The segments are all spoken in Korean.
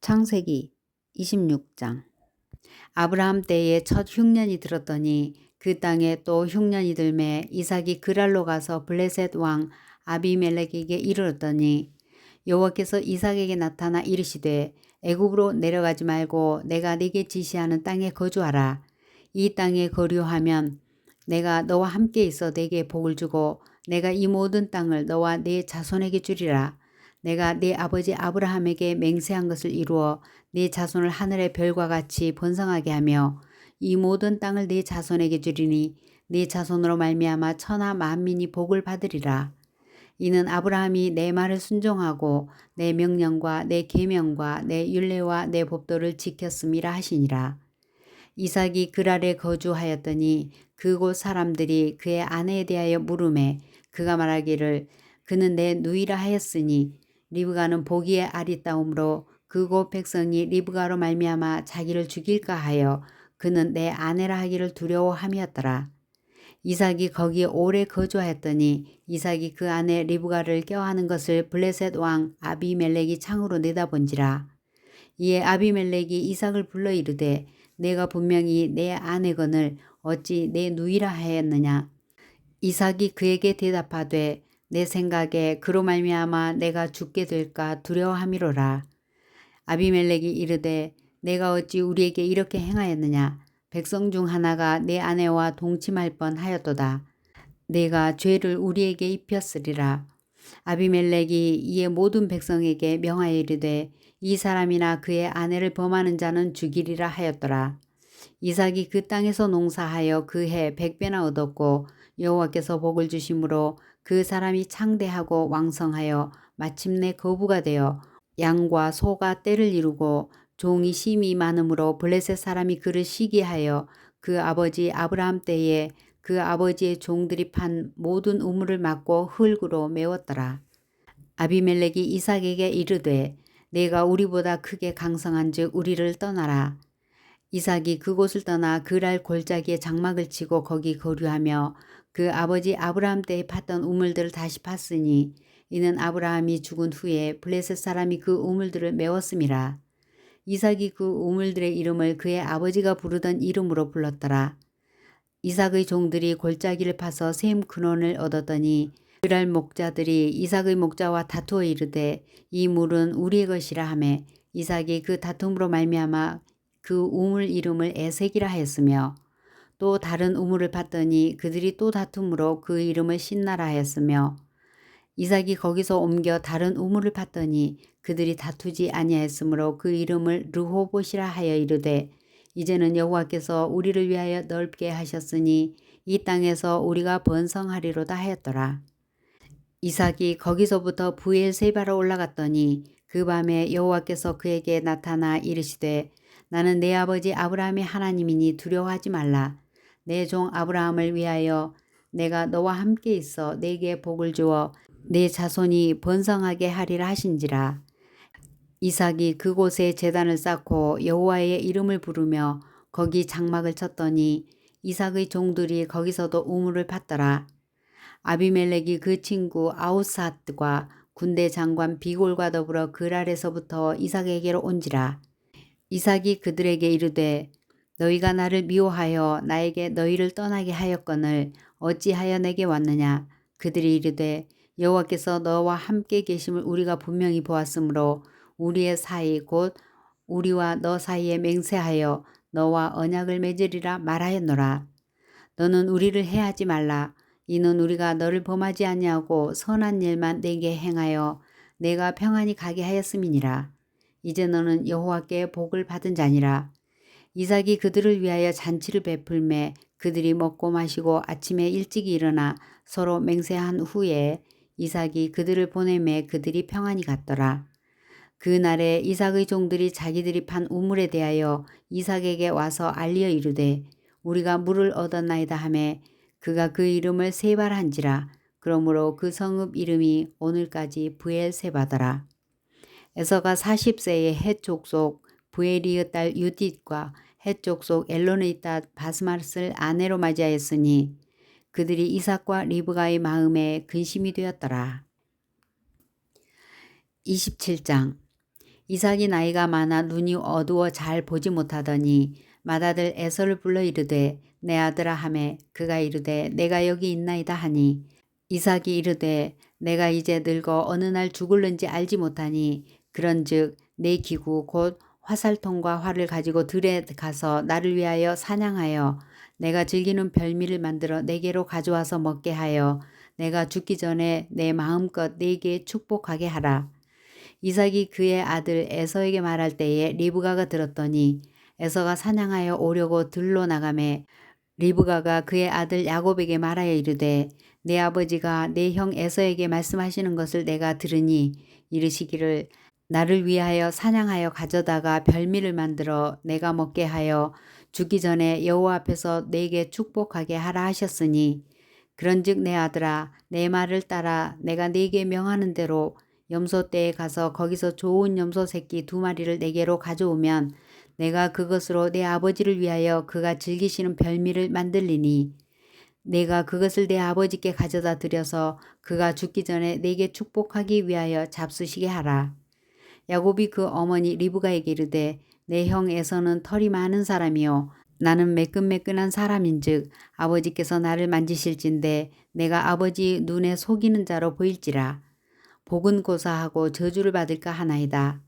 창세기 26장. 아브라함 때에 첫 흉년이 들었더니 그 땅에 또 흉년이 들매 이삭이 그랄로 가서 블레셋 왕 아비멜렉에게 이르렀더니 여호와께서 이삭에게 나타나 이르시되 애굽으로 내려가지 말고 내가 네게 지시하는 땅에 거주하라. 이 땅에 거류하면 내가 너와 함께 있어 네게 복을 주고 내가 이 모든 땅을 너와 네 자손에게 주리라. 내가 네 아버지 아브라함에게 맹세한 것을 이루어 네 자손을 하늘의 별과 같이 번성하게 하며 이 모든 땅을 네 자손에게 주리니 네 자손으로 말미암아 천하 만민이 복을 받으리라. 이는 아브라함이 내 말을 순종하고 내 명령과 내 계명과 내 율례와 내 법도를 지켰음이라 하시니라. 이삭이 그랄에 거주하였더니 그곳 사람들이 그의 아내에 대하여 물으매 그가 말하기를 그는 내 누이라 하였으니 리브가는 보기에 아리따움으로 그곳 백성이 리브가로 말미암아 자기를 죽일까 하여 그는 내 아내라 하기를 두려워함이었더라. 이삭이 거기에 오래 거주하였더니 이삭이 그 아내 리브가를 껴안은 것을 블레셋 왕 아비멜렉이 창으로 내다본지라. 이에 아비멜렉이 이삭을 불러 이르되 내가 분명히 내 아내거늘 어찌 내 누이라 하였느냐. 이삭이 그에게 대답하되 내 생각에 그로 말미암아 내가 죽게 될까 두려워함이로라. 아비멜렉이 이르되 내가 어찌 우리에게 이렇게 행하였느냐. 백성 중 하나가 내 아내와 동침할 뻔하였도다. 내가 죄를 우리에게 입혔으리라. 아비멜렉이 이에 모든 백성에게 명하여 이르되 이 사람이나 그의 아내를 범하는 자는 죽이리라 하였더라. 이삭이 그 땅에서 농사하여 그 해 100배나 얻었고 여호와께서 복을 주심으로 그 사람이 창대하고 왕성하여 마침내 거부가 되어 양과 소가 떼를 이루고 종이 심이 많으므로 블레셋 사람이 그를 시기하여 그 아버지 아브라함 때에 그 아버지의 종들이 판 모든 우물을 막고 흙으로 메웠더라. 아비멜렉이 이삭에게 이르되 내가 우리보다 크게 강성한즉 우리를 떠나라. 이삭이 그곳을 떠나 그랄 골짜기에 장막을 치고 거기 거류하며 그 아버지 아브라함 때에 팠던 우물들을 다시 팠으니 이는 아브라함이 죽은 후에 블레셋 사람이 그 우물들을 메웠음이라. 이삭이 그 우물들의 이름을 그의 아버지가 부르던 이름으로 불렀더라. 이삭의 종들이 골짜기를 파서 샘 근원을 얻었더니 그랄 목자들이 이삭의 목자와 다투어 이르되 이 물은 우리의 것이라 하매 이삭이 그 다툼으로 말미암아 그 우물 이름을 에색이라 하였으며 또 다른 우물을 팠더니 그들이 또 다툼으로 그 이름을 신나라 하였으며 이삭이 거기서 옮겨 다른 우물을 팠더니 그들이 다투지 아니하였으므로 그 이름을 르호봇이라 하여 이르되 이제는 여호와께서 우리를 위하여 넓게 하셨으니 이 땅에서 우리가 번성하리로다 하였더라. 이삭이 거기서부터 브엘세바로 올라갔더니 그 밤에 여호와께서 그에게 나타나 이르시되 나는 내 아버지 아브라함의 하나님이니 두려워하지 말라. 내 종 아브라함을 위하여 내가 너와 함께 있어 내게 복을 주어 내 자손이 번성하게 하리라 하신지라. 이삭이 그곳에 제단을 쌓고 여호와의 이름을 부르며 거기 장막을 쳤더니 이삭의 종들이 거기서도 우물을 팠더라. 아비멜렉이 그 친구 아우삿과 군대 장관 비골과 더불어 그랄에서부터 이삭에게로 온지라. 이삭이 그들에게 이르되 너희가 나를 미워하여 나에게 너희를 떠나게 하였거늘 어찌하여 내게 왔느냐. 그들이 이르되 여호와께서 너와 함께 계심을 우리가 분명히 보았으므로 우리의 사이 곧 우리와 너 사이에 맹세하여 너와 언약을 맺으리라 말하였노라. 너는 우리를 해하지 말라. 이는 우리가 너를 범하지 아니하고 선한 일만 내게 행하여 내가 평안히 가게 하였음이니라. 이제 너는 여호와께 복을 받은 자니라. 이삭이 그들을 위하여 잔치를 베풀매 그들이 먹고 마시고 아침에 일찍 일어나 서로 맹세한 후에 이삭이 그들을 보내매 그들이 평안히 갔더라. 그날에 이삭의 종들이 자기들이 판 우물에 대하여 이삭에게 와서 알리어 이르되 우리가 물을 얻었나이다 하매 그가 그 이름을 세발한지라. 그러므로 그 성읍 이름이 오늘까지 브엘세바더라. 에서가 40세에 헷 족속 부에리의 딸 유딧과 헷 족속 엘론의 딸 바스맛을 아내로 맞이하였으니 그들이 이삭과 리브가의 마음에 근심이 되었더라. 27장. 이삭이 나이가 많아 눈이 어두워 잘 보지 못하더니 맏아들 에서를 불러 이르되 내 아들아 하매 그가 이르되 내가 여기 있나이다 하니 이삭이 이르되 내가 이제 늙어 어느 날 죽을는지 알지 못하니 그런즉 내 기구 곧 화살통과 활을 가지고 들에 가서 나를 위하여 사냥하여 내가 즐기는 별미를 만들어 내게로 가져와서 먹게 하여 내가 죽기 전에 내 마음껏 내게 축복하게 하라. 이삭이 그의 아들 에서에게 말할 때에 리브가가 들었더니 에서가 사냥하여 오려고 들로 나가매 리브가가 그의 아들 야곱에게 말하여 이르되 내 아버지가 내 형 에서에게 말씀하시는 것을 내가 들으니 이르시기를 나를 위하여 사냥하여 가져다가 별미를 만들어 내가 먹게 하여 죽기 전에 여호와 앞에서 내게 축복하게 하라 하셨으니 그런즉 내 아들아 내 말을 따라 내가 네게 명하는 대로 염소떼에 가서 거기서 좋은 염소 새끼 2마리를 내게로 가져오면 내가 그것으로 내 아버지를 위하여 그가 즐기시는 별미를 만들리니 내가 그것을 내 아버지께 가져다 드려서 그가 죽기 전에 내게 축복하기 위하여 잡수시게 하라. 야곱이 그 어머니 리브가에게 이르되 내 형 에서는 털이 많은 사람이요 나는 매끈매끈한 사람인즉 아버지께서 나를 만지실진데 내가 아버지 눈에 속이는 자로 보일지라. 복은 고사하고 저주를 받을까 하나이다.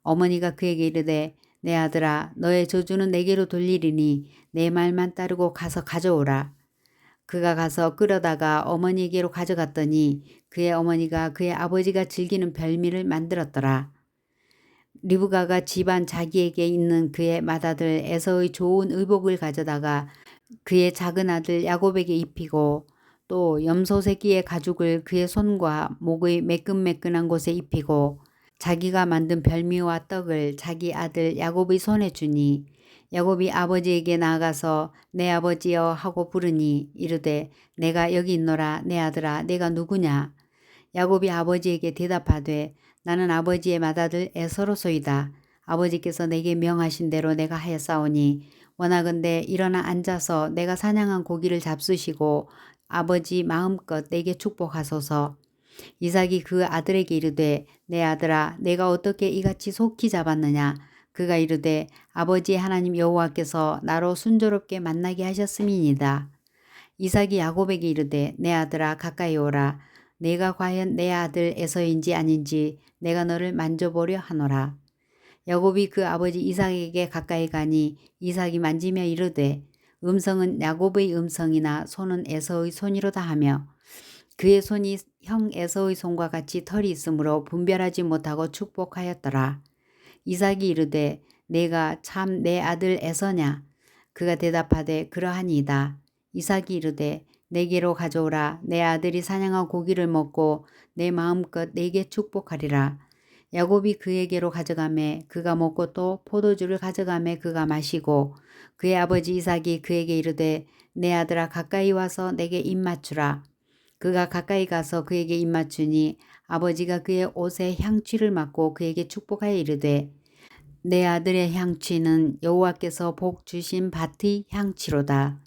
어머니가 그에게 이르되 내 아들아 너의 저주는 내게로 돌리리니 내 말만 따르고 가서 가져오라. 그가 가서 끌어다가 어머니에게로 가져갔더니 그의 어머니가 그의 아버지가 즐기는 별미를 만들었더라. 리브가가 집안 자기에게 있는 그의 맏아들 에서의 좋은 의복을 가져다가 그의 작은 아들 야곱에게 입히고 또 염소 새끼의 가죽을 그의 손과 목의 매끈매끈한 곳에 입히고 자기가 만든 별미와 떡을 자기 아들 야곱의 손에 주니 야곱이 아버지에게 나아가서 내 아버지여 하고 부르니 이르되 내가 여기 있노라. 내 아들아 내가 누구냐. 야곱이 아버지에게 대답하되 나는 아버지의 맏아들 에서로소이다. 아버지께서 내게 명하신 대로 내가 하였사오니 원하건대 일어나 앉아서 내가 사냥한 고기를 잡수시고 아버지 마음껏 내게 축복하소서. 이삭이 그 아들에게 이르되 내 아들아 내가 어떻게 이같이 속히 잡았느냐. 그가 이르되 아버지의 하나님 여호와께서 나로 순조롭게 만나게 하셨음이니이다. 이삭이 야곱에게 이르되 내 아들아 가까이 오라. 내가 과연 내 아들 에서인지 아닌지 내가 너를 만져보려 하노라. 야곱이 그 아버지 이삭에게 가까이 가니 이삭이 만지며 이르되 음성은 야곱의 음성이나 손은 에서의 손이로다 하며 그의 손이 형 에서의 손과 같이 털이 있으므로 분별하지 못하고 축복하였더라. 이삭이 이르되 내가 참 내 아들 에서냐. 그가 대답하되 그러하니이다. 이삭이 이르되 내게로 가져오라. 내 아들이 사냥한 고기를 먹고 내 마음껏 내게 축복하리라. 야곱이 그에게로 가져가매 그가 먹고 또 포도주를 가져가매 그가 마시고 그의 아버지 이삭이 그에게 이르되 내 아들아 가까이 와서 내게 입 맞추라. 그가 가까이 가서 그에게 입 맞추니 아버지가 그의 옷에 향취를 맡고 그에게 축복하여 이르되 내 아들의 향취는 여호와께서 복 주신 밭의 향취로다.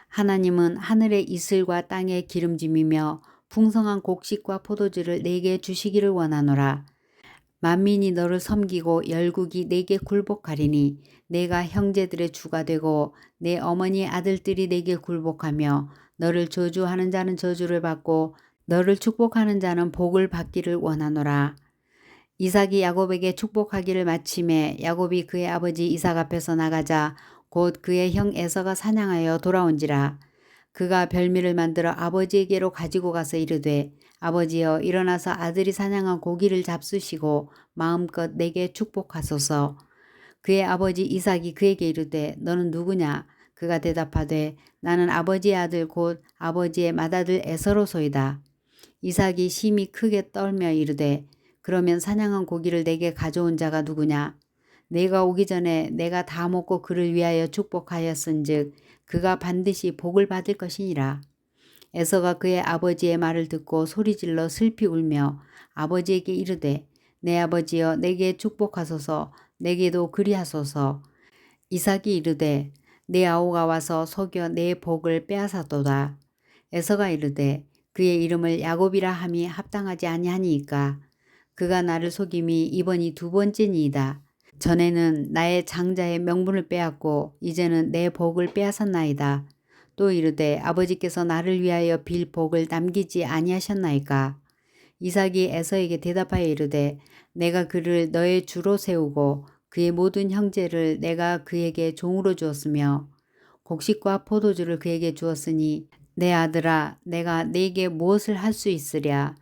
하나님은 하늘의 이슬과 땅의 기름짐이며 풍성한 곡식과 포도주를 내게 주시기를 원하노라. 만민이 너를 섬기고 열국이 내게 굴복하리니 내가 형제들의 주가 되고 내 어머니의 아들들이 내게 굴복하며 너를 저주하는 자는 저주를 받고 너를 축복하는 자는 복을 받기를 원하노라. 이삭이 야곱에게 축복하기를 마침에 야곱이 그의 아버지 이삭 앞에서 나가자 곧 그의 형 에서가 사냥하여 돌아온지라. 그가 별미를 만들어 아버지에게로 가지고 가서 이르되 아버지여 일어나서 아들이 사냥한 고기를 잡수시고 마음껏 내게 축복하소서. 그의 아버지 이삭이 그에게 이르되 너는 누구냐. 그가 대답하되 나는 아버지의 아들 곧 아버지의 맏아들 에서로소이다. 이삭이 심히 크게 떨며 이르되 그러면 사냥한 고기를 내게 가져온 자가 누구냐. 내가 오기 전에 내가 다 먹고 그를 위하여 축복하였은즉 그가 반드시 복을 받을 것이니라. 에서가 그의 아버지의 말을 듣고 소리질러 슬피 울며 아버지에게 이르되 내 아버지여 내게 축복하소서. 내게도 그리하소서. 이삭이 이르되 내 아우가 와서 속여 내 복을 빼앗았도다. 에서가 이르되 그의 이름을 야곱이라 함이 합당하지 아니하니이까. 그가 나를 속임이 이번이 두 번째니이다. 전에는 나의 장자의 명분을 빼앗고 이제는 내 복을 빼앗았나이다. 또 이르되 아버지께서 나를 위하여 빌 복을 남기지 아니하셨나이까. 이삭이 에서에게 대답하여 이르되 내가 그를 너의 주로 세우고 그의 모든 형제를 내가 그에게 종으로 주었으며 곡식과 포도주를 그에게 주었으니 내 아들아 내가 네게 무엇을 할 수 있으랴.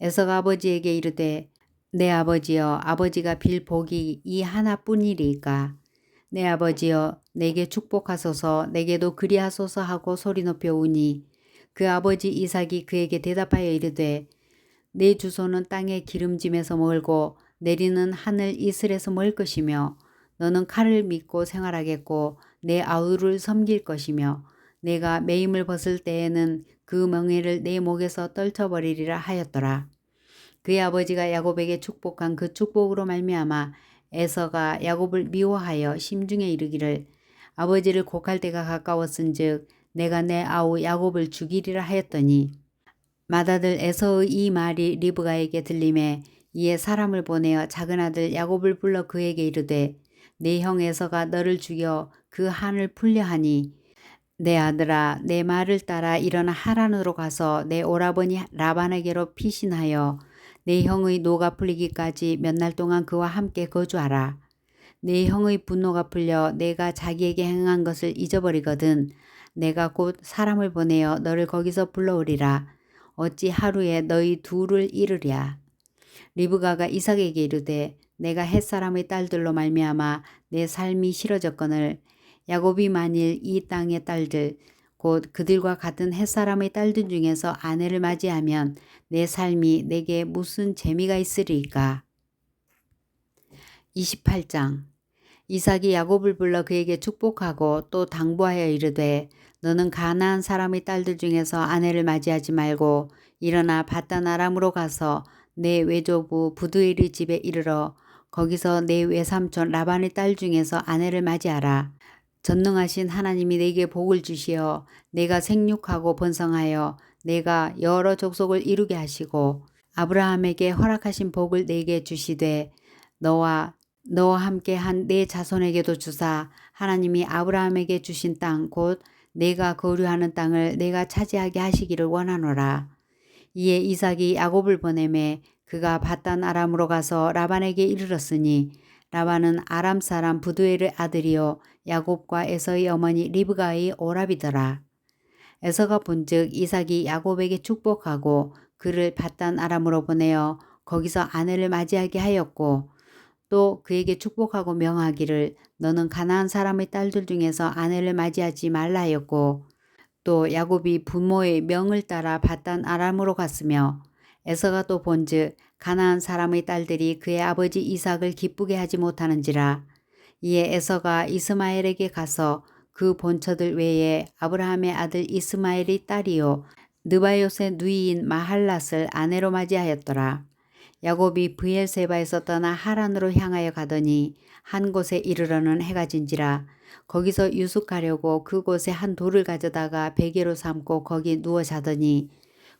에서가 아버지에게 이르되 내 아버지여 아버지가 빌 복이 이 하나뿐이리이까. 내 아버지여 내게 축복하소서 내게도 그리하소서 하고 소리 높여 우니 그 아버지 이삭이 그에게 대답하여 이르되 내 주소는 땅의 기름짐에서 멀고 내리는 하늘 이슬에서 멀 것이며 너는 칼을 믿고 생활하겠고 내 아우를 섬길 것이며 내가 매임을 벗을 때에는 그 멍에를 내 목에서 떨쳐버리리라 하였더라. 그의 아버지가 야곱에게 축복한 그 축복으로 말미암아 에서가 야곱을 미워하여 심중에 이르기를 아버지를 곡할 때가 가까웠은즉 내가 내 아우 야곱을 죽이리라 하였더니 맏아들 에서의 이 말이 리브가에게 들림에 이에 사람을 보내어 작은 아들 야곱을 불러 그에게 이르되 내 형 에서가 너를 죽여 그 한을 풀려 하니 내 아들아 내 말을 따라 일어나 하란으로 가서 내 오라버니 라반에게로 피신하여 내 형의 노가 풀리기까지 몇 날 동안 그와 함께 거주하라. 내 형의 분노가 풀려 내가 자기에게 행한 것을 잊어버리거든 내가 곧 사람을 보내어 너를 거기서 불러오리라. 어찌 하루에 너희 둘을 이르랴. 리브가가 이삭에게 이르되 내가 햇사람의 딸들로 말미암아 내 삶이 싫어졌거늘 야곱이 만일 이 땅의 딸들 곧 그들과 같은 햇사람의 딸들 중에서 아내를 맞이하면 내 삶이 내게 무슨 재미가 있으리까. 28장 이삭이 야곱을 불러 그에게 축복하고 또 당부하여 이르되 너는 가나안 사람의 딸들 중에서 아내를 맞이하지 말고 일어나 밧단 아람으로 가서 내 외조부 부두엘의 집에 이르러 거기서 내 외삼촌 라반의 딸 중에서 아내를 맞이하라. 전능하신 하나님이 내게 복을 주시어 내가 생육하고 번성하여 내가 여러 족속을 이루게 하시고 아브라함에게 허락하신 복을 내게 주시되 너와 함께 한 내 자손에게도 주사 하나님이 아브라함에게 주신 땅 곧 내가 거류하는 땅을 내가 차지하게 하시기를 원하노라. 이에 이삭이 야곱을 보내매 그가 밧단 아람으로 가서 라반에게 이르렀으니 라반은 아람 사람 부두엘의 아들이요 야곱과 에서의 어머니 리브가의 오라비더라. 에서가 본즉 이삭이 야곱에게 축복하고 그를 밧단 아람으로 보내어 거기서 아내를 맞이하게 하였고 또 그에게 축복하고 명하기를 너는 가나안 사람의 딸들 중에서 아내를 맞이하지 말라 하였고 또 야곱이 부모의 명을 따라 밧단 아람으로 갔으며 에서가 또 본즉 가나안 사람의 딸들이 그의 아버지 이삭을 기쁘게 하지 못하는지라. 이에 에서가 이스마엘에게 가서 그 본처들 외에 아브라함의 아들 이스마엘의 딸이요 느바요의 누이인 마할랏을 아내로 맞이하였더라. 야곱이 브엘세바에서 떠나 하란으로 향하여 가더니 한 곳에 이르러는 해가 진지라. 거기서 유숙하려고 그곳에 한 돌을 가져다가 베개로 삼고 거기 누워 자더니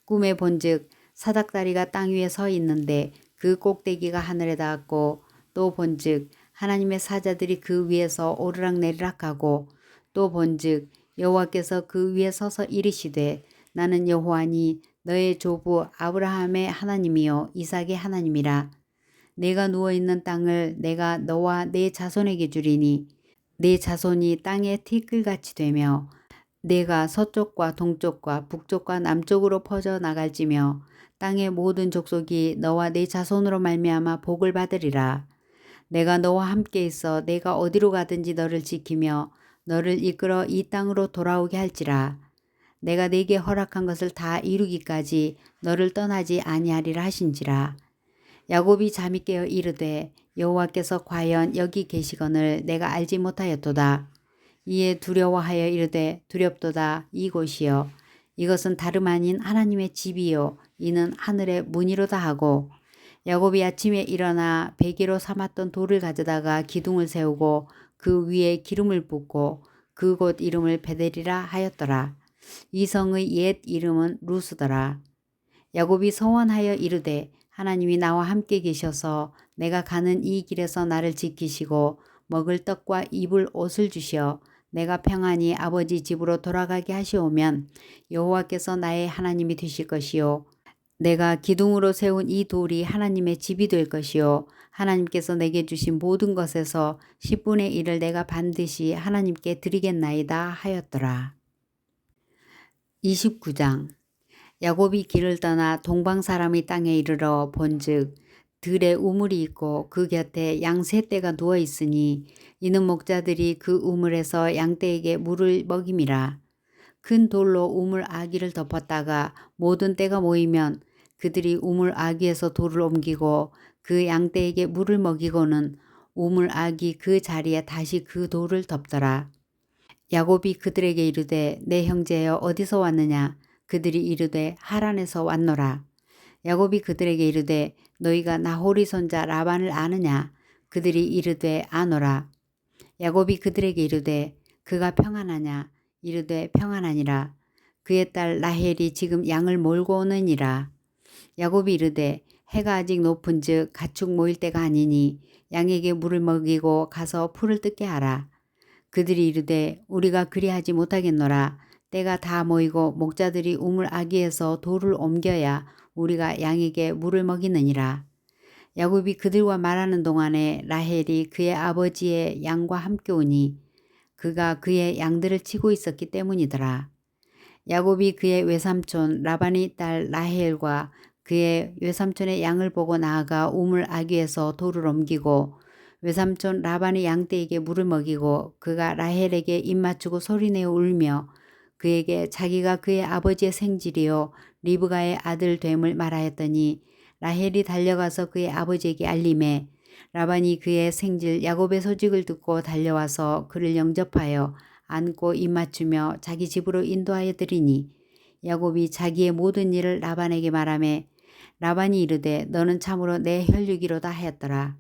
꿈에 본즉 사닥다리가 땅 위에 서 있는데 그 꼭대기가 하늘에 닿았고 또 본즉 하나님의 사자들이 그 위에서 오르락내리락하고 또 본즉 여호와께서 그 위에 서서 이르시되 나는 여호와니 너의 조부 아브라함의 하나님이요 이삭의 하나님이라. 내가 누워있는 땅을 내가 너와 내 자손에게 주리니 내 자손이 땅의 티끌같이 되며 내가 서쪽과 동쪽과 북쪽과 남쪽으로 퍼져 나갈지며 땅의 모든 족속이 너와 내 자손으로 말미암아 복을 받으리라. 내가 너와 함께 있어 내가 어디로 가든지 너를 지키며 너를 이끌어 이 땅으로 돌아오게 할지라. 내가 네게 허락한 것을 다 이루기까지 너를 떠나지 아니하리라 하신지라. 야곱이 잠이 깨어 이르되 여호와께서 과연 여기 계시거늘 내가 알지 못하였도다. 이에 두려워하여 이르되 두렵도다. 이곳이여 이것은 다름 아닌 하나님의 집이요 이는 하늘의 문이로다 하고 야곱이 아침에 일어나 베개로 삼았던 돌을 가져다가 기둥을 세우고 그 위에 기름을 붓고 그곳 이름을 베델이라 하였더라. 이 성의 옛 이름은 루스더라. 야곱이 서원하여 이르되 하나님이 나와 함께 계셔서 내가 가는 이 길에서 나를 지키시고 먹을 떡과 입을 옷을 주시어 내가 평안히 아버지 집으로 돌아가게 하시오면 여호와께서 나의 하나님이 되실 것이요 내가 기둥으로 세운 이 돌이 하나님의 집이 될 것이요 하나님께서 내게 주신 모든 것에서 10분의 1을 내가 반드시 하나님께 드리겠나이다 하였더라. 29장 야곱이 길을 떠나 동방 사람의 땅에 이르러 본즉 들에 우물이 있고 그 곁에 양 세 떼가 누워 있으니 이는 목자들이 그 우물에서 양떼에게 물을 먹임이라. 큰 돌로 우물 아귀를 덮었다가 모든 떼가 모이면 그들이 우물 아귀에서 돌을 옮기고 그 양떼에게 물을 먹이고는 우물 아귀 그 자리에 다시 그 돌을 덮더라. 야곱이 그들에게 이르되 내 형제여 어디서 왔느냐? 그들이 이르되 하란에서 왔노라. 야곱이 그들에게 이르되 너희가 나홀이 손자 라반을 아느냐? 그들이 이르되 아노라. 야곱이 그들에게 이르되 그가 평안하냐? 이르되 평안하니라. 그의 딸 라헬이 지금 양을 몰고 오느니라. 야곱이 이르되 해가 아직 높은즉 가축 모일 때가 아니니 양에게 물을 먹이고 가서 풀을 뜯게 하라. 그들이 이르되 우리가 그리하지 못하겠노라. 때가 다 모이고 목자들이 우물 아귀에서 돌을 옮겨야 우리가 양에게 물을 먹이느니라. 야곱이 그들과 말하는 동안에 라헬이 그의 아버지의 양과 함께 오니 그가 그의 양들을 치고 있었기 때문이더라. 야곱이 그의 외삼촌 라반의 딸 라헬과 그의 외삼촌의 양을 보고 나아가 우물 아귀에서 돌을 옮기고 외삼촌 라반의 양떼에게 물을 먹이고 그가 라헬에게 입 맞추고 소리내어 울며 그에게 자기가 그의 아버지의 생질이요 리브가의 아들 됨을 말하였더니 라헬이 달려가서 그의 아버지에게 알림해 라반이 그의 생질 야곱의 소식을 듣고 달려와서 그를 영접하여 안고 입 맞추며 자기 집으로 인도하여 드리니 야곱이 자기의 모든 일을 라반에게 말하매 라반이 이르되 너는 참으로 내 혈육이로다 하였더라.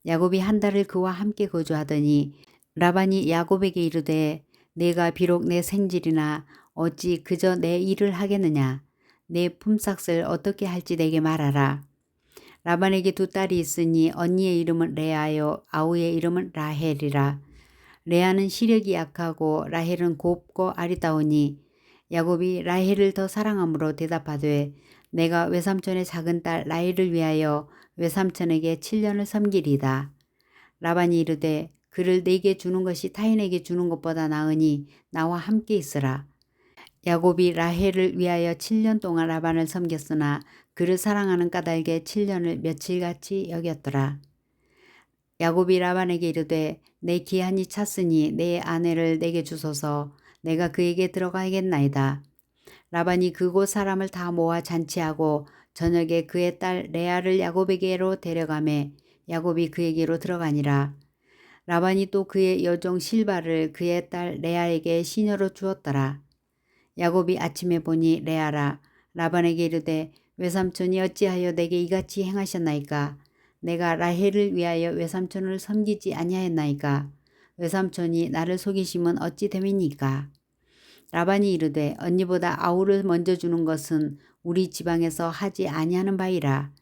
야곱이 한 달을 그와 함께 거주하더니 라반이 야곱에게 이르되 내가 비록 내 생질이나 어찌 그저 내 일을 하겠느냐. 내 품삯을 어떻게 할지 내게 말하라. 라반에게 두 딸이 있으니 언니의 이름은 레아요 아우의 이름은 라헬이라. 레아는 시력이 약하고 라헬은 곱고 아리따우니 야곱이 라헬을 더 사랑함으로 대답하되 내가 외삼촌의 작은 딸 라헬을 위하여 외삼촌에게 7년을 섬기리이다. 라반이 이르되 그를 내게 주는 것이 타인에게 주는 것보다 나으니 나와 함께 있으라. 야곱이 라헬을 위하여 7년 동안 라반을 섬겼으나 그를 사랑하는 까닭에 7년을 며칠같이 여겼더라. 야곱이 라반에게 이르되 내 기한이 찼으니 내 아내를 내게 주소서. 내가 그에게 들어가겠나이다. 라반이 그곳 사람을 다 모아 잔치하고 저녁에 그의 딸 레아를 야곱에게로 데려가매 야곱이 그에게로 들어가니라. 라반이 또 그의 여종 실바를 그의 딸 레아에게 시녀로 주었더라. 야곱이 아침에 보니 레아라. 라반에게 이르되 외삼촌이 어찌하여 내게 이같이 행하셨나이까. 내가 라헬을 위하여 외삼촌을 섬기지 아니하였나이까. 외삼촌이 나를 속이심은 어찌 됨이니까. 라반이 이르되 언니보다 아우를 먼저 주는 것은 우리 지방에서 하지 아니하는 바이라.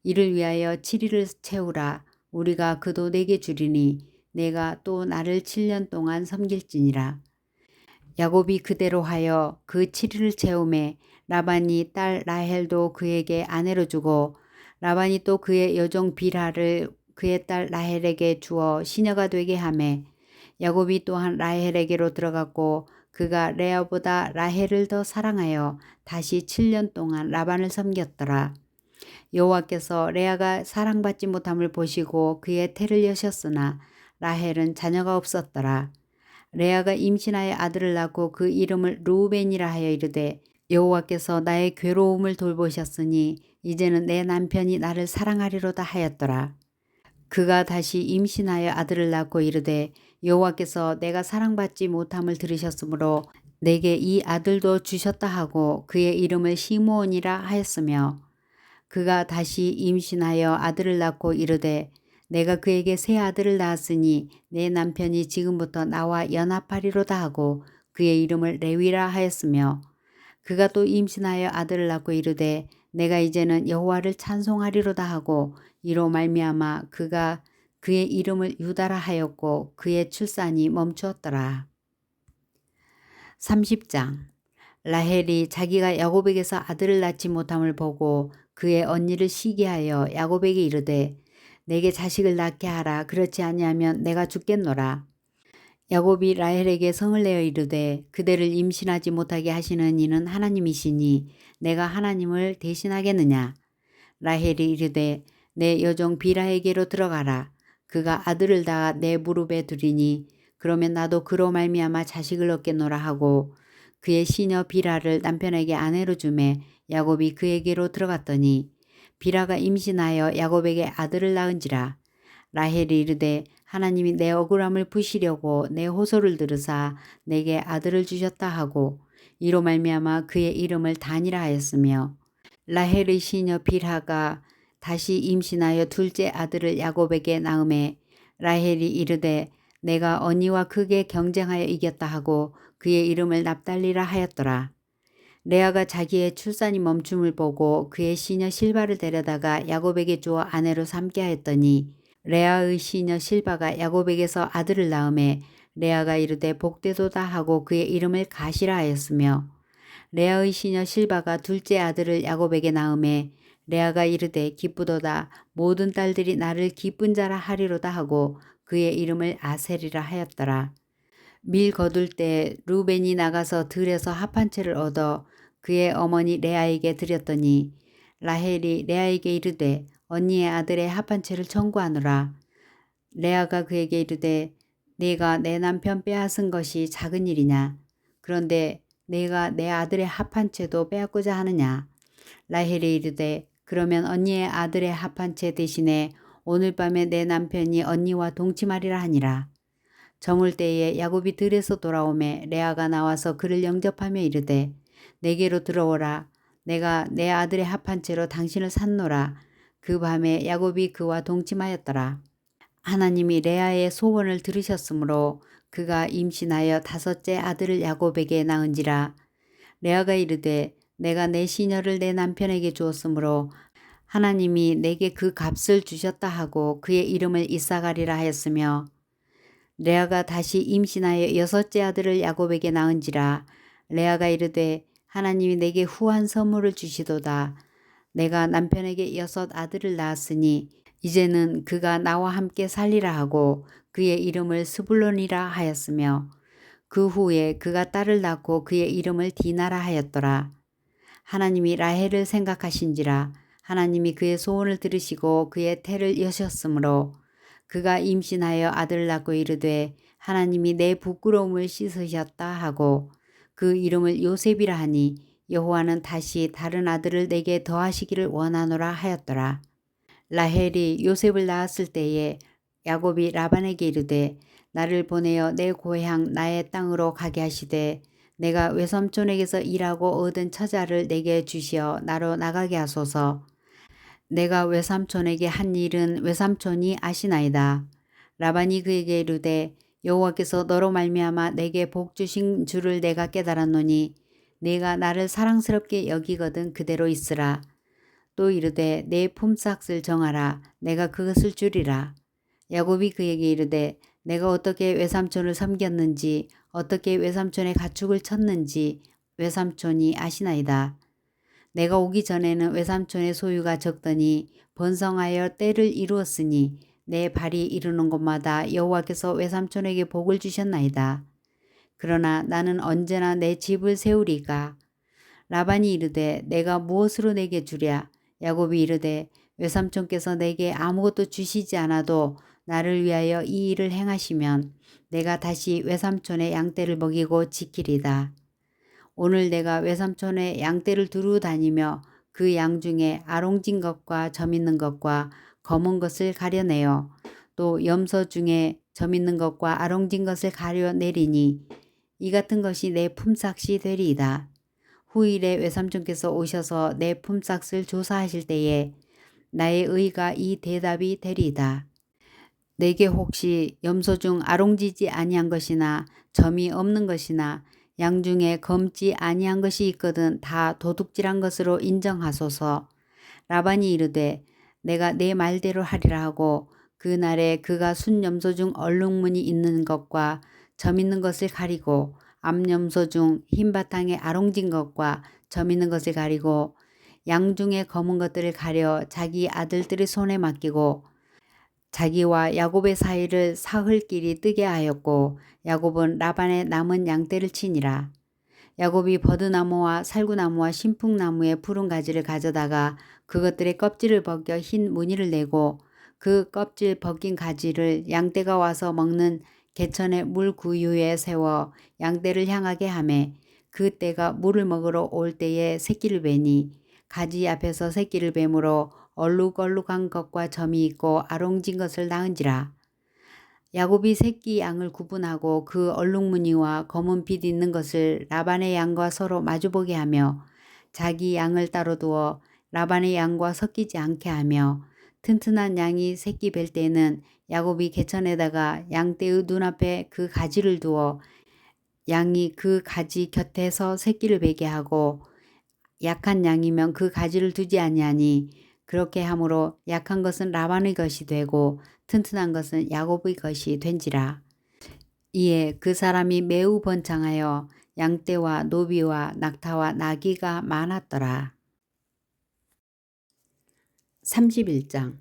이를 위하여 7일을 채우라. 우리가 그도 내게 주리니 내가 또 나를 7년 동안 섬길지니라. 야곱이 그대로 하여 그 7일을 채우매 라반이 딸 라헬도 그에게 아내로 주고 라반이 또 그의 여종 빌하를 그의 딸 라헬에게 주어 시녀가 되게 하매 야곱이 또한 라헬에게로 들어갔고 그가 레아보다 라헬을 더 사랑하여 다시 7년 동안 라반을 섬겼더라. 여호와께서 레아가 사랑받지 못함을 보시고 그의 태를 여셨으나 라헬은 자녀가 없었더라. 레아가 임신하여 아들을 낳고 그 이름을 르우벤이라 하여 이르되 여호와께서 나의 괴로움을 돌보셨으니 이제는 내 남편이 나를 사랑하리로다 하였더라. 그가 다시 임신하여 아들을 낳고 이르되 여호와께서 내가 사랑받지 못함을 들으셨으므로 내게 이 아들도 주셨다 하고 그의 이름을 시므온이라 하였으며 그가 다시 임신하여 아들을 낳고 이르되 내가 그에게 새 아들을 낳았으니 내 남편이 지금부터 나와 연합하리로다 하고 그의 이름을 레위라 하였으며 그가 또 임신하여 아들을 낳고 이르되 내가 이제는 여호와를 찬송하리로다 하고 이로 말미암아 그가 그의 이름을 유다라 하였고 그의 출산이 멈추었더라. 30장 라헬이 자기가 야곱에게서 아들을 낳지 못함을 보고 그의 언니를 시기하여 야곱에게 이르되 내게 자식을 낳게 하라. 그렇지 아니하면 내가 죽겠노라. 야곱이 라헬에게 성을 내어 이르되 그대를 임신하지 못하게 하시는 이는 하나님이시니 내가 하나님을 대신하겠느냐. 라헬이 이르되 내 여종 비라에게로 들어가라. 그가 아들을 낳아 내 무릎에 두리니 그러면 나도 그로 말미암아 자식을 얻겠노라 하고 그의 시녀 비라를 남편에게 아내로 주매 야곱이 그에게로 들어갔더니 비라가 임신하여 야곱에게 아들을 낳은지라. 라헬이 이르되 하나님이 내 억울함을 푸시려고 내 호소를 들으사 내게 아들을 주셨다 하고 이로 말미암아 그의 이름을 단이라 하였으며 라헬의 시녀 빌하가 다시 임신하여 둘째 아들을 야곱에게 낳음에 라헬이 이르되 내가 언니와 크게 경쟁하여 이겼다 하고 그의 이름을 납달리라 하였더라. 레아가 자기의 출산이 멈춤을 보고 그의 시녀 실바를 데려다가 야곱에게 주어 아내로 삼게 하였더니 레아의 시녀 실바가 야곱에게서 아들을 낳음에 레아가 이르되 복되도다 하고 그의 이름을 가시라 하였으며 레아의 시녀 실바가 둘째 아들을 야곱에게 낳음에 레아가 이르되 기쁘도다 모든 딸들이 나를 기쁜 자라 하리로다 하고 그의 이름을 아셀이라 하였더라. 밀 거둘 때 루벤이 나가서 들에서 합 한 채를 얻어 그의 어머니 레아에게 드렸더니 라헬이 레아에게 이르되 언니의 아들의 합 한 채를 청구하노라. 레아가 그에게 이르되 네가 내 남편 빼앗은 것이 작은 일이냐. 그런데 내가 내 아들의 합 한 채도 빼앗고자 하느냐. 라헬이 이르되 그러면 언니의 아들의 합 한 채 대신에 오늘 밤에 내 남편이 언니와 동침하리라 하니라. 저물 때에 야곱이 들에서 돌아오매 레아가 나와서 그를 영접하며 이르되 내게로 들어오라. 내가 내 아들의 합 한 채로 당신을 샀노라. 그 밤에 야곱이 그와 동침하였더라. 하나님이 레아의 소원을 들으셨으므로 그가 임신하여 다섯째 아들을 야곱에게 낳은지라. 레아가 이르되 내가 내 시녀를 내 남편에게 주었으므로 하나님이 내게 그 값을 주셨다 하고 그의 이름을 이사가리라 하였으며 레아가 다시 임신하여 여섯째 아들을 야곱에게 낳은지라. 레아가 이르되 하나님이 내게 후한 선물을 주시도다. 내가 남편에게 여섯 아들을 낳았으니 이제는 그가 나와 함께 살리라 하고 그의 이름을 스불론이라 하였으며 그 후에 그가 딸을 낳고 그의 이름을 디나라 하였더라. 하나님이 라헬을 생각하신지라. 하나님이 그의 소원을 들으시고 그의 태를 여셨으므로 그가 임신하여 아들을 낳고 이르되 하나님이 내 부끄러움을 씻으셨다 하고 그 이름을 요셉이라 하니 여호와는 다시 다른 아들을 내게 더하시기를 원하노라 하였더라. 라헬이 요셉을 낳았을 때에 야곱이 라반에게 이르되 나를 보내어 내 고향 나의 땅으로 가게 하시되 내가 외삼촌에게서 일하고 얻은 처자를 내게 주시어 나로 나가게 하소서. 내가 외삼촌에게 한 일은 외삼촌이 아시나이다. 라반이 그에게 이르되 여호와께서 너로 말미암아 내게 복 주신 줄을 내가 깨달았노니 네가 나를 사랑스럽게 여기거든 그대로 있으라. 또 이르되 내 품삯을 정하라. 내가 그것을 주리라. 야곱이 그에게 이르되 내가 어떻게 외삼촌을 섬겼는지 어떻게 외삼촌의 가축을 쳤는지 외삼촌이 아시나이다. 내가 오기 전에는 외삼촌의 소유가 적더니 번성하여 때를 이루었으니 내 발이 이르는 곳마다 여호와께서 외삼촌에게 복을 주셨나이다. 그러나 나는 언제나 내 집을 세우리까. 라반이 이르되 내가 무엇으로 내게 주랴. 야곱이 이르되 외삼촌께서 내게 아무것도 주시지 않아도 나를 위하여 이 일을 행하시면 내가 다시 외삼촌의 양떼를 먹이고 지키리다. 오늘 내가 외삼촌의 양떼를 두루 다니며 그 양 중에 아롱진 것과 점 있는 것과 검은 것을 가려내어 또 염소 중에 점 있는 것과 아롱진 것을 가려내리니 이 같은 것이 내 품삯이 되리이다. 후일에 외삼촌께서 오셔서 내 품삯을 조사하실 때에 나의 의가 이 대답이 되리이다. 내게 혹시 염소 중 아롱지지 아니한 것이나 점이 없는 것이나 양 중에 검지 아니한 것이 있거든 다 도둑질한 것으로 인정하소서. 라반이 이르되 내가 내 말대로 하리라 하고 그날에 그가 순염소 중 얼룩무늬 있는 것과 점 있는 것을 가리고 암염소 중 흰 바탕에 아롱진 것과 점 있는 것을 가리고 양 중에 검은 것들을 가려 자기 아들들의 손에 맡기고 자기와 야곱의 사이를 사흘길이 뜨게 하였고 야곱은 라반의 남은 양떼를 치니라. 야곱이 버드나무와 살구나무와 신풍나무의 푸른 가지를 가져다가 그것들의 껍질을 벗겨 흰 무늬를 내고 그 껍질 벗긴 가지를 양떼가 와서 먹는 개천의 물 구유에 세워 양떼를 향하게 하매 그 떼가 물을 먹으러 올 때에 새끼를 베니 가지 앞에서 새끼를 뱀으로 얼룩얼룩한 것과 점이 있고 아롱진 것을 낳은지라. 야곱이 새끼 양을 구분하고 그 얼룩무늬와 검은 빛 있는 것을 라반의 양과 서로 마주보게 하며 자기 양을 따로 두어 라반의 양과 섞이지 않게 하며 튼튼한 양이 새끼 뵐 때에는 야곱이 개천에다가 양떼의 눈앞에 그 가지를 두어 양이 그 가지 곁에서 새끼를 베게 하고 약한 양이면 그 가지를 두지 아니하니 그렇게 함으로 약한 것은 라반의 것이 되고 튼튼한 것은 야곱의 것이 된지라. 이에 그 사람이 매우 번창하여 양떼와 노비와 낙타와 나귀가 많았더라. 31장.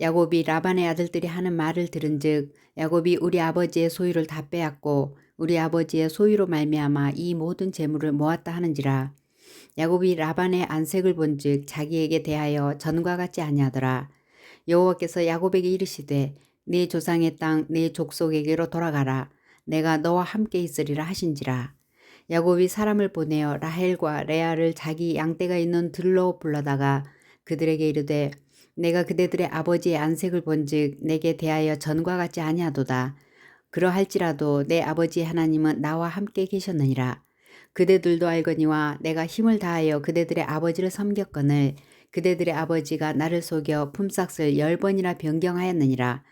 야곱이 라반의 아들들이 하는 말을 들은즉 야곱이 우리 아버지의 소유를 다 빼앗고 우리 아버지의 소유로 말미암아 이 모든 재물을 모았다 하는지라. 야곱이 라반의 안색을 본즉 자기에게 대하여 전과 같지 아니하더라. 여호와께서 야곱에게 이르시되 네 조상의 땅 네 족속에게로 돌아가라. 내가 너와 함께 있으리라 하신지라. 야곱이 사람을 보내어 라헬과 레아를 자기 양떼가 있는 들로 불러다가 그들에게 이르되 내가 그대들의 아버지의 안색을 본즉 내게 대하여 전과 같지 아니하도다. 그러할지라도 내 아버지 하나님은 나와 함께 계셨느니라. 그대들도 알거니와 내가 힘을 다하여 그대들의 아버지를 섬겼거늘 그대들의 아버지가 나를 속여 품삯을 10번이나 변경하였느니라.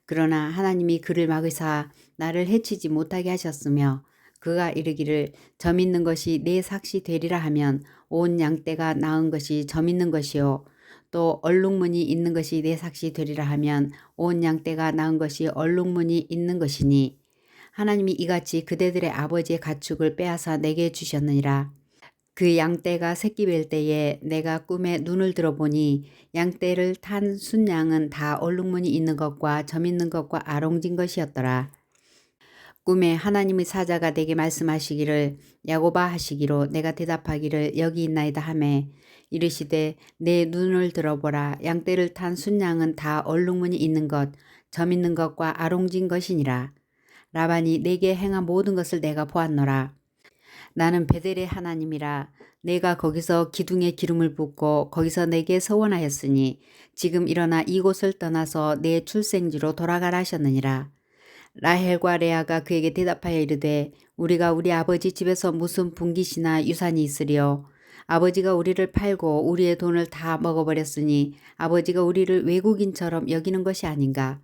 그러나 하나님이 그를 막으사 나를 해치지 못하게 하셨으며 그가 이르기를 점 있는 것이 내 삭시 되리라 하면 온 양떼가 낳은 것이 점 있는 것이요 또 얼룩무늬 있는 것이 내 삭시 되리라 하면 온 양떼가 낳은 것이 얼룩무늬 있는 것이니 하나님이 이같이 그대들의 아버지의 가축을 빼앗아 내게 주셨느니라. 그 양떼가 새끼 뵐 때에 내가 꿈에 눈을 들어보니 양떼를 탄 순양은 다 얼룩무늬 있는 것과 점 있는 것과 아롱진 것이었더라. 꿈에 하나님의 사자가 내게 말씀하시기를 야곱아 하시기로 내가 대답하기를 여기 있나이다 하매 이르시되 내 눈을 들어보라. 양떼를 탄 순양은 다 얼룩무늬 있는 것, 점 있는 것과 아롱진 것이니라. 라반이 내게 행한 모든 것을 내가 보았노라. 나는 베델의 하나님이라. 내가 거기서 기둥에 기름을 붓고 거기서 내게 서원하였으니 지금 일어나 이곳을 떠나서 내 출생지로 돌아가라 하셨느니라. 라헬과 레아가 그에게 대답하여 이르되 우리가 우리 아버지 집에서 무슨 분깃이나 유산이 있으리요. 아버지가 우리를 팔고 우리의 돈을 다 먹어버렸으니 아버지가 우리를 외국인처럼 여기는 것이 아닌가.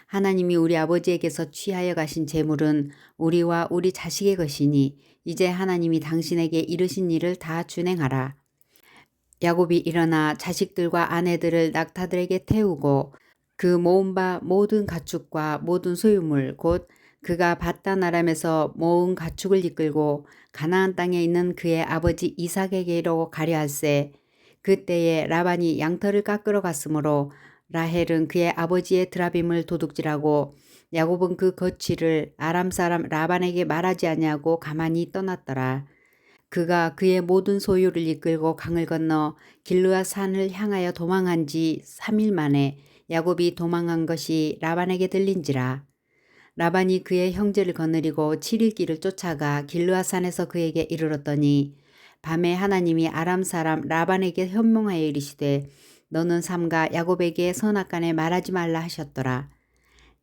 하나님이 우리 아버지에게서 취하여 가신 재물은 우리와 우리 자식의 것이니 이제 하나님이 당신에게 이르신 일을 다 준행하라. 야곱이 일어나 자식들과 아내들을 낙타들에게 태우고 그 모은 바 모든 가축과 모든 소유물 곧 그가 바단 아람에서 모은 가축을 이끌고 가나안 땅에 있는 그의 아버지 이삭에게로 가려 할세. 그때에 라반이 양털을 깎으러 갔으므로 라헬은 그의 아버지의 드라빔을 도둑질하고 야곱은 그 거취를 아람 사람 라반에게 말하지 아니하고 가만히 떠났더라. 그가 그의 모든 소유를 이끌고 강을 건너 길르앗 산을 향하여 도망한 지 3일 만에 야곱이 도망한 것이 라반에게 들린지라. 라반이 그의 형제를 거느리고 7일 길을 쫓아가 길르앗 산에서 그에게 이르렀더니 밤에 하나님이 아람 사람 라반에게 현몽하여 이르시되 너는 삼가 야곱에게 선악간에 말하지 말라 하셨더라.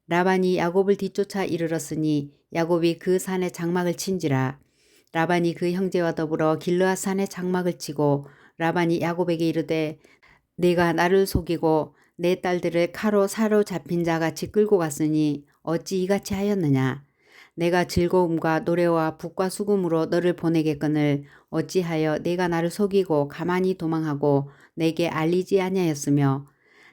라반이 야곱을 뒤쫓아 이르렀으니 야곱이 그 산에 장막을 친지라. 라반이 그 형제와 더불어 길르앗 산에 장막을 치고 라반이 야곱에게 이르되 네가 나를 속이고 내 딸들을 칼로 사로잡힌 자같이 끌고 갔으니 어찌 이같이 하였느냐. 내가 즐거움과 노래와 북과 수금으로 너를 보내겠거늘 어찌하여 내가 나를 속이고 가만히 도망하고 내게 알리지 아니하였으며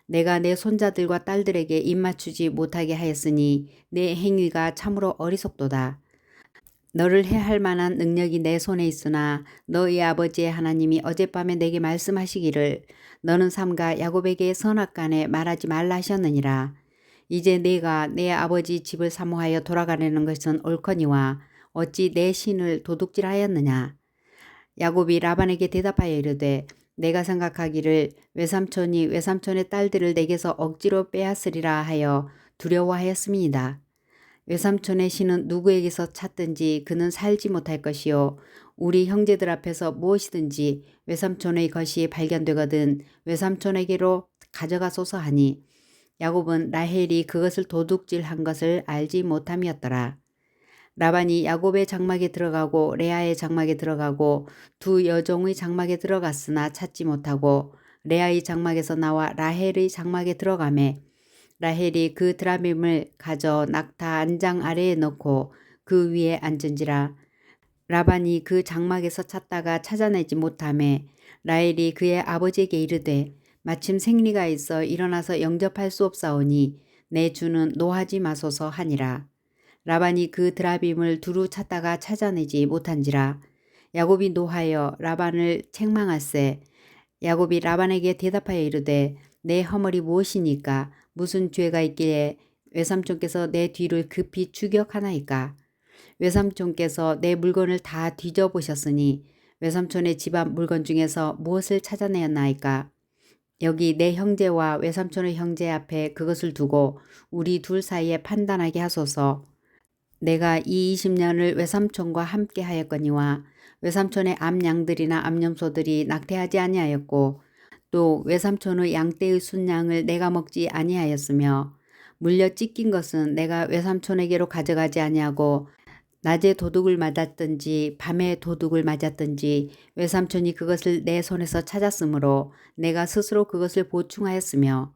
내가 내 손자들과 딸들에게 입맞추지 못하게 하였으니 내 행위가 참으로 어리석도다. 너를 해할 만한 능력이 내 손에 있으나 너희 아버지의 하나님이 어젯밤에 내게 말씀하시기를 너는 삼가 야곱에게 선악간에 말하지 말라 하셨느니라. 이제 내가 내 아버지 집을 사모하여 돌아가려는 것은 옳거니와 어찌 내 신을 도둑질하였느냐. 야곱이 라반에게 대답하여 이르되 내가 생각하기를 외삼촌이 외삼촌의 딸들을 내게서 억지로 빼앗으리라 하여 두려워하였음이니이다. 외삼촌의 신은 누구에게서 찾든지 그는 살지 못할 것이요 우리 형제들 앞에서 무엇이든지 외삼촌의 것이 발견되거든 외삼촌에게로 가져가소서 하니 야곱은 라헬이 그것을 도둑질한 것을 알지 못함이었더라. 라반이 야곱의 장막에 들어가고 레아의 장막에 들어가고 두 여종의 장막에 들어갔으나 찾지 못하고 레아의 장막에서 나와 라헬의 장막에 들어가매 라헬이 그 드라빔을 가져 낙타 안장 아래에 넣고 그 위에 앉은지라. 라반이 그 장막에서 찾다가 찾아내지 못하매 라헬이 그의 아버지에게 이르되 마침 생리가 있어 일어나서 영접할 수 없사오니 내 주는 노하지 마소서 하니라. 라반이 그 드라빔을 두루 찾다가 찾아내지 못한지라. 야곱이 노하여 라반을 책망할세. 야곱이 라반에게 대답하여 이르되 내 허물이 무엇이니까 무슨 죄가 있기에 외삼촌께서 내 뒤를 급히 추격하나이까. 외삼촌께서 내 물건을 다 뒤져보셨으니 외삼촌의 집안 물건 중에서 무엇을 찾아내었나이까. 여기 내 형제와 외삼촌의 형제 앞에 그것을 두고 우리 둘 사이에 판단하게 하소서. 내가 이 20년을 외삼촌과 함께 하였거니와 외삼촌의 암양들이나 암염소들이 낙태하지 아니하였고 또 외삼촌의 양떼의 순양을 내가 먹지 아니하였으며 물려 찢긴 것은 내가 외삼촌에게로 가져가지 아니하고 낮에 도둑을 맞았든지 밤에 도둑을 맞았든지 외삼촌이 그것을 내 손에서 찾았으므로 내가 스스로 그것을 보충하였으며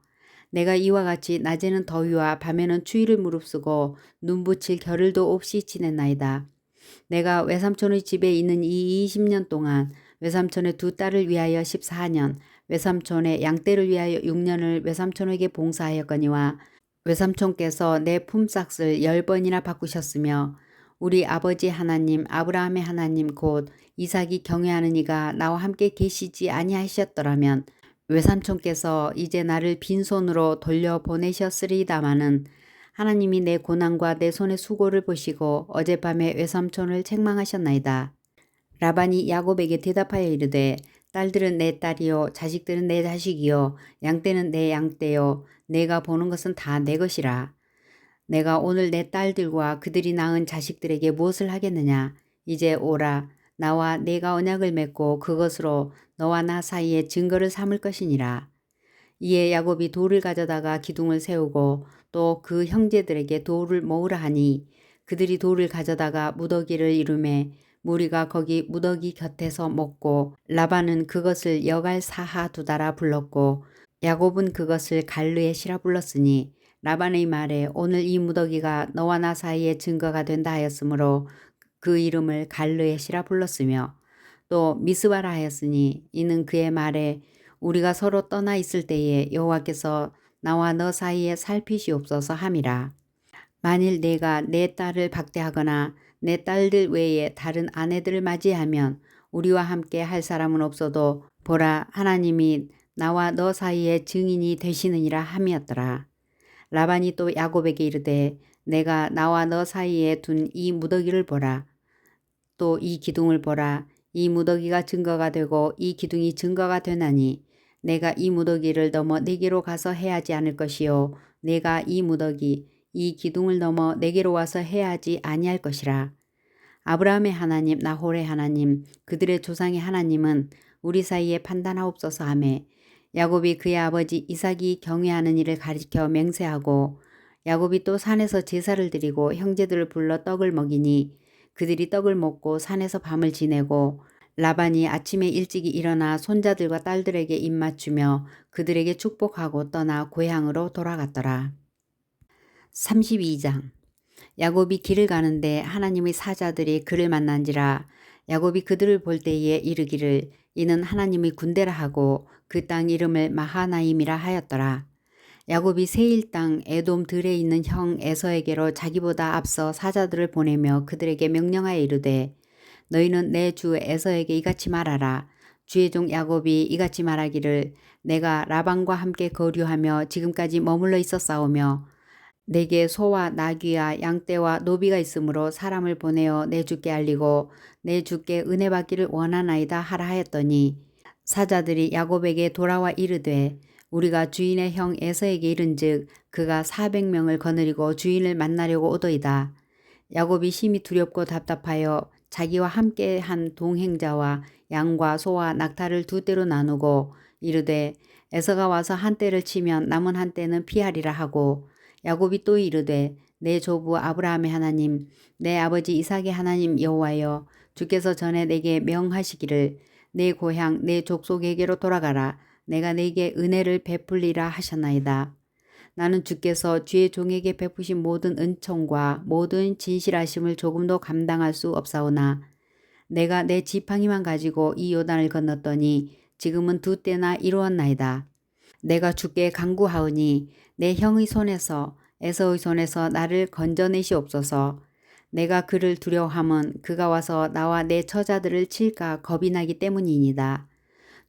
내가 이와 같이 낮에는 더위와 밤에는 추위를 무릅쓰고 눈붙일 겨를도 없이 지냈나이다. 내가 외삼촌의 집에 있는 이 20년 동안 외삼촌의 두 딸을 위하여 14년, 외삼촌의 양떼를 위하여 6년을 외삼촌에게 봉사하였거니와 외삼촌께서 내 품삯을 10번이나 바꾸셨으며 우리 아버지 하나님 아브라함의 하나님 곧 이삭이 경외하는 이가 나와 함께 계시지 아니하셨더라면 외삼촌께서 이제 나를 빈손으로 돌려보내셨으리다마는 하나님이 내 고난과 내 손의 수고를 보시고 어젯밤에 외삼촌을 책망하셨나이다. 라반이 야곱에게 대답하여 이르되 딸들은 내 딸이요 자식들은 내 자식이요 양떼는 내 양떼요 내가 보는 것은 다 내 것이라. 내가 오늘 내 딸들과 그들이 낳은 자식들에게 무엇을 하겠느냐. 이제 오라 나와 내가 언약을 맺고 그것으로 너와 나 사이에 증거를 삼을 것이니라. 이에 야곱이 돌을 가져다가 기둥을 세우고 또 그 형제들에게 돌을 모으라 하니 그들이 돌을 가져다가 무더기를 이루매 무리가 거기 무더기 곁에서 먹고 라반은 그것을 여갈 사하 두다라 불렀고 야곱은 그것을 갈르에 시라 불렀으니 라반의 말에 오늘 이 무더기가 너와 나 사이에 증거가 된다 하였으므로 그 이름을 갈르에 시라 불렀으며 또 미스바라 하였으니 이는 그의 말에 우리가 서로 떠나 있을 때에 여호와께서 나와 너 사이에 살피시옵소서 함이라. 만일 내가 내 딸을 박대하거나 내 딸들 외에 다른 아내들을 맞이하면 우리와 함께 할 사람은 없어도 보라 하나님이 나와 너 사이에 증인이 되시느니라 함이었더라. 라반이 또 야곱에게 이르되 내가 나와 너 사이에 둔 이 무더기를 보라. 또 이 기둥을 보라. 이 무더기가 증거가 되고 이 기둥이 증거가 되나니 내가 이 무더기를 넘어 내게로 가서 해하지 않을 것이요 내가 이 무더기 이 기둥을 넘어 내게로 와서 해하지 아니할 것이라. 아브라함의 하나님 나홀의 하나님 그들의 조상의 하나님은 우리 사이에 판단하옵소서 하매 야곱이 그의 아버지 이삭이 경외하는 일을 가리켜 맹세하고 야곱이 또 산에서 제사를 드리고 형제들을 불러 떡을 먹이니 그들이 떡을 먹고 산에서 밤을 지내고 라반이 아침에 일찍이 일어나 손자들과 딸들에게 입맞추며 그들에게 축복하고 떠나 고향으로 돌아갔더라. 32장 야곱이 길을 가는데 하나님의 사자들이 그를 만난지라. 야곱이 그들을 볼 때에 이르기를 이는 하나님의 군대라 하고 그 땅 이름을 마하나임이라 하였더라. 야곱이 세일 땅 에돔 들에 있는 형 에서에게로 자기보다 앞서 사자들을 보내며 그들에게 명령하여 이르되 너희는 내 주 에서에게 이같이 말하라. 주의 종 야곱이 이같이 말하기를 내가 라반과 함께 거류하며 지금까지 머물러 있었사오며 내게 소와 나귀와 양떼와 노비가 있으므로 사람을 보내어 내 주께 알리고 내 주께 은혜 받기를 원하나이다 하라 하였더니 사자들이 야곱에게 돌아와 이르되 우리가 주인의 형 에서에게 이른즉 그가 400명을 거느리고 주인을 만나려고 오더이다. 야곱이 심히 두렵고 답답하여 자기와 함께한 동행자와 양과 소와 낙타를 두 떼로 나누고 이르되 에서가 와서 한 떼를 치면 남은 한 떼는 피하리라 하고 야곱이 또 이르되 내 조부 아브라함의 하나님 내 아버지 이삭의 하나님 여호와여 주께서 전에 내게 명하시기를 내 고향 내 족속에게로 돌아가라 내가 내게 은혜를 베풀리라 하셨나이다. 나는 주께서 주의 종에게 베푸신 모든 은총과 모든 진실하심을 조금도 감당할 수 없사오나 내가 내 지팡이만 가지고 이 요단을 건넜더니 지금은 두 때나 이루었나이다. 내가 주께 간구하오니 내 형의 손에서 에서의 손에서 나를 건져내시옵소서. 내가 그를 두려워함은 그가 와서 나와 내 처자들을 칠까 겁이 나기 때문이니이다.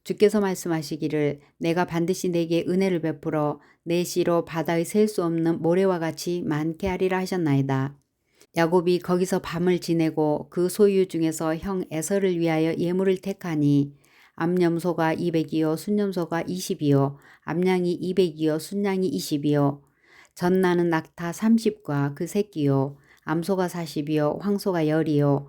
주께서 말씀하시기를 내가 반드시 내게 은혜를 베풀어 내 씨로 바다의 셀 수 없는 모래와 같이 많게 하리라 하셨나이다. 야곱이 거기서 밤을 지내고 그 소유 중에서 형 에서를 위하여 예물을 택하니 암염소가 200이요 순염소가 20이요 암양이 200이요 순양이 20이요 젖나는 낙타 30과 그 새끼요 암소가 40이요 황소가 10이요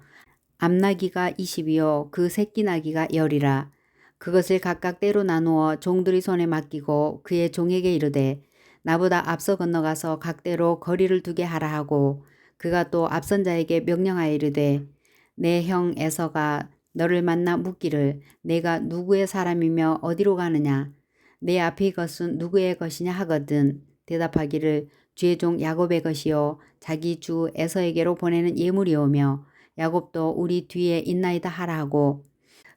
암나귀가 20이요 그 새끼 나귀가 10이라. 그것을 각각 때로 나누어 종들의 손에 맡기고 그의 종에게 이르되 나보다 앞서 건너가서 각대로 거리를 두게 하라 하고 그가 또 앞선 자에게 명령하여 이르되 내 형 에서가 너를 만나 묻기를 내가 누구의 사람이며 어디로 가느냐 내 앞의 것은 누구의 것이냐 하거든 대답하기를 주의 종 야곱의 것이요 자기 주 에서에게로 보내는 예물이오며 야곱도 우리 뒤에 있나이다 하라 하고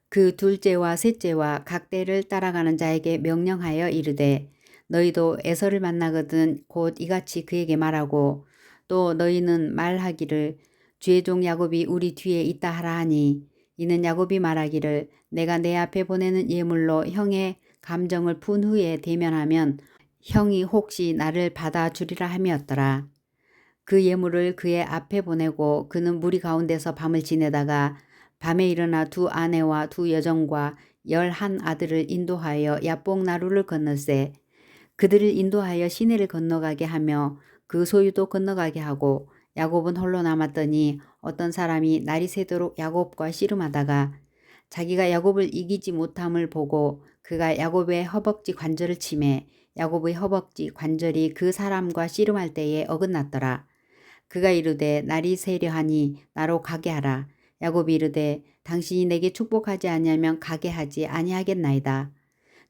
그 둘째와 셋째와 각 떼를 따라가는 자에게 명령하여 이르되 너희도 에서를 만나거든 곧 이같이 그에게 말하고 또 너희는 말하기를 주의 종 야곱이 우리 뒤에 있다 하라 하니 이는 야곱이 말하기를 내가 내 앞에 보내는 예물로 형의 감정을 푼 후에 대면하면 형이 혹시 나를 받아주리라 함이었더라. 그 예물을 그의 앞에 보내고 그는 무리 가운데서 밤을 지내다가 밤에 일어나 두 아내와 두 여종과 11 아들을 인도하여 야복 나루를 건너세 그들을 인도하여 시내를 건너가게 하며 그 소유도 건너가게 하고 야곱은 홀로 남았더니 어떤 사람이 날이 새도록 야곱과 씨름하다가 자기가 야곱을 이기지 못함을 보고 그가 야곱의 허벅지 관절을 치매 야곱의 허벅지 관절이 그 사람과 씨름할 때에 어긋났더라. 그가 이르되 날이 새려하니 나로 가게 하라. 야곱이 이르되 당신이 내게 축복하지 아니하면 가게 하지 아니하겠나이다.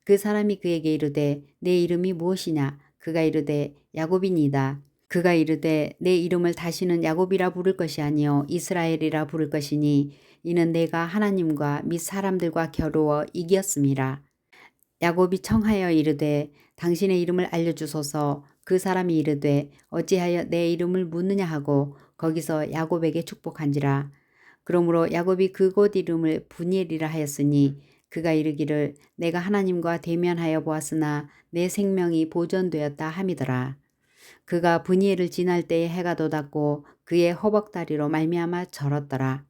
그 사람이 그에게 이르되 내 이름이 무엇이냐? 그가 이르되 야곱이니이다. 그가 이르되 내 이름을 다시는 야곱이라 부를 것이 아니요 이스라엘이라 부를 것이니 이는 내가 하나님과 및 사람들과 겨루어 이겼음이라. 야곱이 청하여 이르되 당신의 이름을 알려주소서. 그 사람이 이르되 어찌하여 내 이름을 묻느냐 하고 거기서 야곱에게 축복한지라. 그러므로 야곱이 그곳 이름을 브니엘이라 하였으니 그가 이르기를 내가 하나님과 대면하여 보았으나 내 생명이 보존되었다 함이더라. 그가 브니엘을 지날 때에 해가 돋았고 그의 허벅다리로 말미암아 절었더라.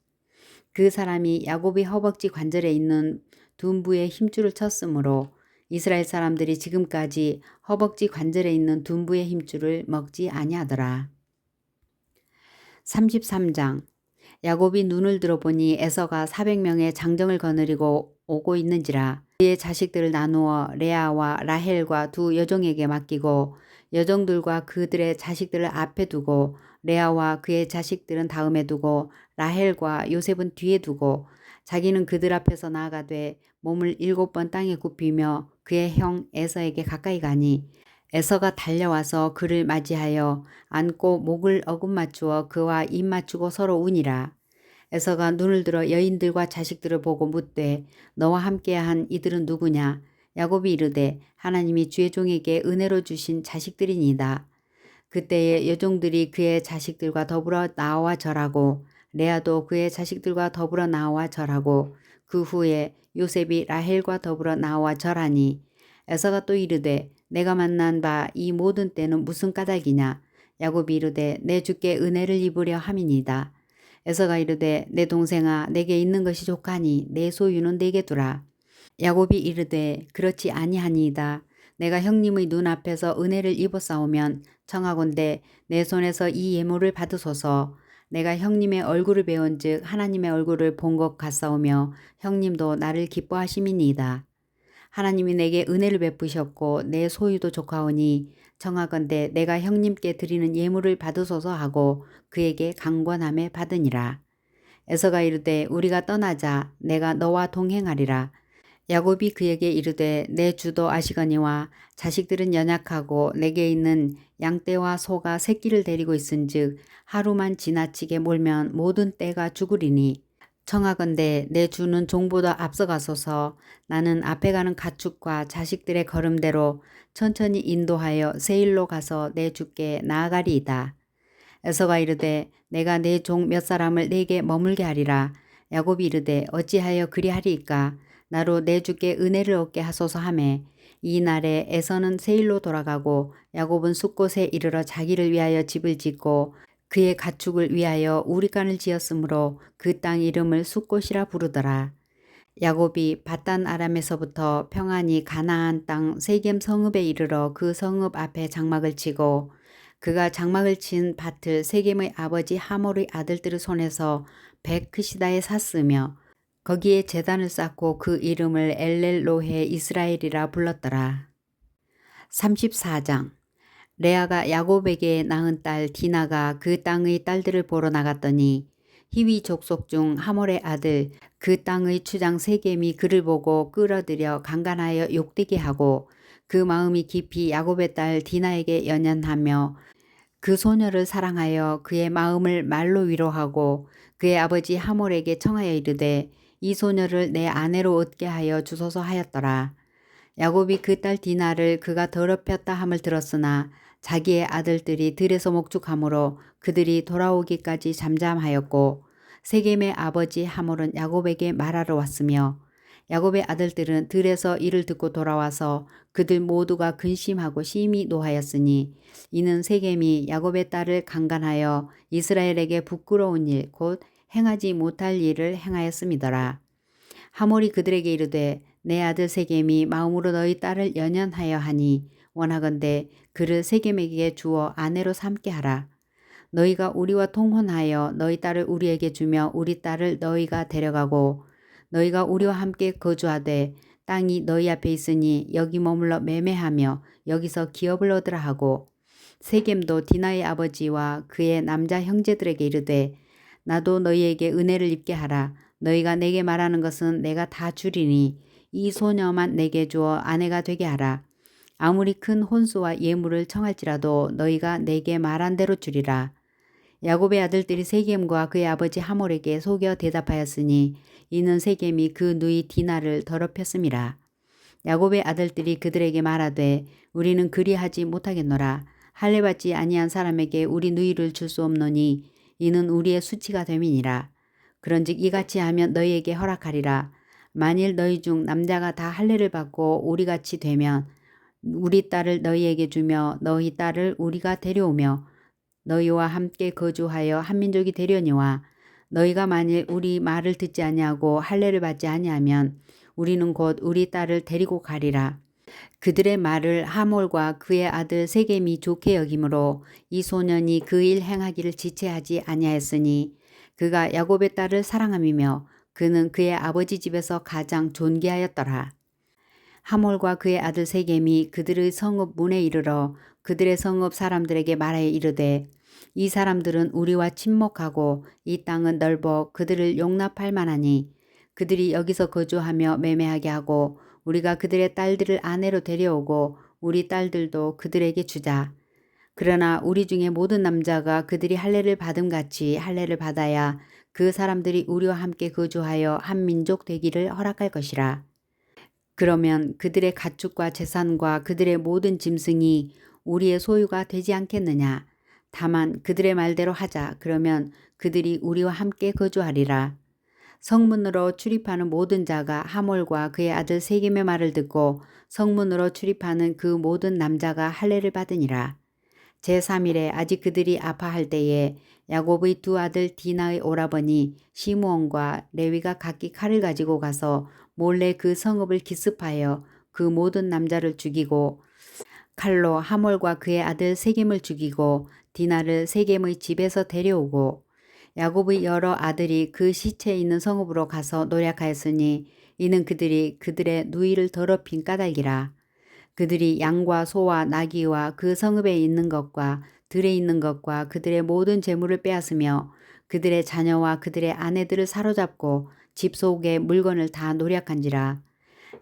그 사람이 야곱의 허벅지 관절에 있는 둔부의 힘줄을 쳤으므로 이스라엘 사람들이 지금까지 허벅지 관절에 있는 둔부의 힘줄을 먹지 아니하더라. 33장 야곱이 눈을 들어보니 에서가 400명의 장정을 거느리고 오고 있는지라. 그의 자식들을 나누어 레아와 라헬과 두 여종에게 맡기고 여종들과 그들의 자식들을 앞에 두고 레아와 그의 자식들은 다음에 두고 라헬과 요셉은 뒤에 두고 자기는 그들 앞에서 나아가되 몸을 7번 땅에 굽히며 그의 형 에서에게 가까이 가니 에서가 달려와서 그를 맞이하여 안고 목을 어긋맞추어 그와 입 맞추고 서로 우니라. 에서가 눈을 들어 여인들과 자식들을 보고 묻되 너와 함께한 이들은 누구냐? 야곱이 이르되 하나님이 주의 종에게 은혜로 주신 자식들이니이다. 그때에 여종들이 그의 자식들과 더불어 나와 절하고 레아도 그의 자식들과 더불어 나와 절하고 그 후에 요셉이 라헬과 더불어 나와 절하니 에서가 또 이르되 내가 만난 바 이 모든 때는 무슨 까닭이냐? 야곱이 이르되 내 주께 은혜를 입으려 함이니이다. 에서가 이르되 내 동생아 내게 있는 것이 족하니 내 소유는 내게 두라. 야곱이 이르되 그렇지 아니하니이다. 내가 형님의 눈앞에서 은혜를 입었사오면 청하건대 내 손에서 이 예물을 받으소서. 내가 형님의 얼굴을 배운즉 하나님의 얼굴을 본 것 같사오며 형님도 나를 기뻐하심이니이다. 하나님이 내게 은혜를 베푸셨고 내 소유도 족하오니 청하건대 내가 형님께 드리는 예물을 받으소서 하고 그에게 강권함에 받으니라. 에서가 이르되 우리가 떠나자 내가 너와 동행하리라. 야곱이 그에게 이르되 내 주도 아시거니와 자식들은 연약하고 내게 있는 양떼와 소가 새끼를 데리고 있은즉 하루만 지나치게 몰면 모든 떼가 죽으리니 청하건대 내 주는 종보다 앞서가소서. 나는 앞에 가는 가축과 자식들의 걸음대로 천천히 인도하여 세일로 가서 내 주께 나아가리이다. 에서가 이르되 내가 내 종 몇 사람을 내게 머물게 하리라. 야곱이 이르되 어찌하여 그리하리이까? 나로 내 주께 은혜를 얻게 하소서 하매 이 날에 에서는 세일로 돌아가고 야곱은 숫곳에 이르러 자기를 위하여 집을 짓고 그의 가축을 위하여 우리간을 지었으므로 그 땅 이름을 숫곳이라 부르더라. 야곱이 밧단 아람에서부터 평안히 가나안 땅 세겜 성읍에 이르러 그 성읍 앞에 장막을 치고 그가 장막을 친 밭을 세겜의 아버지 하몰의 아들들의 손에서 백크시다에 샀으며 거기에 제단을 쌓고 그 이름을 엘렐로헤 이스라엘이라 불렀더라. 34장 레아가 야곱에게 낳은 딸 디나가 그 땅의 딸들을 보러 나갔더니 히위 족속 중 하몰의 아들 그 땅의 추장 세겜이 그를 보고 끌어들여 강간하여 욕되게 하고 그 마음이 깊이 야곱의 딸 디나에게 연연하며 그 소녀를 사랑하여 그의 마음을 말로 위로하고 그의 아버지 하몰에게 청하여 이르되 이 소녀를 내 아내로 얻게 하여 주소서 하였더라. 야곱이 그 딸 디나를 그가 더럽혔다 함을 들었으나 자기의 아들들이 들에서 목축하므로 그들이 돌아오기까지 잠잠하였고 세겜의 아버지 하몰은 야곱에게 말하러 왔으며 야곱의 아들들은 들에서 이를 듣고 돌아와서 그들 모두가 근심하고 심히 노하였으니 이는 세겜이 야곱의 딸을 강간하여 이스라엘에게 부끄러운 일 곧 행하지 못할 일을 행하였음이더라. 하몰이 그들에게 이르되 내 아들 세겜이 마음으로 너희 딸을 연연하여 하니 원하건대 그를 세겜에게 주어 아내로 삼게 하라. 너희가 우리와 통혼하여 너희 딸을 우리에게 주며 우리 딸을 너희가 데려가고 너희가 우리와 함께 거주하되 땅이 너희 앞에 있으니 여기 머물러 매매하며 여기서 기업을 얻으라 하고 세겜도 디나의 아버지와 그의 남자 형제들에게 이르되 나도 너희에게 은혜를 입게 하라. 너희가 내게 말하는 것은 내가 다 주리니 이 소녀만 내게 주어 아내가 되게 하라. 아무리 큰 혼수와 예물을 청할지라도 너희가 내게 말한 대로 주리라. 야곱의 아들들이 세겜과 그의 아버지 하몰에게 속여 대답하였으니 이는 세겜이 그 누이 디나를 더럽혔음이라. 야곱의 아들들이 그들에게 말하되 우리는 그리하지 못하겠노라. 할례받지 아니한 사람에게 우리 누이를 줄 수 없노니 이는 우리의 수치가 됨이니라. 그런즉 이같이 하면 너희에게 허락하리라. 만일 너희 중 남자가 다 할례를 받고 우리같이 되면 우리 딸을 너희에게 주며 너희 딸을 우리가 데려오며 너희와 함께 거주하여 한 민족이 되려니와 너희가 만일 우리 말을 듣지 아니하고 할례를 받지 아니하면 우리는 곧 우리 딸을 데리고 가리라. 그들의 말을 하몰과 그의 아들 세겜이 좋게 여기므로 이 소년이 그 일 행하기를 지체하지 아니하였으니 그가 야곱의 딸을 사랑함이며 그는 그의 아버지 집에서 가장 존귀하였더라. 하몰과 그의 아들 세겜이 그들의 성읍 문에 이르러 그들의 성읍 사람들에게 말하여 이르되 이 사람들은 우리와 친목하고 이 땅은 넓어 그들을 용납할 만하니 그들이 여기서 거주하며 매매하게 하고 우리가 그들의 딸들을 아내로 데려오고 우리 딸들도 그들에게 주자. 그러나 우리 중에 모든 남자가 그들이 할례를 받음같이 할례를 받아야 그 사람들이 우리와 함께 거주하여 한 민족 되기를 허락할 것이라. 그러면 그들의 가축과 재산과 그들의 모든 짐승이 우리의 소유가 되지 않겠느냐. 다만 그들의 말대로 하자. 그러면 그들이 우리와 함께 거주하리라. 성문으로 출입하는 모든 자가 하몰과 그의 아들 세겜의 말을 듣고 성문으로 출입하는 그 모든 남자가 할례를 받으니라. 제3일에 아직 그들이 아파할 때에 야곱의 두 아들 디나의 오라버니 시므온과 레위가 각기 칼을 가지고 가서 몰래 그 성읍을 기습하여 그 모든 남자를 죽이고 칼로 하몰과 그의 아들 세겜을 죽이고 디나를 세겜의 집에서 데려오고 야곱의 여러 아들이 그 시체에 있는 성읍으로 가서 노략하였으니 이는 그들이 그들의 누이를 더럽힌 까닭이라. 그들이 양과 소와 나귀와 그 성읍에 있는 것과 들에 있는 것과 그들의 모든 재물을 빼앗으며 그들의 자녀와 그들의 아내들을 사로잡고 집 속의 물건을 다 노략한지라.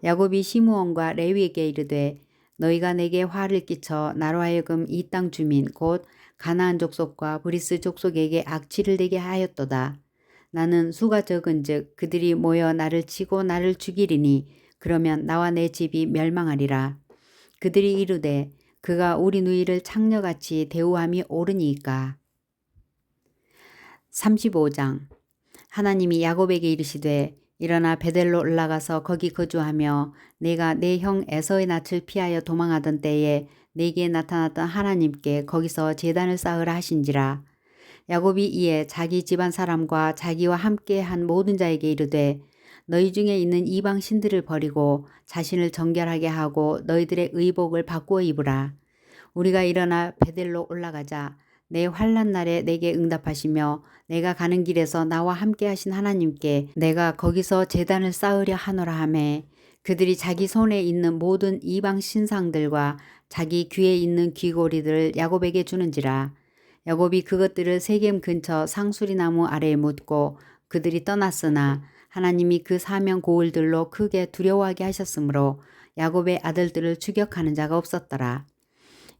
야곱이 시므온과 레위에게 이르되 너희가 내게 화를 끼쳐 나로 하여금 이 땅 주민 곧 가나안 족속과 브리스 족속에게 악취를 내게 하였도다. 나는 수가 적은즉 그들이 모여 나를 치고 나를 죽이리니 그러면 나와 내 집이 멸망하리라. 그들이 이르되 그가 우리 누이를 창녀같이 대우함이 옳으니이까. 35장. 하나님이 야곱에게 이르시되 일어나 베델로 올라가서 거기 거주하며 내가 내 형 에서의 낯을 피하여 도망하던 때에 내게 나타났던 하나님께 거기서 제단을 쌓으라 하신지라. 야곱이 이에 자기 집안 사람과 자기와 함께 한 모든 자에게 이르되 너희 중에 있는 이방 신들을 버리고 자신을 정결하게 하고 너희들의 의복을 바꾸어 입으라. 우리가 일어나 베델로 올라가자. 내 환난 날에 내게 응답하시며 내가 가는 길에서 나와 함께 하신 하나님께 내가 거기서 제단을 쌓으려 하노라 하매 그들이 자기 손에 있는 모든 이방 신상들과 자기 귀에 있는 귀고리들을 야곱에게 주는지라. 야곱이 그것들을 세겜 근처 상수리 나무 아래에 묻고 그들이 떠났으나 하나님이 그 사명 고을들로 크게 두려워하게 하셨으므로 야곱의 아들들을 추격하는 자가 없었더라.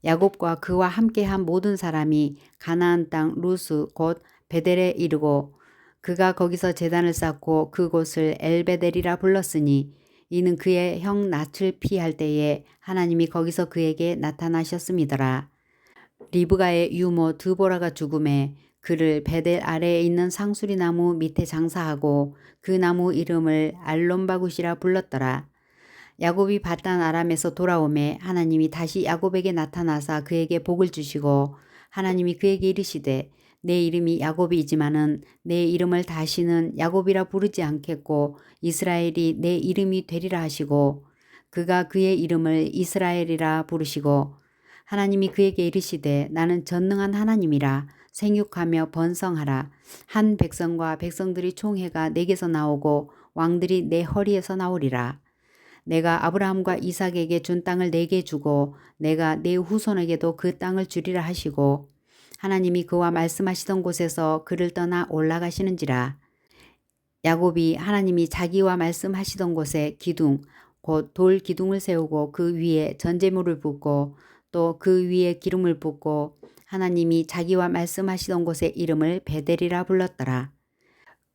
야곱과 그와 함께한 모든 사람이 가나안 땅 루스 곧 베델에 이르고 그가 거기서 제단을 쌓고 그곳을 엘베델이라 불렀으니 이는 그의 형 낯을 피할 때에 하나님이 거기서 그에게 나타나셨음이더라. 리브가의 유모 드보라가 죽음에 그를 베델 아래에 있는 상수리 나무 밑에 장사하고 그 나무 이름을 알론바굿이라 불렀더라. 야곱이 바단 아람에서 돌아오매 하나님이 다시 야곱에게 나타나사 그에게 복을 주시고 하나님이 그에게 이르시되 내 이름이 야곱이지만은 내 이름을 다시는 야곱이라 부르지 않겠고 이스라엘이 내 이름이 되리라 하시고 그가 그의 이름을 이스라엘이라 부르시고 하나님이 그에게 이르시되 나는 전능한 하나님이라 생육하며 번성하라. 한 백성과 백성들이 총회가 내게서 나오고 왕들이 내 허리에서 나오리라. 내가 아브라함과 이삭에게 준 땅을 내게 주고 내가 내 후손에게도 그 땅을 주리라 하시고 하나님이 그와 말씀하시던 곳에서 그를 떠나 올라가시는지라. 야곱이 하나님이 자기와 말씀하시던 곳에 기둥 곧 돌 기둥을 세우고 그 위에 전제물을 붓고 또 그 위에 기름을 붓고 하나님이 자기와 말씀하시던 곳의 이름을 베델이라 불렀더라.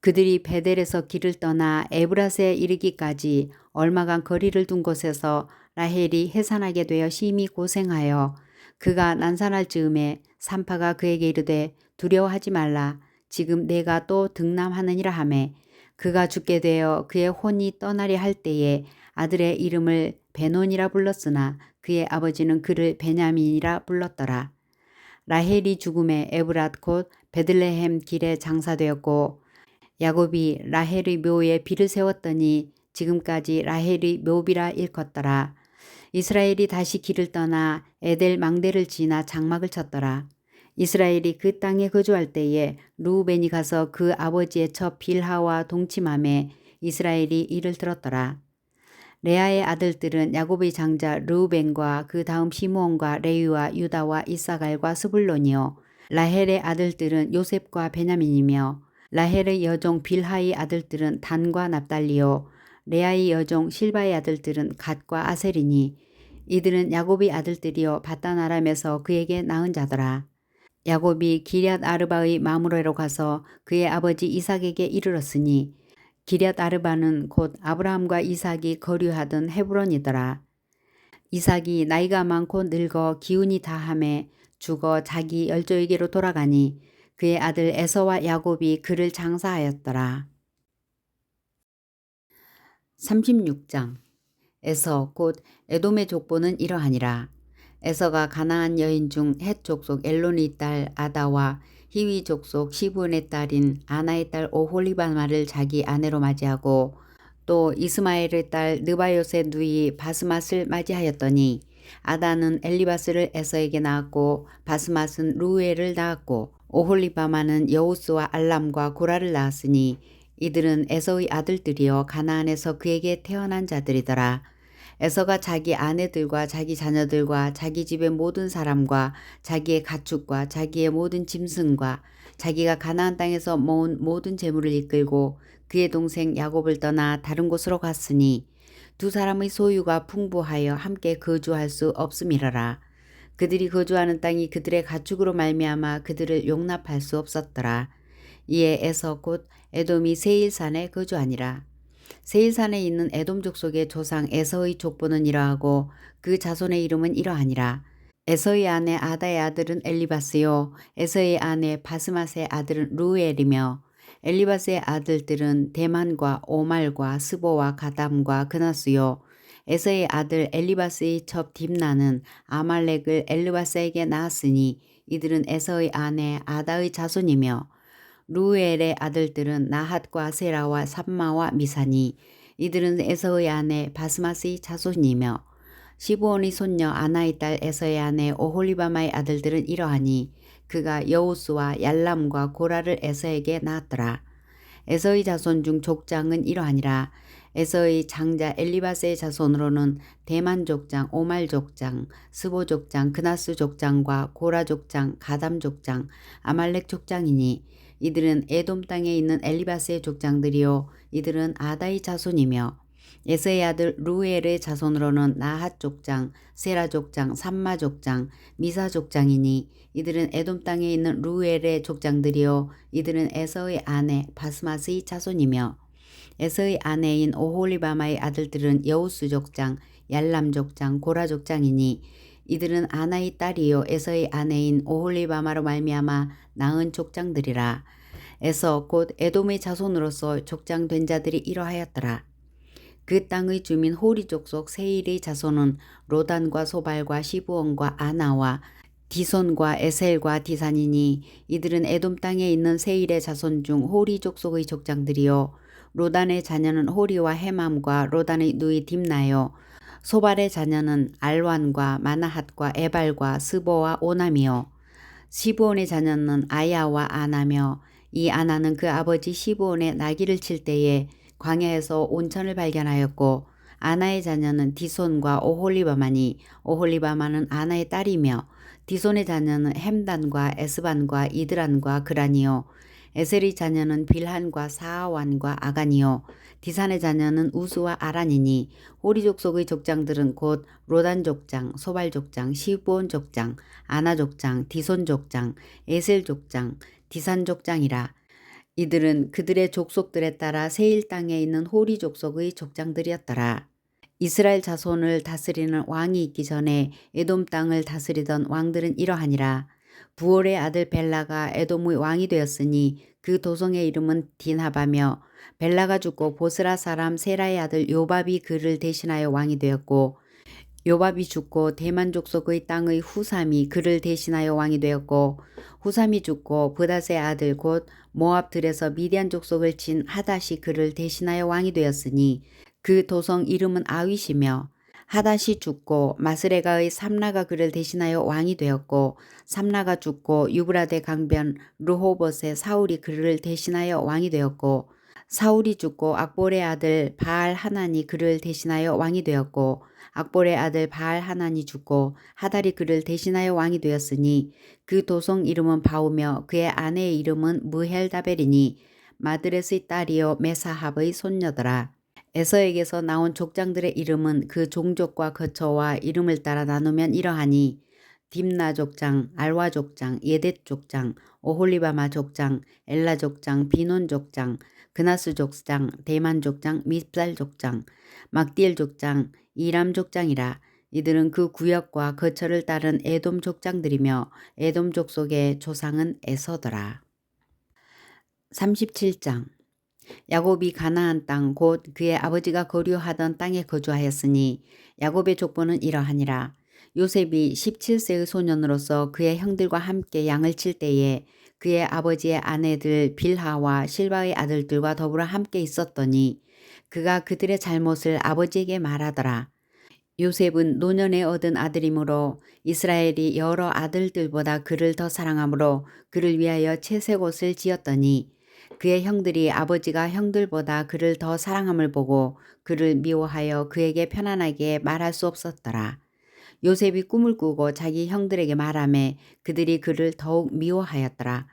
그들이 베델에서 길을 떠나 에브라스에 이르기까지 얼마간 거리를 둔 곳에서 라헬이 해산하게 되어 심히 고생하여 그가 난산할 즈음에 산파가 그에게 이르되 두려워하지 말라. 지금 내가 또 등남하느니라 하매 그가 죽게 되어 그의 혼이 떠나려 할 때에 아들의 이름을 베논이라 불렀으나 그의 아버지는 그를 베냐민이라 불렀더라. 라헬이 죽음에 에브랏 곧 베들레헴 길에 장사되었고 야곱이 라헬의 묘에 비를 세웠더니 지금까지 라헬의 묘비라 일컫더라. 이스라엘이 다시 길을 떠나 에델 망대를 지나 장막을 쳤더라. 이스라엘이 그 땅에 거주할 때에 르우벤이 가서 그 아버지의 첩 빌하와 동침함에 이스라엘이 이를 들었더라. 레아의 아들들은 야곱의 장자 르우벤과 그 다음 시므온과 레위와 유다와 이사갈과 스불론이요. 라헬의 아들들은 요셉과 베냐민이며 라헬의 여종 빌하의 아들들은 단과 납달리요. 레아의 여종 실바의 아들들은 갓과 아셀이니 이들은 야곱의 아들들이요 바단 아람에서 그에게 낳은 자더라. 야곱이 기럇 아르바의 마므레로 가서 그의 아버지 이삭에게 이르렀으니 기럇 아르바는 곧 아브라함과 이삭이 거류하던 헤브론이더라. 이삭이 나이가 많고 늙어 기운이 다함에 죽어 자기 열조에게로 돌아가니 그의 아들 에서와 야곱이 그를 장사하였더라. 36장. 에서 곧 에돔의 족보는 이러하니라. 에서가 가나안 여인 중 헷 족속 엘론의 딸 아다와 히위 족속 시브온의 딸인 아나의 딸 오홀리바마를 자기 아내로 맞이하고 또 이스마엘의 딸 느바요의 누이 바스맛을 맞이하였더니 아다는 엘리바스를 에서에게 낳았고 바스맛은 루엘을 낳았고 오홀리바마는 여우스와 알람과 고라를 낳았으니 이들은 에서의 아들들이여 가나안에서 그에게 태어난 자들이더라. 에서가 자기 아내들과 자기 자녀들과 자기 집의 모든 사람과 자기의 가축과 자기의 모든 짐승과 자기가 가나안 땅에서 모은 모든 재물을 이끌고 그의 동생 야곱을 떠나 다른 곳으로 갔으니 두 사람의 소유가 풍부하여 함께 거주할 수 없음이러라. 그들이 거주하는 땅이 그들의 가축으로 말미암아 그들을 용납할 수 없었더라. 이에 에서 곧 에돔이 세일산에 거주하니라. 세일산에 있는 에돔 족속의 조상 에서의 족보는 이러하고 그 자손의 이름은 이러하니라. 에서의 아내 아다의 아들은 엘리바스요 에서의 아내 바스맛의 아들은 루엘이며 엘리바스의 아들들은 대만과 오말과 스보와 가담과 그나스요 에서의 아들 엘리바스의 첩 딥나는 아말렉을 엘리바스에게 낳았으니 이들은 에서의 아내 아다의 자손이며 루엘의 아들들은 나핫과 세라와 삼마와 미사니 이들은 에서의 아내 바스맛의 자손이며 시브온의 손녀 아나의 딸 에서의 아내 오홀리바마의 아들들은 이러하니 그가 여우스와 얄람과 고라를 에서에게 낳았더라. 에서의 자손 중 족장은 이러하니라. 에서의 장자 엘리바스의 자손으로는 대만 족장, 오말 족장, 스보 족장, 그나스 족장과 고라 족장, 가담 족장, 아말렉 족장이니 이들은 에돔 땅에 있는 엘리바스의 족장들이요 이들은 아다의 자손이며 에서의 아들 루엘의 자손으로는 나핫 족장, 세라 족장, 삼마 족장, 미사 족장이니 이들은 에돔 땅에 있는 루엘의 족장들이요 이들은 에서의 아내 바스맛의 자손이며 에서의 아내인 오홀리바마의 아들들은 여우스 족장, 얄람 족장, 고라 족장이니 이들은 아나의 딸이요 에서의 아내인 오홀리바마로 말미암아 낳은 족장들이라. 에서 곧 에돔의 자손으로서 족장된 자들이 이러하였더라. 그 땅의 주민 호리 족속 세일의 자손은 로단과 소발과 시브온과 아나와 디손과 에셀과 디산이니 이들은 에돔 땅에 있는 세일의 자손 중 호리 족속의 족장들이요 로단의 자녀는 호리와 헤맘과 로단의 누이 딥나요 소발의 자녀는 알완과 마나핫과 에발과 스보와 오남이요 시브온의 자녀는 아야와 아나며 이 아나는 그 아버지 시브온의 나귀를 칠 때에 광야에서 온천을 발견하였고 아나의 자녀는 디손과 오홀리바마니 오홀리바마는 아나의 딸이며 디손의 자녀는 햄단과 에스반과 이드란과 그란이요 에셀의 자녀는 빌한과 사아완과 아간이요 디산의 자녀는 우스와 아란이니 호리 족속의 족장들은 곧 로단 족장, 소발 족장, 시브온 족장, 아나 족장, 디손 족장, 에셀 족장, 디산 족장이라. 이들은 그들의 족속들에 따라 세일 땅에 있는 호리 족속의 족장들이었더라. 이스라엘 자손을 다스리는 왕이 있기 전에 에돔 땅을 다스리던 왕들은 이러하니라. 부올의 아들 벨라가 에돔의 왕이 되었으니 그 도성의 이름은 디나바며 벨라가 죽고 보스라 사람 세라의 아들 요밥이 그를 대신하여 왕이 되었고 요밥이 죽고 대만 족속의 땅의 후삼이 그를 대신하여 왕이 되었고 후삼이 죽고 브닷의 아들 곧 모압들에서 미디안 족속을 친 하닷이 그를 대신하여 왕이 되었으니 그 도성 이름은 아윗이며 하닷이 죽고 마스레가의 삼라가 그를 대신하여 왕이 되었고 삼라가 죽고 유브라데 강변 르호봇의 사울이 그를 대신하여 왕이 되었고 사울이 죽고 악볼의 아들 바알 하난이 그를 대신하여 왕이 되었고 악볼의 아들 바알 하난이 죽고 하달이 그를 대신하여 왕이 되었으니 그 도성 이름은 바우며 그의 아내의 이름은 무헬다벨이니 마드렛의 딸이요 메사합의 손녀더라. 에서에게서 나온 족장들의 이름은 그 종족과 거처와 이름을 따라 나누면 이러하니 딥나 족장, 알와 족장, 예뎃 족장, 오홀리바마 족장, 엘라 족장, 비논 족장, 그나스 족장, 대만 족장, 밉살 족장, 막디엘 족장, 이람 족장이라. 이들은 그 구역과 거처를 따른 에돔 족장들이며 에돔 족속의 조상은 에서더라. 37장. 야곱이 가나안 땅 곧 그의 아버지가 거류하던 땅에 거주하였으니 야곱의 족보는 이러하니라. 요셉이 17세의 소년으로서 그의 형들과 함께 양을 칠 때에 그의 아버지의 아내들 빌하와 실바의 아들들과 더불어 함께 있었더니 그가 그들의 잘못을 아버지에게 말하더라. 요셉은 노년에 얻은 아들이므로 이스라엘이 여러 아들들보다 그를 더 사랑하므로 그를 위하여 채색 옷을 지었더니 그의 형들이 아버지가 형들보다 그를 더 사랑함을 보고 그를 미워하여 그에게 편안하게 말할 수 없었더라. 요셉이 꿈을 꾸고 자기 형들에게 말하매 그들이 그를 더욱 미워하였더라.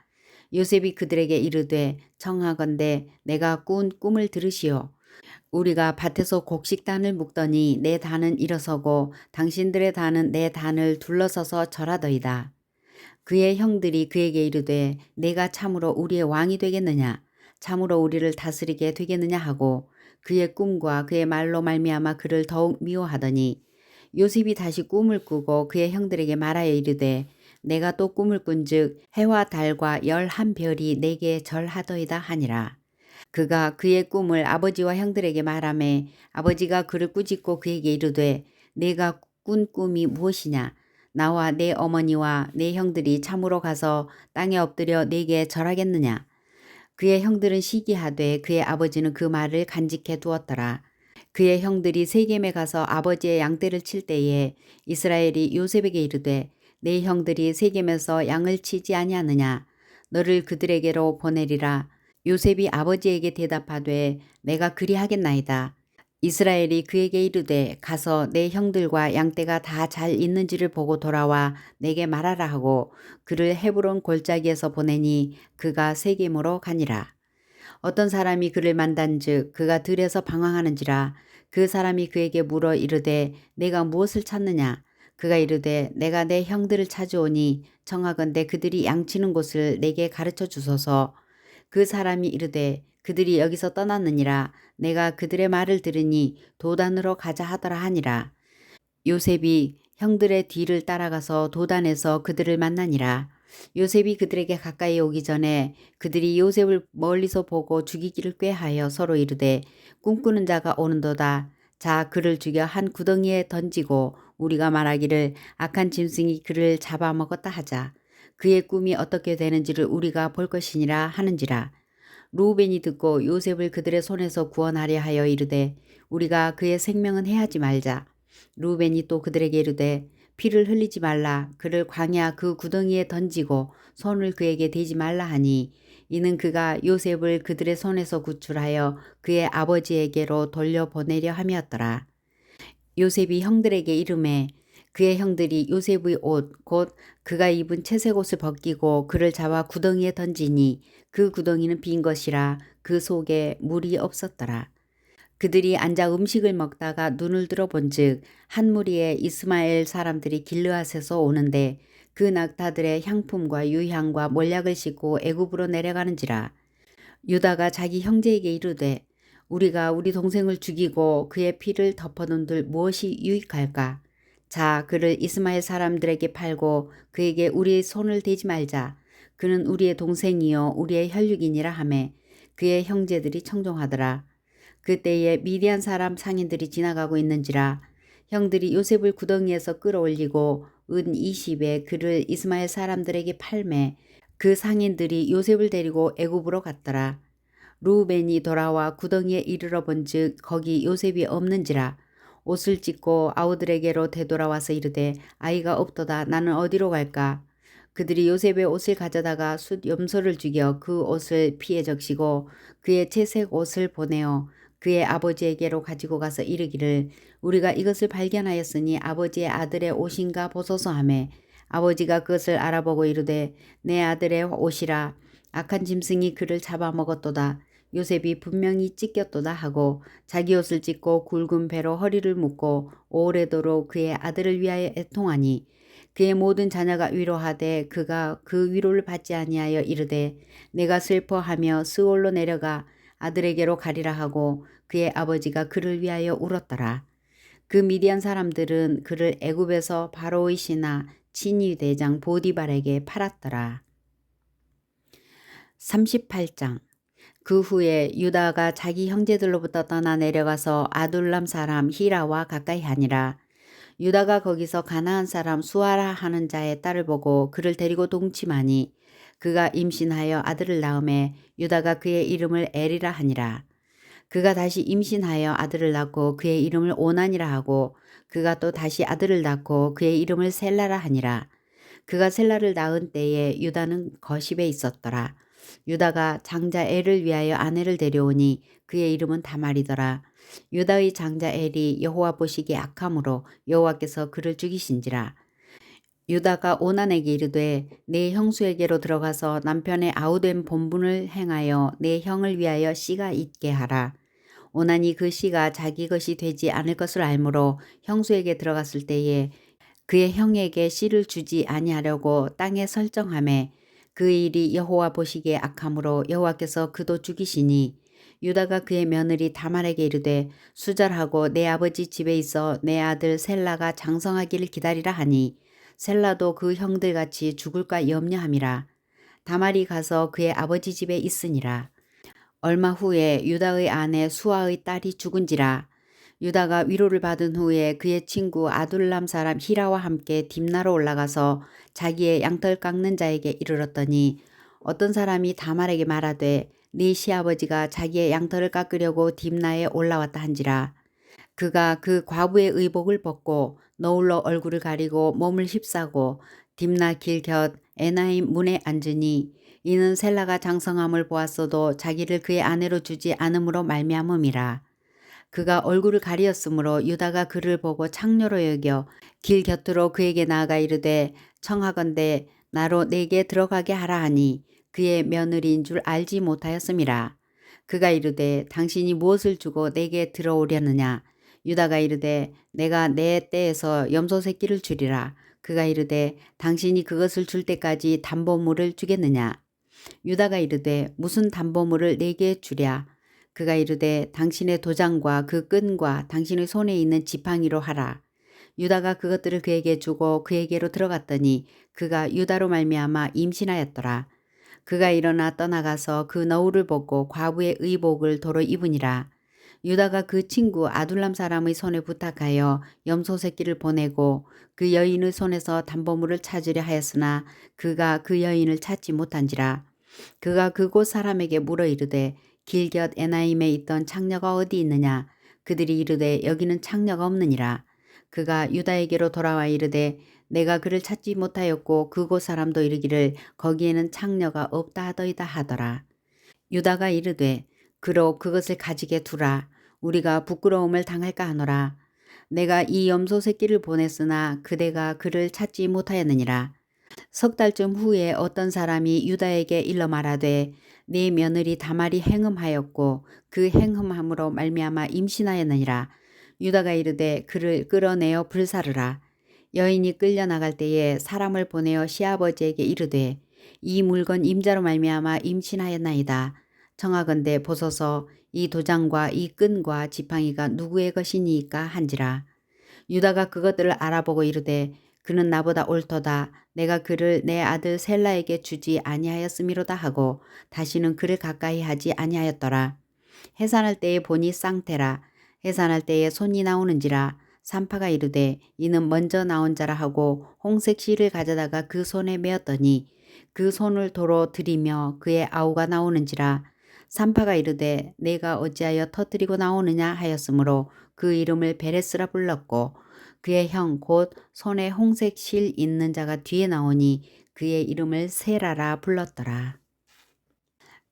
요셉이 그들에게 이르되 청하건대 내가 꾼 꿈을 들으시오. 우리가 밭에서 곡식단을 묶더니 내 단은 일어서고 당신들의 단은 내 단을 둘러서서 절하더이다. 그의 형들이 그에게 이르되 내가 참으로 우리의 왕이 되겠느냐 참으로 우리를 다스리게 되겠느냐 하고 그의 꿈과 그의 말로 말미암아 그를 더욱 미워하더니 요셉이 다시 꿈을 꾸고 그의 형들에게 말하여 이르되 내가 또 꿈을 꾼즉 해와 달과 11별이 내게 절하더이다 하니라. 그가 그의 꿈을 아버지와 형들에게 말하매 아버지가 그를 꾸짖고 그에게 이르되 내가 꾼 꿈이 무엇이냐 나와 내 어머니와 내 형들이 참으로 가서 땅에 엎드려 내게 절하겠느냐. 그의 형들은 시기하되 그의 아버지는 그 말을 간직해 두었더라. 그의 형들이 세겜에 가서 아버지의 양떼를 칠 때에 이스라엘이 요셉에게 이르되 내 형들이 세겜에서 양을 치지 아니하느냐 너를 그들에게로 보내리라. 요셉이 아버지에게 대답하되 내가 그리하겠나이다. 이스라엘이 그에게 이르되 가서 내 형들과 양떼가 다 잘 있는지를 보고 돌아와 내게 말하라 하고 그를 헤브론 골짜기에서 보내니 그가 세겜으로 가니라. 어떤 사람이 그를 만단즉 그가 들에서 방황하는지라. 그 사람이 그에게 물어 이르되 내가 무엇을 찾느냐. 그가 이르되 내가 내 형들을 찾아오니 청하건대 그들이 양치는 곳을 내게 가르쳐 주소서. 그 사람이 이르되 그들이 여기서 떠났느니라. 내가 그들의 말을 들으니 도단으로 가자 하더라 하니라. 요셉이 형들의 뒤를 따라가서 도단에서 그들을 만나니라. 요셉이 그들에게 가까이 오기 전에 그들이 요셉을 멀리서 보고 죽이기를 꾀하여 서로 이르되 꿈꾸는 자가 오는도다. 자 그를 죽여 한 구덩이에 던지고 우리가 말하기를 악한 짐승이 그를 잡아먹었다 하자. 그의 꿈이 어떻게 되는지를 우리가 볼 것이니라 하는지라. 루벤이 듣고 요셉을 그들의 손에서 구원하려 하여 이르되 우리가 그의 생명은 해하지 말자. 루벤이 또 그들에게 이르되 피를 흘리지 말라. 그를 광야 그 구덩이에 던지고 손을 그에게 대지 말라 하니 이는 그가 요셉을 그들의 손에서 구출하여 그의 아버지에게로 돌려보내려 함이었더라. 요셉이 형들에게 이르매 그의 형들이 요셉의 옷 곧 그가 입은 채색 옷을 벗기고 그를 잡아 구덩이에 던지니 그 구덩이는 빈 것이라 그 속에 물이 없었더라. 그들이 앉아 음식을 먹다가 눈을 들어본즉 한 무리의 이스마엘 사람들이 길르앗에서 오는데 그 낙타들의 향품과 유향과 몰약을 싣고 애굽으로 내려가는지라. 유다가 자기 형제에게 이르되 우리가 우리 동생을 죽이고 그의 피를 덮어놓은들 무엇이 유익할까? 자 그를 이스마엘 사람들에게 팔고 그에게 우리의 손을 대지 말자. 그는 우리의 동생이요 우리의 혈육이니라 하매 그의 형제들이 청종하더라. 그때에 미디안 사람 상인들이 지나가고 있는지라. 형들이 요셉을 구덩이에서 끌어올리고 은 20에 그를 이스마엘 사람들에게 팔매 그 상인들이 요셉을 데리고 애굽으로 갔더라. 루벤이 돌아와 구덩이에 이르러 본즉 거기 요셉이 없는지라. 옷을 찢고 아우들에게로 되돌아와서 이르되 아이가 없도다. 나는 어디로 갈까? 그들이 요셉의 옷을 가져다가 숫 염소를 죽여 그 옷을 피에 적시고 그의 채색 옷을 보내어 그의 아버지에게로 가지고 가서 이르기를 우리가 이것을 발견하였으니 아버지의 아들의 옷인가 보소서 하매 아버지가 그것을 알아보고 이르되 내 아들의 옷이라. 악한 짐승이 그를 잡아먹었도다. 요셉이 분명히 찢겼도다 하고 자기 옷을 찢고 굵은 배로 허리를 묶고 오래도록 그의 아들을 위하여 애통하니 그의 모든 자녀가 위로하되 그가 그 위로를 받지 아니하여 이르되 내가 슬퍼하며 스올로 내려가 아들에게로 가리라 하고 그의 아버지가 그를 위하여 울었더라. 그 미디안 사람들은 그를 애굽에서 바로의 신하 친위 대장 보디발에게 팔았더라. 38장. 그 후에 유다가 자기 형제들로부터 떠나 내려가서 아둘람 사람 히라와 가까이 하니라. 유다가 거기서 가나안 사람 수아라 하는 자의 딸을 보고 그를 데리고 동침하니 그가 임신하여 아들을 낳음에 유다가 그의 이름을 에리라 하니라. 그가 다시 임신하여 아들을 낳고 그의 이름을 오난이라 하고 그가 또 다시 아들을 낳고 그의 이름을 셀라라 하니라. 그가 셀라를 낳은 때에 유다는 거십에 있었더라. 유다가 장자 엘을 위하여 아내를 데려오니 그의 이름은 다말이더라. 유다의 장자 엘이 여호와 보시기에 악함으로 여호와께서 그를 죽이신지라. 유다가 오난에게 이르되 내 형수에게로 들어가서 남편의 아우된 본분을 행하여 내 형을 위하여 씨가 있게 하라. 오난이 그 씨가 자기 것이 되지 않을 것을 알므로 형수에게 들어갔을 때에 그의 형에게 씨를 주지 아니하려고 땅에 설정하매 그 일이 여호와 보시기에 악함으로 여호와께서 그도 죽이시니 유다가 그의 며느리 다말에게 이르되 수절하고 내 아버지 집에 있어 내 아들 셀라가 장성하기를 기다리라 하니 셀라도 그 형들같이 죽을까 염려함이라. 다말이 가서 그의 아버지 집에 있으니라. 얼마 후에 유다의 아내 수아의 딸이 죽은지라. 유다가 위로를 받은 후에 그의 친구 아둘람 사람 히라와 함께 딥나로 올라가서 자기의 양털 깎는 자에게 이르렀더니 어떤 사람이 다말에게 말하되 네 시아버지가 자기의 양털을 깎으려고 딥나에 올라왔다 한지라. 그가 그 과부의 의복을 벗고 너울로 얼굴을 가리고 몸을 휩싸고 딥나 길 곁 에나임 문에 앉으니 이는 셀라가 장성함을 보았어도 자기를 그의 아내로 주지 않음으로 말미암음이라. 그가 얼굴을 가리었으므로 유다가 그를 보고 창녀로 여겨 길 곁으로 그에게 나아가 이르되 청하건대 나로 내게 들어가게 하라 하니 그의 며느리인 줄 알지 못하였음이라. 그가 이르되 당신이 무엇을 주고 내게 들어오려느냐. 유다가 이르되 내가 내 떼에서 염소 새끼를 주리라. 그가 이르되 당신이 그것을 줄 때까지 담보물을 주겠느냐. 유다가 이르되 무슨 담보물을 내게 주랴. 그가 이르되 당신의 도장과 그 끈과 당신의 손에 있는 지팡이로 하라. 유다가 그것들을 그에게 주고 그에게로 들어갔더니 그가 유다로 말미암아 임신하였더라. 그가 일어나 떠나가서 그 너울을 벗고 과부의 의복을 도로 입으니라. 유다가 그 친구 아둘람 사람의 손에 부탁하여 염소 새끼를 보내고 그 여인의 손에서 담보물을 찾으려 하였으나 그가 그 여인을 찾지 못한지라. 그가 그곳 사람에게 물어 이르되 길 곁 에나임에 있던 창녀가 어디 있느냐. 그들이 이르되 여기는 창녀가 없느니라. 그가 유다에게로 돌아와 이르되 내가 그를 찾지 못하였고 그곳 사람도 이르기를 거기에는 창녀가 없다 하더이다 하더라. 유다가 이르되 그로 그것을 가지게 두라. 우리가 부끄러움을 당할까 하노라. 내가 이 염소 새끼를 보냈으나 그대가 그를 찾지 못하였느니라. 석 달쯤 후에 어떤 사람이 유다에게 일러 말하되 네 며느리 다말이 행음하였고 그 행음함으로 말미암아 임신하였느니라. 유다가 이르되 그를 끌어내어 불사르라. 여인이 끌려나갈 때에 사람을 보내어 시아버지에게 이르되 이 물건 임자로 말미암아 임신하였나이다. 청하건대 보소서 이 도장과 이 끈과 지팡이가 누구의 것이니까 한지라. 유다가 그것들을 알아보고 이르되 그는 나보다 옳도다. 내가 그를 내 아들 셀라에게 주지 아니하였음이로다 하고 다시는 그를 가까이 하지 아니하였더라. 해산할 때에 보니 쌍태라. 해산할 때에 손이 나오는지라. 산파가 이르되 이는 먼저 나온 자라 하고 홍색 실을 가져다가 그 손에 메었더니 그 손을 도로 들이며 그의 아우가 나오는지라. 산파가 이르되 내가 어찌하여 터뜨리고 나오느냐 하였으므로 그 이름을 베레스라 불렀고 그의 형 곧 손에 홍색 실 있는 자가 뒤에 나오니 그의 이름을 세라라 불렀더라.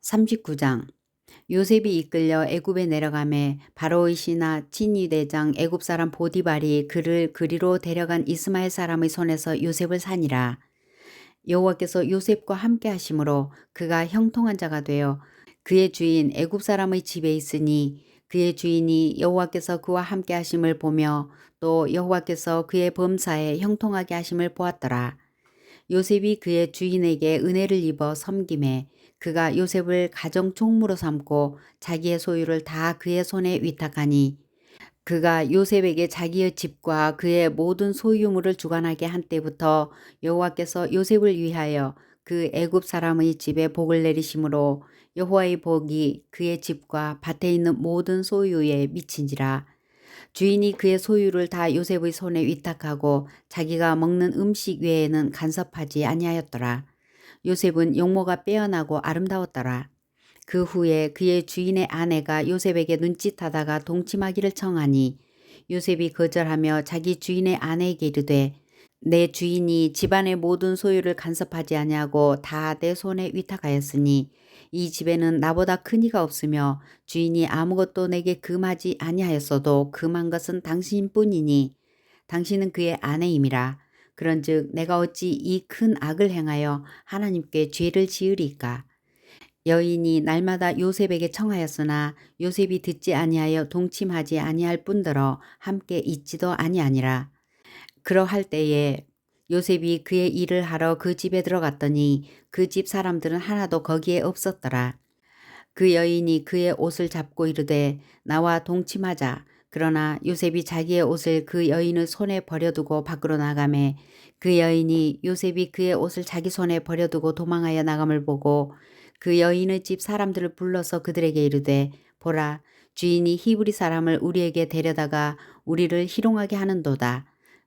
39장. 요셉이 이끌려 애굽에 내려가매 바로의 신하 친위 대장 애굽 사람 보디발이 그를 그리로 데려간 이스마엘 사람의 손에서 요셉을 산이라. 여호와께서 요셉과 함께 하심으로 그가 형통한 자가 되어 그의 주인 애굽 사람의 집에 있으니 그의 주인이 여호와께서 그와 함께 하심을 보며 또 여호와께서 그의 범사에 형통하게 하심을 보았더라. 요셉이 그의 주인에게 은혜를 입어 섬김에 그가 요셉을 가정 총무로 삼고 자기의 소유를 다 그의 손에 위탁하니 그가 요셉에게 자기의 집과 그의 모든 소유물을 주관하게 한 때부터 여호와께서 요셉을 위하여 그 애굽 사람의 집에 복을 내리심으로 여호와의 복이 그의 집과 밭에 있는 모든 소유에 미친지라. 주인이 그의 소유를 다 요셉의 손에 위탁하고 자기가 먹는 음식 외에는 간섭하지 아니하였더라. 요셉은 용모가 빼어나고 아름다웠더라. 그 후에 그의 주인의 아내가 요셉에게 눈짓하다가 동침하기를 청하니 요셉이 거절하며 자기 주인의 아내에게 이르되 내 주인이 집안의 모든 소유를 간섭하지 아니하고 다 내 손에 위탁하였으니 이 집에는 나보다 큰 이가 없으며 주인이 아무것도 내게 금하지 아니하였어도 금한 것은 당신뿐이니 당신은 그의 아내임이라. 그런즉 내가 어찌 이 큰 악을 행하여 하나님께 죄를 지으리까. 여인이 날마다 요셉에게 청하였으나 요셉이 듣지 아니하여 동침하지 아니할 뿐더러 함께 있지도 아니하니라. 그러할 때에 요셉이 그의 일을 하러 그 집에 들어갔더니 그 집 사람들은 하나도 거기에 없었더라. 그 여인이 그의 옷을 잡고 이르되 나와 동침하자. 그러나 요셉이 자기의 옷을 그 여인의 손에 버려두고 밖으로 나가매 그 여인이 요셉이 그의 옷을 자기 손에 버려두고 도망하여 나감을 보고 그 여인의 집 사람들을 불러서 그들에게 이르되 보라 주인이 히브리 사람을 우리에게 데려다가 우리를 희롱하게 하는도다.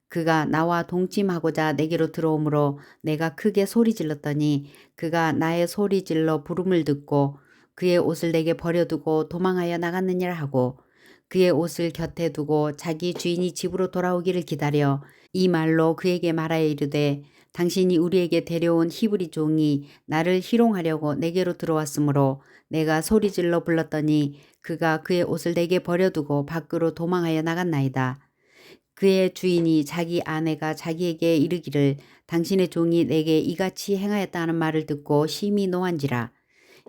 그가 나와 동침하고자 내게로 들어오므로 내가 크게 소리 질렀더니 그가 나의 소리 질러 부름을 듣고 그의 옷을 내게 버려두고 도망하여 나갔느니라 하고 그의 옷을 곁에 두고 자기 주인이 집으로 돌아오기를 기다려 이 말로 그에게 말하여 이르되 당신이 우리에게 데려온 히브리 종이 나를 희롱하려고 내게로 들어왔으므로 내가 소리질러 불렀더니 그가 그의 옷을 내게 버려두고 밖으로 도망하여 나갔나이다. 그의 주인이 자기 아내가 자기에게 이르기를 당신의 종이 내게 이같이 행하였다는 말을 듣고 심히 노한지라.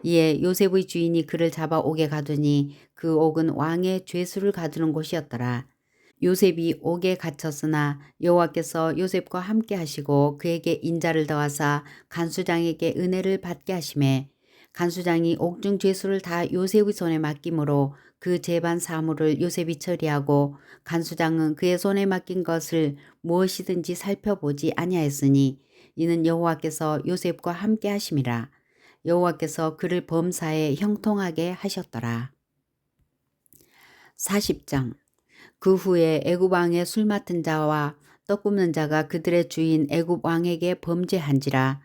이에 요셉의 주인이 그를 잡아 옥에 가두니 그 옥은 왕의 죄수를 가두는 곳이었더라. 요셉이 옥에 갇혔으나 여호와께서 요셉과 함께 하시고 그에게 인자를 더하사 간수장에게 은혜를 받게 하시매 간수장이 옥중 죄수를 다 요셉의 손에 맡김으로 그 재반 사물을 요셉이 처리하고 간수장은 그의 손에 맡긴 것을 무엇이든지 살펴보지 아니하였으니 이는 여호와께서 요셉과 함께 하심이라. 여호와께서 그를 범사에 형통하게 하셨더라. 40장 그 후에 애굽 왕의 술 맡은 자와 떡 굽는 자가 그들의 주인 애굽 왕에게 범죄한지라.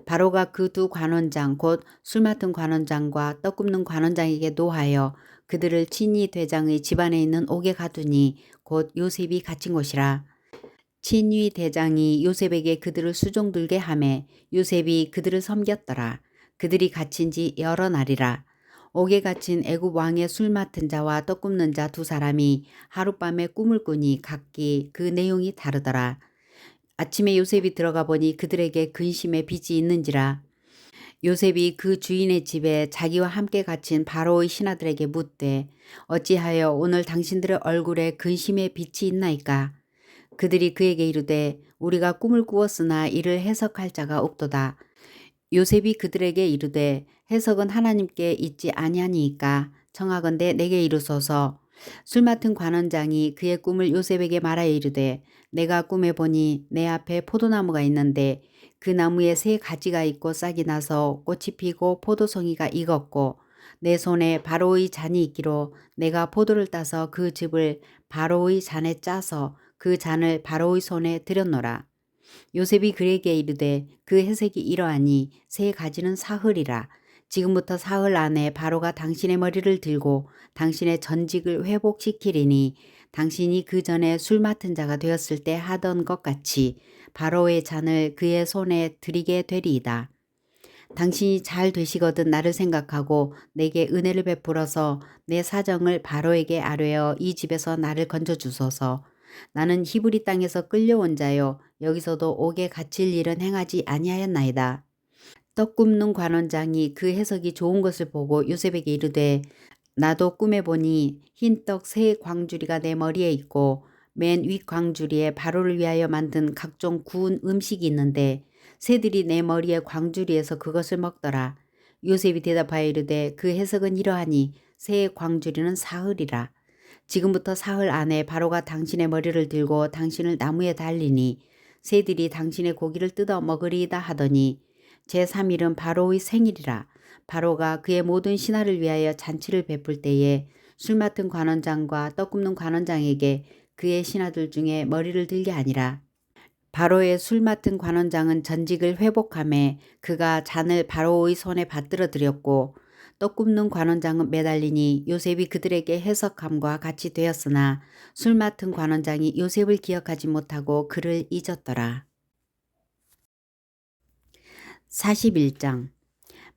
바로가 그 두 관원장 곧 술 맡은 관원장과 떡 굽는 관원장에게 노하여 그들을 친위 대장의 집안에 있는 옥에 가두니 곧 요셉이 갇힌 곳이라. 친위 대장이 요셉에게 그들을 수종들게 하매 요셉이 그들을 섬겼더라. 그들이 갇힌 지 여러 날이라. 옥에 갇힌 애굽 왕의 술 맡은 자와 떡 굽는 자 두 사람이 하룻밤에 꿈을 꾸니 각기 그 내용이 다르더라. 아침에 요셉이 들어가 보니 그들에게 근심의 빛이 있는지라. 요셉이 그 주인의 집에 자기와 함께 갇힌 바로의 신하들에게 묻되 어찌하여 오늘 당신들의 얼굴에 근심의 빛이 있나이까. 그들이 그에게 이르되 우리가 꿈을 꾸었으나 이를 해석할 자가 없도다. 요셉이 그들에게 이르되 해석은 하나님께 있지 아니하니이까 청하건대 내게 이르소서. 술 맡은 관원장이 그의 꿈을 요셉에게 말하여 이르되 내가 꿈에 보니 내 앞에 포도나무가 있는데 그 나무에 세 가지가 있고 싹이 나서 꽃이 피고 포도송이가 익었고 내 손에 바로의 잔이 있기로 내가 포도를 따서 그 즙을 바로의 잔에 짜서 그 잔을 바로의 손에 들였노라. 요셉이 그에게 이르되 그 해석이 이러하니 세 가지는 사흘이라. 지금부터 사흘 안에 바로가 당신의 머리를 들고 당신의 전직을 회복시키리니 당신이 그 전에 술 맡은 자가 되었을 때 하던 것 같이 바로의 잔을 그의 손에 드리게 되리이다. 당신이 잘 되시거든 나를 생각하고 내게 은혜를 베풀어서 내 사정을 바로에게 아뢰어 이 집에서 나를 건져주소서. 나는 히브리 땅에서 끌려온 자요 여기서도 옥에 갇힐 일은 행하지 아니하였나이다. 떡 굽는 관원장이 그 해석이 좋은 것을 보고 요셉에게 이르되 나도 꿈에 보니 흰떡 세 광주리가 내 머리에 있고 맨 윗 광주리에 바로를 위하여 만든 각종 구운 음식이 있는데 새들이 내 머리에 광주리에서 그것을 먹더라. 요셉이 대답하여 이르되 그 해석은 이러하니 새 광주리는 사흘이라. 지금부터 사흘 안에 바로가 당신의 머리를 들고 당신을 나무에 달리니 새들이 당신의 고기를 뜯어 먹으리이다 하더니 제3일은 바로의 생일이라. 바로가 그의 모든 신하를 위하여 잔치를 베풀 때에 술 맡은 관원장과 떡 굽는 관원장에게 그의 신하들 중에 머리를 들게 하니라. 바로의 술 맡은 관원장은 전직을 회복하매 그가 잔을 바로의 손에 받들어 드렸고 떡 굽는 관원장은 매달리니 요셉이 그들에게 해석함과 같이 되었으나 술 맡은 관원장이 요셉을 기억하지 못하고 그를 잊었더라. 41장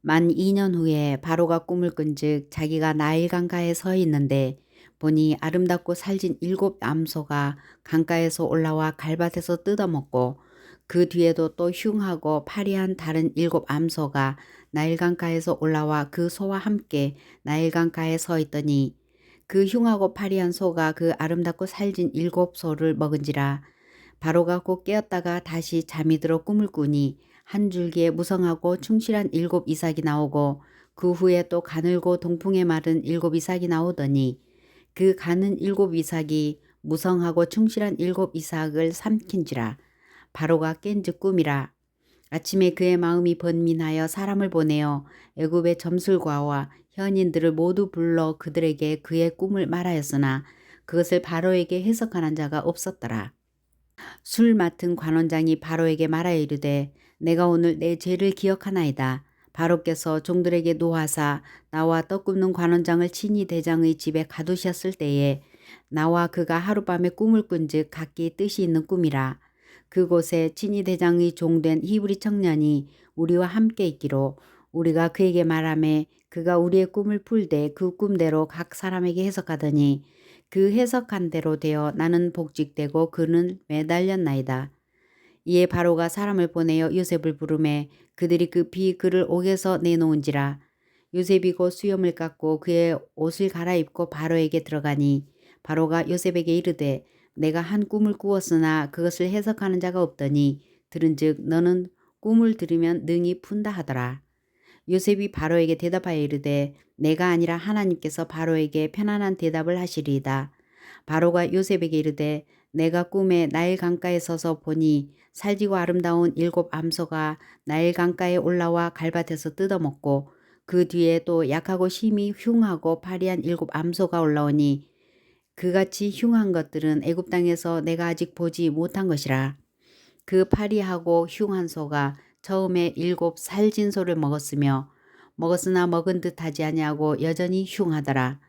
만 2년 후에 바로가 꿈을 꾼즉 자기가 나일 강가에 서 있는데 보니 아름답고 살진 7 암소가 강가에서 올라와 갈밭에서 뜯어먹고 그 뒤에도 또 흉하고 파리한 다른 7 암소가 나일 강가에서 올라와 그 소와 함께 나일 강가에 서 있더니 그 흉하고 파리한 소가 그 아름답고 살진 7 소를 먹은지라. 바로가 곧 깨었다가 다시 잠이 들어 꿈을 꾸니 한 줄기에 무성하고 충실한 7 이삭이 나오고 그 후에 또 가늘고 동풍에 마른 7 이삭이 나오더니 그 가는 7 이삭이 무성하고 충실한 7 이삭을 삼킨지라. 바로가 깬즉 꿈이라. 아침에 그의 마음이 번민하여 사람을 보내어 애굽의 점술과와 현인들을 모두 불러 그들에게 그의 꿈을 말하였으나 그것을 바로에게 해석하는 자가 없었더라. 술 맡은 관원장이 바로에게 말하여 이르되 내가 오늘 내 죄를 기억하나이다. 바로께서 종들에게 노하사 나와 떡 굽는 관원장을 친히 대장의 집에 가두셨을 때에 나와 그가 하룻밤에 꿈을 꾼즉 각기 뜻이 있는 꿈이라. 그곳에 친히 대장의 종된 히브리 청년이 우리와 함께 있기로 우리가 그에게 말하매 그가 우리의 꿈을 풀되 그 꿈대로 각 사람에게 해석하더니 그 해석한 대로 되어 나는 복직되고 그는 매달렸나이다. 이에 바로가 사람을 보내어 요셉을 부르매 그들이 급히 그를 옥에서 내놓은지라. 요셉이 곧 수염을 깎고 그의 옷을 갈아입고 바로에게 들어가니 바로가 요셉에게 이르되 내가 한 꿈을 꾸었으나 그것을 해석하는 자가 없더니 들은즉 너는 꿈을 들으면 능히 푼다 하더라. 요셉이 바로에게 대답하여 이르되 내가 아니라 하나님께서 바로에게 편안한 대답을 하시리이다. 바로가 요셉에게 이르되 내가 꿈에 나일 강가에 서서 보니 살지고 아름다운 7 암소가 나일 강가에 올라와 갈밭에서 뜯어먹고 그 뒤에 또 약하고 심히 흉하고 파리한 7 암소가 올라오니 그같이 흉한 것들은 애굽 땅에서 내가 아직 보지 못한 것이라. 그 파리하고 흉한 소가 처음에 7 살진 소를 먹었으나 먹은 듯 하지 아니하고 여전히 흉하더라.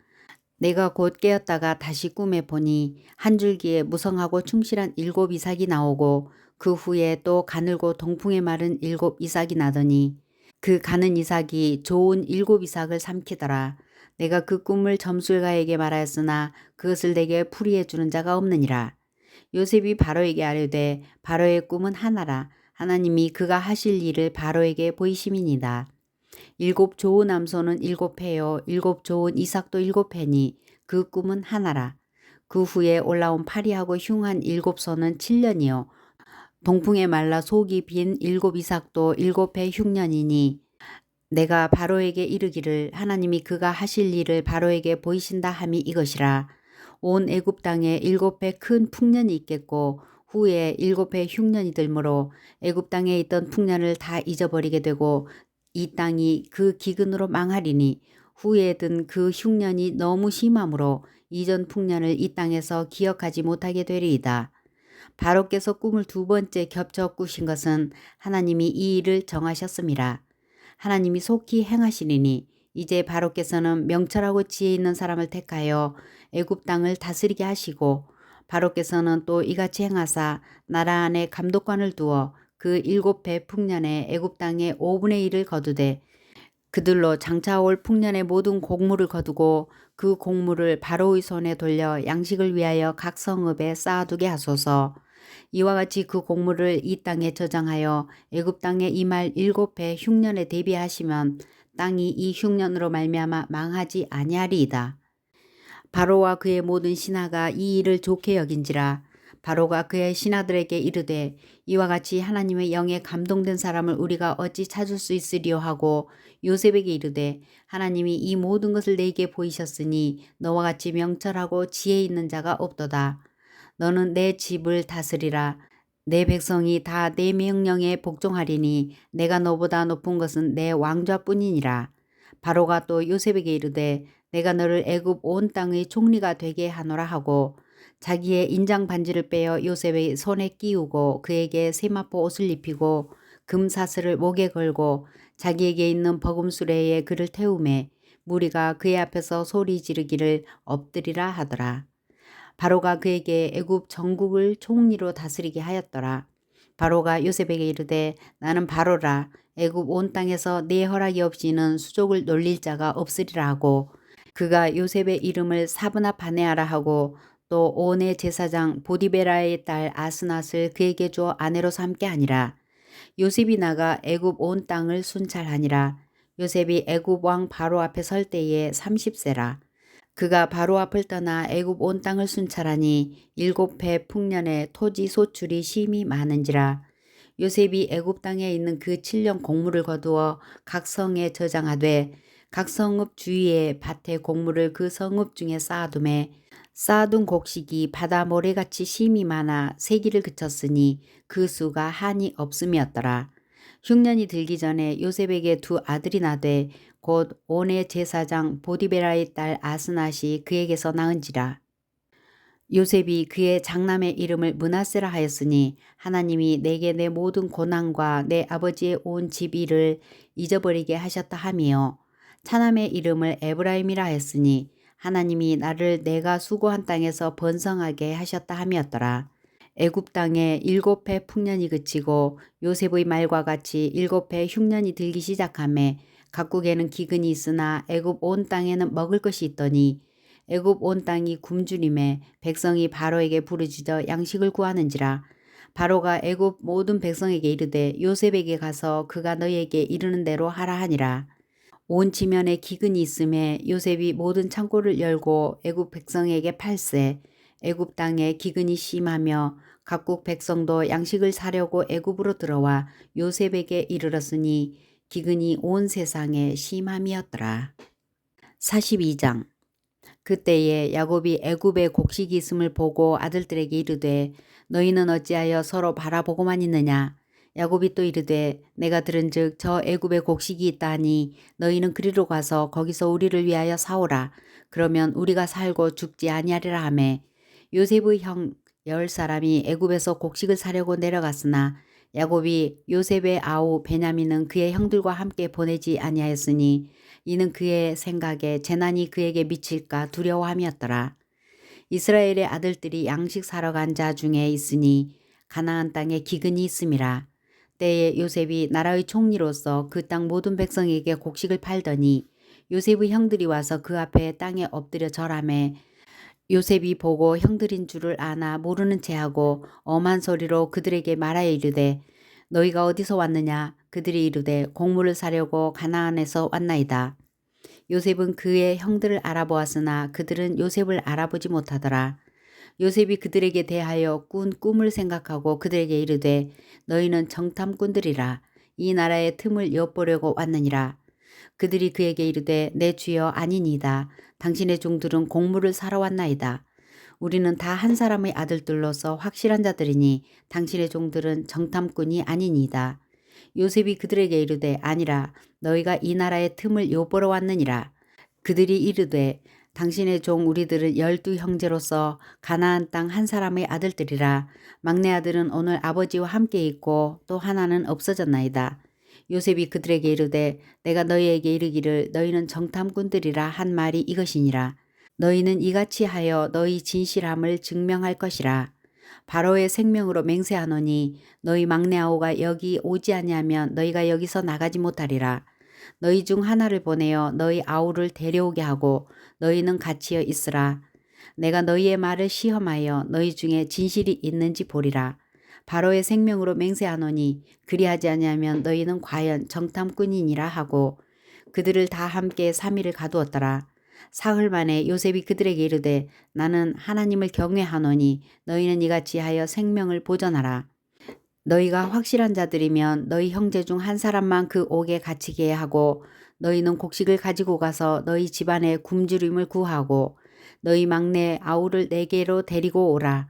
내가 곧 깨었다가 다시 꿈에 보니 한 줄기에 무성하고 충실한 7 이삭이 나오고 그 후에 또 가늘고 동풍에 마른 7 이삭이 나더니 그 가는 이삭이 좋은 7 이삭을 삼키더라. 내가 그 꿈을 점술가에게 말하였으나 그것을 내게 풀이해 주는 자가 없느니라. 요셉이 바로에게 아뢰되 바로의 꿈은 하나라. 하나님이 그가 하실 일을 바로에게 보이심이니이다. 7 좋은 암소는 7 패요 7 좋은 이삭도 7 패니 그 꿈은 하나라. 그 후에 올라온 파리하고 흉한 7 소는 7년이요 동풍에 말라 속이 빈 7 이삭도 7 패 흉년이니 내가 바로에게 이르기를 하나님이 그가 하실 일을 바로에게 보이신다 함이 이것이라. 온 애굽 땅에 7 배 큰 풍년이 있겠고 후에 7 배 흉년이 들므로 애굽 땅에 있던 풍년을 다 잊어버리게 되고 이 땅이 그 기근으로 망하리니 후에 든 그 흉년이 너무 심함으로 이전 풍년을 이 땅에서 기억하지 못하게 되리이다. 바로께서 꿈을 2번째 겹쳐 꾸신 것은 하나님이 이 일을 정하셨음이라. 하나님이 속히 행하시리니 이제 바로께서는 명철하고 지혜 있는 사람을 택하여 애굽 땅을 다스리게 하시고 바로께서는 또 이같이 행하사 나라 안에 감독관을 두어 그 7 배 풍년에 애굽 땅의 5분의 1을 거두되 그들로 장차올 풍년의 모든 곡물을 거두고 그 곡물을 바로의 손에 돌려 양식을 위하여 각 성읍에 쌓아두게 하소서. 이와 같이 그 곡물을 이 땅에 저장하여 애굽 땅에 임할 7해 흉년에 대비하시면 땅이 이 흉년으로 말미암아 망하지 아니하리이다. 바로와 그의 모든 신하가 이 일을 좋게 여긴지라. 바로가 그의 신하들에게 이르되 이와 같이 하나님의 영에 감동된 사람을 우리가 어찌 찾을 수 있으리요 하고 요셉에게 이르되 하나님이 이 모든 것을 내게 보이셨으니 너와 같이 명철하고 지혜 있는 자가 없도다. 너는 내 집을 다스리라. 내 백성이 다 내 명령에 복종하리니 내가 너보다 높은 것은 내 왕좌뿐이니라. 바로가 또 요셉에게 이르되 내가 너를 애굽 온 땅의 총리가 되게 하노라 하고 자기의 인장 반지를 빼어 요셉의 손에 끼우고 그에게 세마포 옷을 입히고 금사슬을 목에 걸고 자기에게 있는 버금수레에 그를 태우매 무리가 그의 앞에서 소리 지르기를 엎드리라 하더라. 바로가 그에게 애굽 전국을 총리로 다스리게 하였더라. 바로가 요셉에게 이르되 나는 바로라. 애굽 온 땅에서 네 허락이 없이는 수족을 놀릴 자가 없으리라 하고 그가 요셉의 이름을 사브나 바네아라 하고 또 온의 제사장 보디베라의 딸 아스낫을 그에게 주어 아내로 삼게 하니라. 요셉이 나가 애굽 온 땅을 순찰하니라. 요셉이 애굽 왕 바로 앞에 설 때에 30세라. 그가 바로 앞을 떠나 애굽 온 땅을 순찰하니 7해 풍년에 토지 소출이 심히 많은지라. 요셉이 애굽 땅에 있는 그 7년 곡물을 거두어 각 성에 저장하되 각 성읍 주위에 밭에 곡물을 그 성읍 중에 쌓아두매 쌓아둔 곡식이 바다 모래같이 심이 많아 세기를 그쳤으니 그 수가 한이 없음이었더라. 흉년이 들기 전에 요셉에게 두 아들이 나되 곧 온의 제사장 보디베라의 딸 아스낫이 그에게서 낳은지라. 요셉이 그의 장남의 이름을 므낫세라 하였으니 하나님이 내게 내 모든 고난과 내 아버지의 온 집 일을 잊어버리게 하셨다 하며 차남의 이름을 에브라임이라 하였으니 하나님이 나를 내가 수고한 땅에서 번성하게 하셨다 함이었더라. 애굽 땅에 7해 풍년이 그치고 요셉의 말과 같이 7해 흉년이 들기 시작하매 각국에는 기근이 있으나 애굽 온 땅에는 먹을 것이 있더니 애굽 온 땅이 굶주림에 백성이 바로에게 부르짖어 양식을 구하는지라. 바로가 애굽 모든 백성에게 이르되 요셉에게 가서 그가 너희에게 이르는 대로 하라 하니라. 온 지면에 기근이 있음에 요셉이 모든 창고를 열고 애굽 백성에게 팔세. 애굽 땅에 기근이 심하며 각국 백성도 양식을 사려고 애굽으로 들어와 요셉에게 이르렀으니 기근이 온 세상에 심함이었더라. 42장. 그때에 야곱이 애굽에 곡식이 있음을 보고 아들들에게 이르되 너희는 어찌하여 서로 바라보고만 있느냐. 야곱이 또 이르되 내가 들은즉 저 애굽에 곡식이 있다 하니 너희는 그리로 가서 거기서 우리를 위하여 사오라. 그러면 우리가 살고 죽지 아니하리라 하매 요셉의 형 10사람이 애굽에서 곡식을 사려고 내려갔으나 야곱이 요셉의 아우 베냐민은 그의 형들과 함께 보내지 아니하였으니 이는 그의 생각에 재난이 그에게 미칠까 두려워함이었더라. 이스라엘의 아들들이 양식 사러 간 자 중에 있으니 가나안 땅에 기근이 있음이라. 때에 요셉이 나라의 총리로서 그 땅 모든 백성에게 곡식을 팔더니 요셉의 형들이 와서 그 앞에 땅에 엎드려 절하매 요셉이 보고 형들인 줄을 아나 모르는 체하고 엄한 소리로 그들에게 말하여 이르되 너희가 어디서 왔느냐. 그들이 이르되 곡물을 사려고 가나안에서 왔나이다. 요셉은 그의 형들을 알아보았으나 그들은 요셉을 알아보지 못하더라. 요셉이 그들에게 대하여 꾼 꿈을 생각하고 그들에게 이르되 너희는 정탐꾼들이라. 이 나라의 틈을 엿보려고 왔느니라. 그들이 그에게 이르되 내 주여 아니니이다. 당신의 종들은 곡물을 사러 왔나이다. 우리는 다 한 사람의 아들들로서 확실한 자들이니 당신의 종들은 정탐꾼이 아니니이다. 요셉이 그들에게 이르되 아니라 너희가 이 나라의 틈을 엿보러 왔느니라. 그들이 이르되 당신의 종 우리들은 12형제로서 가나안 땅 한 사람의 아들들이라. 막내 아들은 오늘 아버지와 함께 있고 또 하나는 없어졌나이다. 요셉이 그들에게 이르되 내가 너희에게 이르기를 너희는 정탐꾼들이라 한 말이 이것이니라. 너희는 이같이 하여 너희 진실함을 증명할 것이라. 바로의 생명으로 맹세하노니 너희 막내 아우가 여기 오지 아니하면 너희가 여기서 나가지 못하리라. 너희 중 하나를 보내어 너희 아우를 데려오게 하고 너희는 같이여 있으라. 내가 너희의 말을 시험하여 너희 중에 진실이 있는지 보리라. 바로의 생명으로 맹세하노니 그리하지 아니하면 너희는 과연 정탐꾼이니라 하고 그들을 다 함께 3일을 가두었더라. 사흘 만에 요셉이 그들에게 이르되 나는 하나님을 경외하노니 너희는 이같이 하여 생명을 보전하라. 너희가 확실한 자들이면 너희 형제 중 한 사람만 그 옥에 갇히게 하고 너희는 곡식을 가지고 가서 너희 집안에 굶주림을 구하고 너희 막내 아우를 내게로 데리고 오라.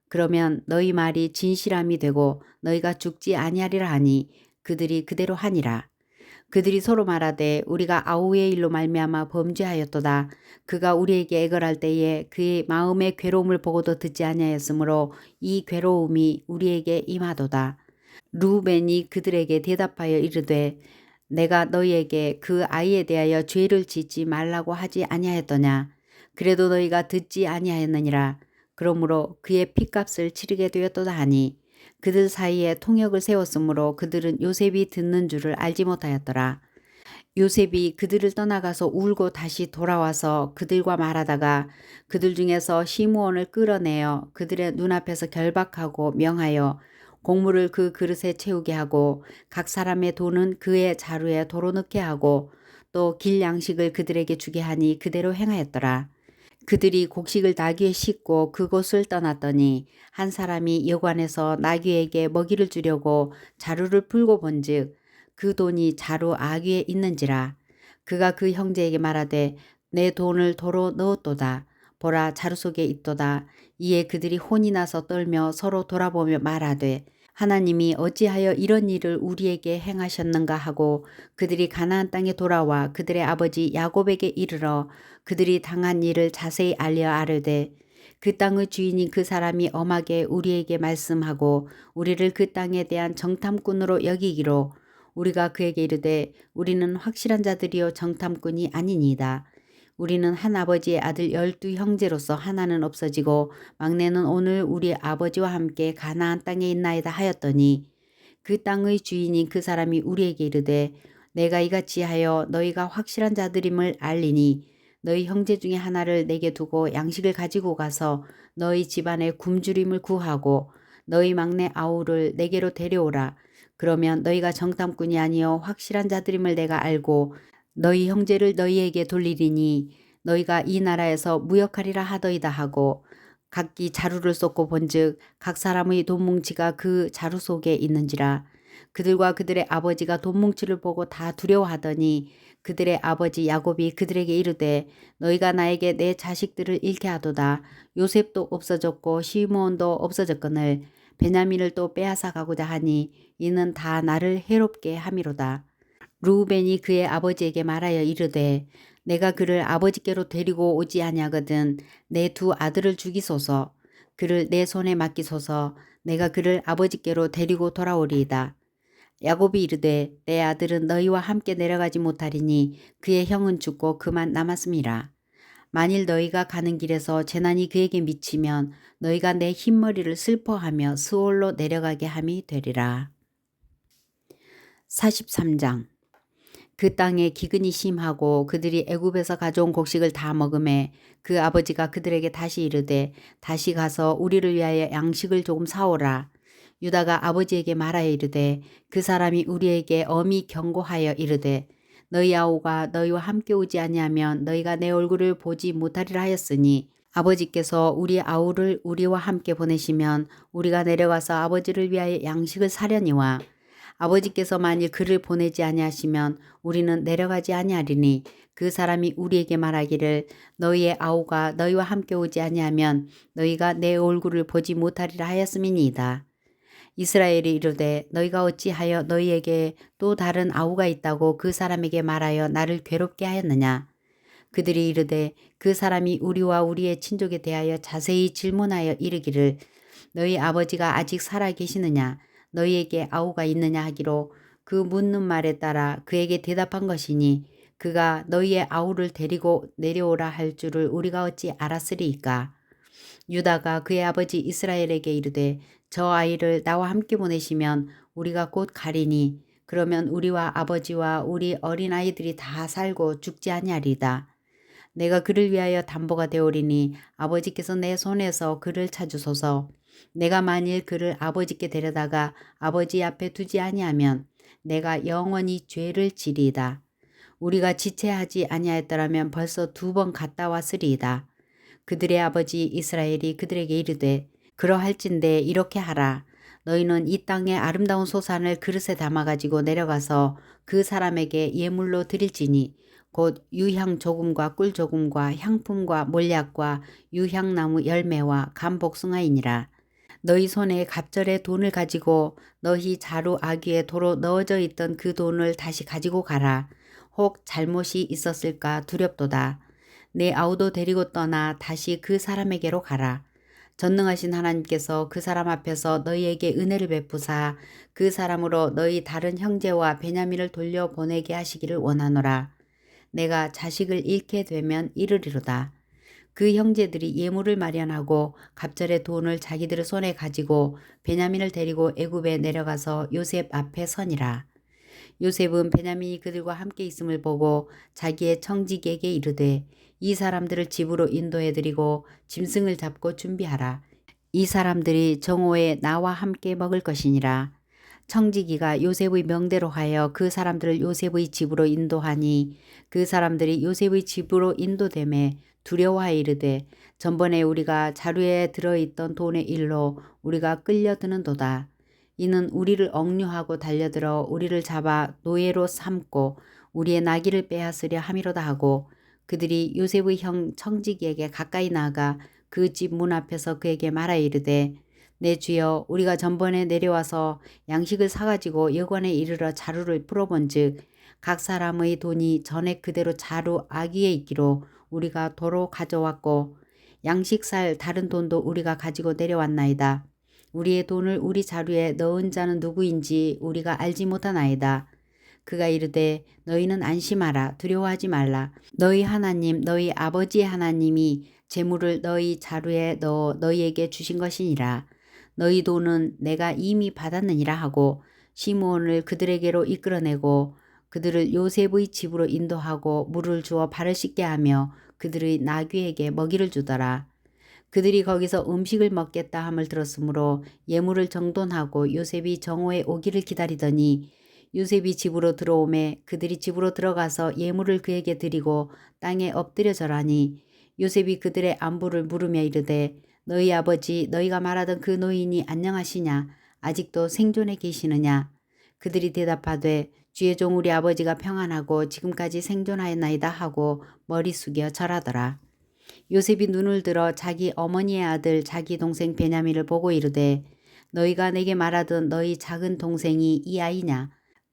그러면 너희 말이 진실함이 되고 너희가 죽지 아니하리라 하니 그들이 그대로 하니라. 그들이 서로 말하되 우리가 아우의 일로 말미암아 범죄하였도다. 그가 우리에게 애걸할 때에 그의 마음의 괴로움을 보고도 듣지 아니하였으므로 이 괴로움이 우리에게 임하도다. 루벤이 그들에게 대답하여 이르되 내가 너희에게 그 아이에 대하여 죄를 짓지 말라고 하지 아니하였더냐. 그래도 너희가 듣지 아니하였느니라. 그러므로 그의 핏값을 치르게 되었도다 하니 그들 사이에 통역을 세웠으므로 그들은 요셉이 듣는 줄을 알지 못하였더라. 요셉이 그들을 떠나가서 울고 다시 돌아와서 그들과 말하다가 그들 중에서 시므온을 끌어내어 그들의 눈앞에서 결박하고 명하여 곡물을 그 그릇에 채우게 하고 각 사람의 돈은 그의 자루에 도로 넣게 하고 또 길 양식을 그들에게 주게 하니 그대로 행하였더라. 그들이 곡식을 나귀에 싣고 그곳을 떠났더니 한 사람이 여관에서 나귀에게 먹이를 주려고 자루를 풀고 본즉 그 돈이 자루 아귀에 있는지라. 그가 그 형제에게 말하되 내 돈을 도로 넣었도다. 보라 자루 속에 있도다. 이에 그들이 혼이 나서 떨며 서로 돌아보며 말하되 하나님이 어찌하여 이런 일을 우리에게 행하셨는가 하고 그들이 가나안 땅에 돌아와 그들의 아버지 야곱에게 이르러 그들이 당한 일을 자세히 알려 아뢰되 그 땅의 주인인 그 사람이 엄하게 우리에게 말씀하고 우리를 그 땅에 대한 정탐꾼으로 여기기로 우리가 그에게 이르되 우리는 확실한 자들이요 정탐꾼이 아니니이다. 우리는 한 아버지의 아들 12 형제로서 하나는 없어지고 막내는 오늘 우리 아버지와 함께 가나안 땅에 있나이다 하였더니 그 땅의 주인인 그 사람이 우리에게 이르되 내가 이같이 하여 너희가 확실한 자들임을 알리니 너희 형제 중에 하나를 내게 두고 양식을 가지고 가서 너희 집안에 굶주림을 구하고 너희 막내 아우를 내게로 데려오라. 그러면 너희가 정탐꾼이 아니여 확실한 자들임을 내가 알고 너희 형제를 너희에게 돌리리니 너희가 이 나라에서 무역하리라 하더이다 하고 각기 자루를 쏟고 본즉 각 사람의 돈뭉치가 그 자루 속에 있는지라. 그들과 그들의 아버지가 돈뭉치를 보고 다 두려워하더니 그들의 아버지 야곱이 그들에게 이르되 너희가 나에게 내 자식들을 잃게 하도다. 요셉도 없어졌고 시므온도 없어졌거늘 베냐민을 또 빼앗아 가고자 하니 이는 다 나를 해롭게 함이로다. 루벤이 그의 아버지에게 말하여 이르되 내가 그를 아버지께로 데리고 오지 아니하거든 내 두 아들을 죽이소서. 그를 내 손에 맡기소서. 내가 그를 아버지께로 데리고 돌아오리이다. 야곱이 이르되 내 아들은 너희와 함께 내려가지 못하리니 그의 형은 죽고 그만 남았음이라. 만일 너희가 가는 길에서 재난이 그에게 미치면 너희가 내 흰머리를 슬퍼하며 스올로 내려가게 함이 되리라. 43장 그 땅에 기근이 심하고 그들이 애굽에서 가져온 곡식을 다 먹음에 그 아버지가 그들에게 다시 이르되 다시 가서 우리를 위하여 양식을 조금 사오라. 유다가 아버지에게 말하여 이르되 그 사람이 우리에게 엄히 경고하여 이르되 너희 아우가 너희와 함께 오지 아니하면 너희가 내 얼굴을 보지 못하리라 하였으니 아버지께서 우리 아우를 우리와 함께 보내시면 우리가 내려가서 아버지를 위하여 양식을 사려니와 아버지께서 만일 그를 보내지 아니하시면 우리는 내려가지 아니하리니 그 사람이 우리에게 말하기를 너희의 아우가 너희와 함께 오지 아니하면 너희가 내 얼굴을 보지 못하리라 하였음이니이다. 이스라엘이 이르되 너희가 어찌하여 너희에게 또 다른 아우가 있다고 그 사람에게 말하여 나를 괴롭게 하였느냐. 그들이 이르되 그 사람이 우리와 우리의 친족에 대하여 자세히 질문하여 이르기를 너희 아버지가 아직 살아 계시느냐 너희에게 아우가 있느냐 하기로 그 묻는 말에 따라 그에게 대답한 것이니 그가 너희의 아우를 데리고 내려오라 할 줄을 우리가 어찌 알았으리이까. 유다가 그의 아버지 이스라엘에게 이르되 저 아이를 나와 함께 보내시면 우리가 곧 가리니 그러면 우리와 아버지와 우리 어린아이들이 다 살고 죽지 아니하리이다. 내가 그를 위하여 담보가 되오리니 아버지께서 내 손에서 그를 찾으소서. 내가 만일 그를 아버지께 데려다가 아버지 앞에 두지 아니하면 내가 영원히 죄를 지리이다. 우리가 지체하지 아니하였더라면 벌써 2번 갔다 왔으리이다. 그들의 아버지 이스라엘이 그들에게 이르되 그러할진대 이렇게 하라. 너희는 이 땅의 아름다운 소산을 그릇에 담아가지고 내려가서 그 사람에게 예물로 드릴지니 곧 유향 조금과 꿀 조금과 향품과 몰약과 유향나무 열매와 감복숭아이니라. 너희 손에 갑절의 돈을 가지고 너희 자루 아귀에 도로 넣어져 있던 그 돈을 다시 가지고 가라. 혹 잘못이 있었을까 두렵도다. 내 아우도 데리고 떠나 다시 그 사람에게로 가라. 전능하신 하나님께서 그 사람 앞에서 너희에게 은혜를 베푸사 그 사람으로 너희 다른 형제와 베냐민을 돌려보내게 하시기를 원하노라. 내가 자식을 잃게 되면 이르리로다. 그 형제들이 예물을 마련하고 갑절의 돈을 자기들의 손에 가지고 베냐민을 데리고 애굽에 내려가서 요셉 앞에 서니라. 요셉은 베냐민이 그들과 함께 있음을 보고 자기의 청지기에게 이르되 이 사람들을 집으로 인도해드리고 짐승을 잡고 준비하라. 이 사람들이 정오에 나와 함께 먹을 것이니라. 청지기가 요셉의 명대로 하여 그 사람들을 요셉의 집으로 인도하니 그 사람들이 요셉의 집으로 인도되매 두려워하여 이르되 전번에 우리가 자루에 들어있던 돈의 일로 우리가 끌려드는도다. 이는 우리를 억류하고 달려들어 우리를 잡아 노예로 삼고 우리의 나귀를 빼앗으려 함이로다 하고 그들이 요셉의 형 청지기에게 가까이 나아가 그 집 문 앞에서 그에게 말하여 이르되 내 주여 우리가 전번에 내려와서 양식을 사가지고 여관에 이르러 자루를 풀어본즉 각 사람의 돈이 전에 그대로 자루 아귀에 있기로 우리가 도로 가져왔고 양식 살 다른 돈도 우리가 가지고 내려왔나이다. 우리의 돈을 우리 자루에 넣은 자는 누구인지 우리가 알지 못하나이다. 그가 이르되 너희는 안심하라. 두려워하지 말라. 너희 하나님 너희 아버지의 하나님이 재물을 너희 자루에 넣어 너희에게 주신 것이니라. 너희 돈은 내가 이미 받았느니라 하고 시므온을 그들에게로 이끌어내고 그들을 요셉의 집으로 인도하고 물을 주어 발을 씻게 하며 그들의 나귀에게 먹이를 주더라. 그들이 거기서 음식을 먹겠다 함을 들었으므로 예물을 정돈하고 요셉이 정오에 오기를 기다리더니 요셉이 집으로 들어오매 그들이 집으로 들어가서 예물을 그에게 드리고 땅에 엎드려 절하니 요셉이 그들의 안부를 물으며 이르되 너희 아버지 너희가 말하던 그 노인이 안녕하시냐 아직도 생존해 계시느냐. 그들이 대답하되 주의 종 우리 아버지가 평안하고 지금까지 생존하였나이다 하고 머리 숙여 절하더라. 요셉이 눈을 들어 자기 어머니의 아들 자기 동생 베냐민을 보고 이르되 너희가 내게 말하던 너희 작은 동생이 이 아이냐.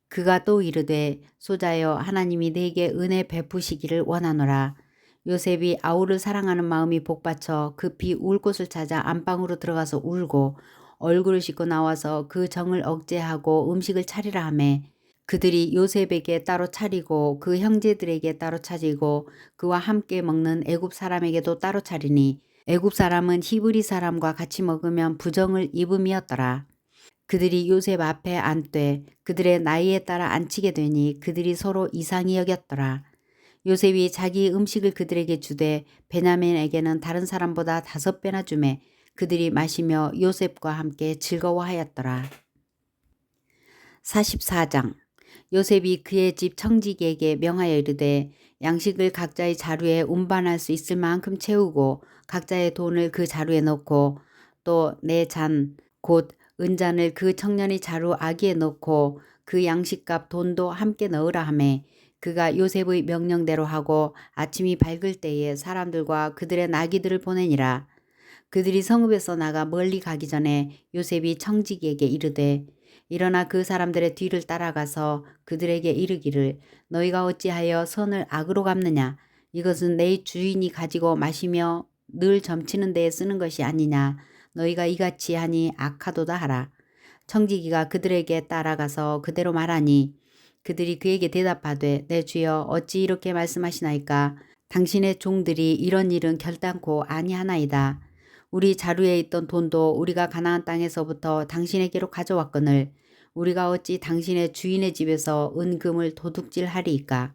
그가 또 이르되 소자여 하나님이 내게 은혜 베푸시기를 원하노라. 요셉이 아우를 사랑하는 마음이 복받쳐 급히 울 곳을 찾아 안방으로 들어가서 울고 얼굴을 씻고 나와서 그 정을 억제하고 음식을 차리라 하매 그들이 요셉에게 따로 차리고 그 형제들에게 따로 차리고 그와 함께 먹는 애굽 사람에게도 따로 차리니 애굽 사람은 히브리 사람과 같이 먹으면 부정을 입음이었더라. 그들이 요셉 앞에 앉되 그들의 나이에 따라 앉히게 되니 그들이 서로 이상히 여겼더라. 요셉이 자기 음식을 그들에게 주되 베냐민에게는 다른 사람보다 5배나 주매 그들이 마시며 요셉과 함께 즐거워하였더라. 44장 요셉이 그의 집 청지기에게 명하여 이르되 양식을 각자의 자루에 운반할 수 있을 만큼 채우고 각자의 돈을 그 자루에 넣고 또 내 잔 곧 은잔을 그 청년의 자루 아기에 넣고 그 양식값 돈도 함께 넣으라 하매 그가 요셉의 명령대로 하고 아침이 밝을 때에 사람들과 그들의 나귀들을 보내니라. 그들이 성읍에서 나가 멀리 가기 전에 요셉이 청지기에게 이르되 일어나 그 사람들의 뒤를 따라가서 그들에게 이르기를 너희가 어찌하여 선을 악으로 갚느냐. 이것은 내 주인이 가지고 마시며 늘 점치는 데에 쓰는 것이 아니냐. 너희가 이같이 하니 악하도다 하라. 청지기가 그들에게 따라가서 그대로 말하니 그들이 그에게 대답하되 내 주여 어찌 이렇게 말씀하시나이까. 당신의 종들이 이런 일은 결단코 아니하나이다. 우리 자루에 있던 돈도 우리가 가나안 땅에서부터 당신에게로 가져왔거늘 우리가 어찌 당신의 주인의 집에서 은금을 도둑질하리이까.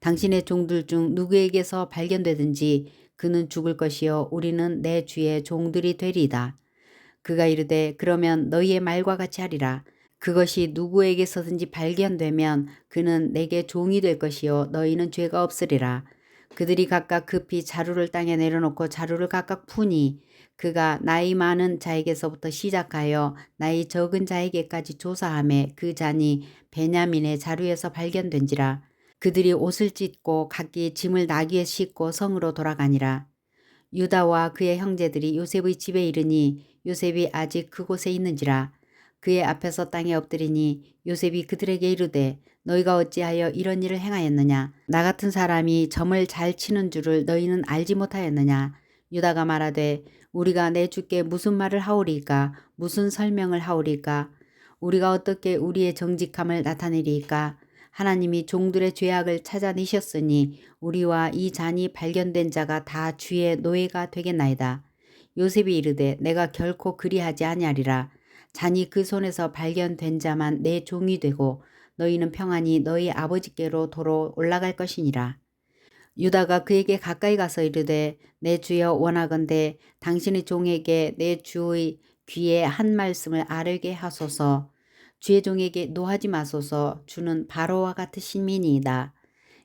당신의 종들 중 누구에게서 발견되든지 그는 죽을 것이요 우리는 내 주의 종들이 되리이다. 그가 이르되 그러면 너희의 말과 같이 하리라. 그것이 누구에게서든지 발견되면 그는 내게 종이 될 것이요 너희는 죄가 없으리라. 그들이 각각 급히 자루를 땅에 내려놓고 자루를 각각 푸니 그가 나이 많은 자에게서부터 시작하여 나이 적은 자에게까지 조사하매 그 잔이 베냐민의 자루에서 발견된지라. 그들이 옷을 찢고 각기 짐을 나귀에 싣고 성으로 돌아가니라. 유다와 그의 형제들이 요셉의 집에 이르니 요셉이 아직 그곳에 있는지라. 그의 앞에서 땅에 엎드리니 요셉이 그들에게 이르되 너희가 어찌하여 이런 일을 행하였느냐. 나 같은 사람이 점을 잘 치는 줄을 너희는 알지 못하였느냐. 유다가 말하되 우리가 내 주께 무슨 말을 하오리이까. 무슨 설명을 하오리이까. 우리가 어떻게 우리의 정직함을 나타내리이까. 하나님이 종들의 죄악을 찾아내셨으니 우리와 이 잔이 발견된 자가 다 주의 노예가 되겠나이다. 요셉이 이르되 내가 결코 그리하지 아니하리라. 잔이 그 손에서 발견된 자만 내 종이 되고 너희는 평안히 너희 아버지께로 도로 올라갈 것이니라. 유다가 그에게 가까이 가서 이르되 내 주여 원하건대 당신의 종에게 내 주의 귀에 한 말씀을 아뢰게 하소서. 주의 종에게 노하지 마소서. 주는 바로와 같으신 민이이다.